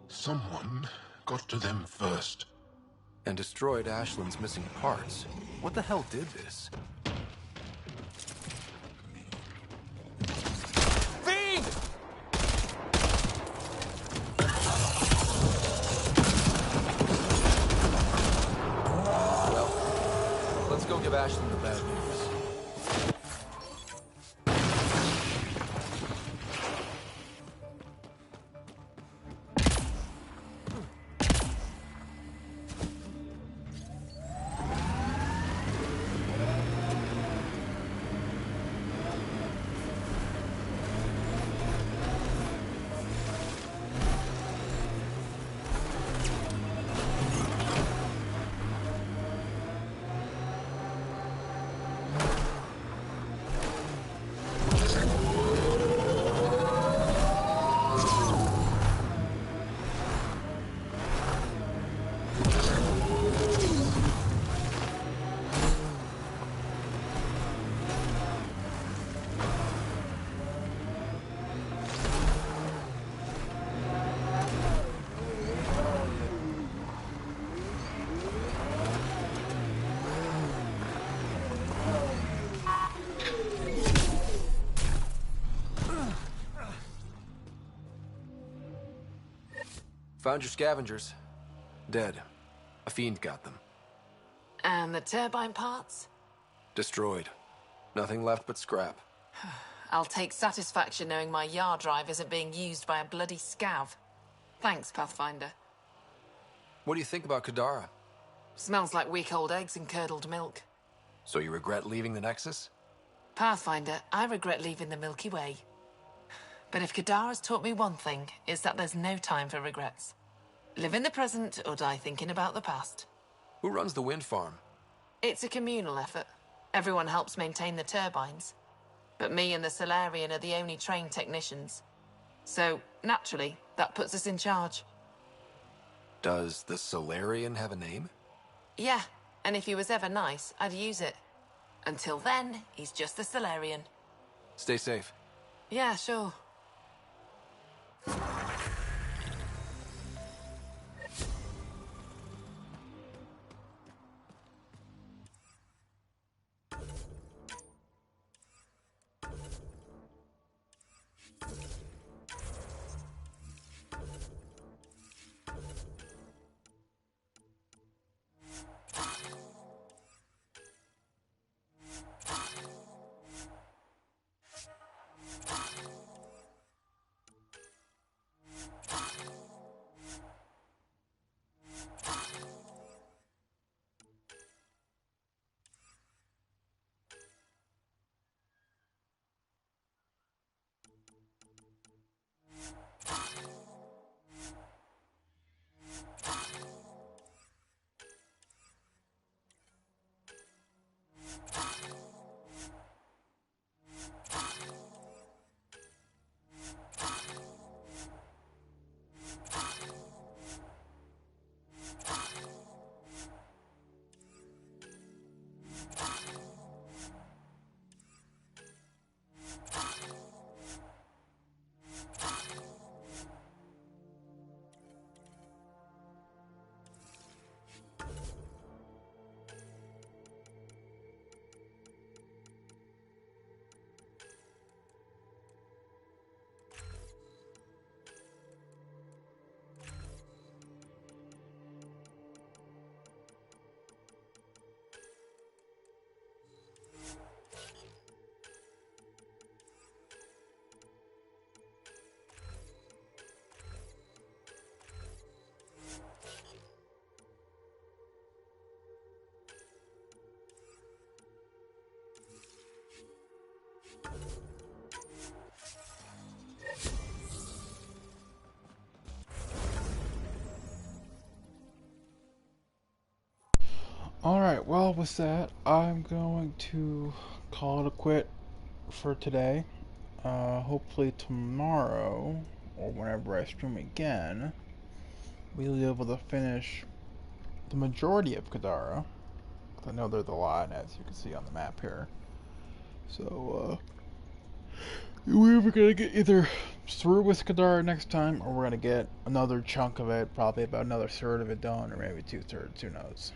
Someone got to them first. And destroyed Ashland's missing parts. What the hell did this? Fiend! Well, let's go give Ashland the bad news. Found your scavengers. Dead. A fiend got them. And the turbine parts? Destroyed. Nothing left but scrap. I'll take satisfaction knowing my yard drive isn't being used by a bloody scav. Thanks, Pathfinder. What do you think about Kadara? Smells like week-old eggs and curdled milk. So you regret leaving the Nexus? Pathfinder, I regret leaving the Milky Way. But if Kadara's taught me one thing, it's that there's no time for regrets. Live in the present or die thinking about the past. Who runs the wind farm? It's a communal effort. Everyone helps maintain the turbines. But me and the Solarian are the only trained technicians. So, naturally, that puts us in charge. Does the Solarian have a name? Yeah, and if he was ever nice, I'd use it. Until then, he's just the Solarian. Stay safe. Yeah, sure. Alright, well, with that, I'm going to call it a quit for today. Hopefully tomorrow, or whenever I stream again, we'll be able to finish the majority of Kadara. I know there's a lot, as you can see on the map here. So, we're gonna get either through with Kadara next time, or we're gonna get another chunk of it, probably about another third of it done, or maybe 2/3, who knows.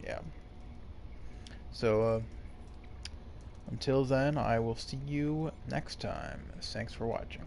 Yeah. So, until then, I will see you next time. Thanks for watching.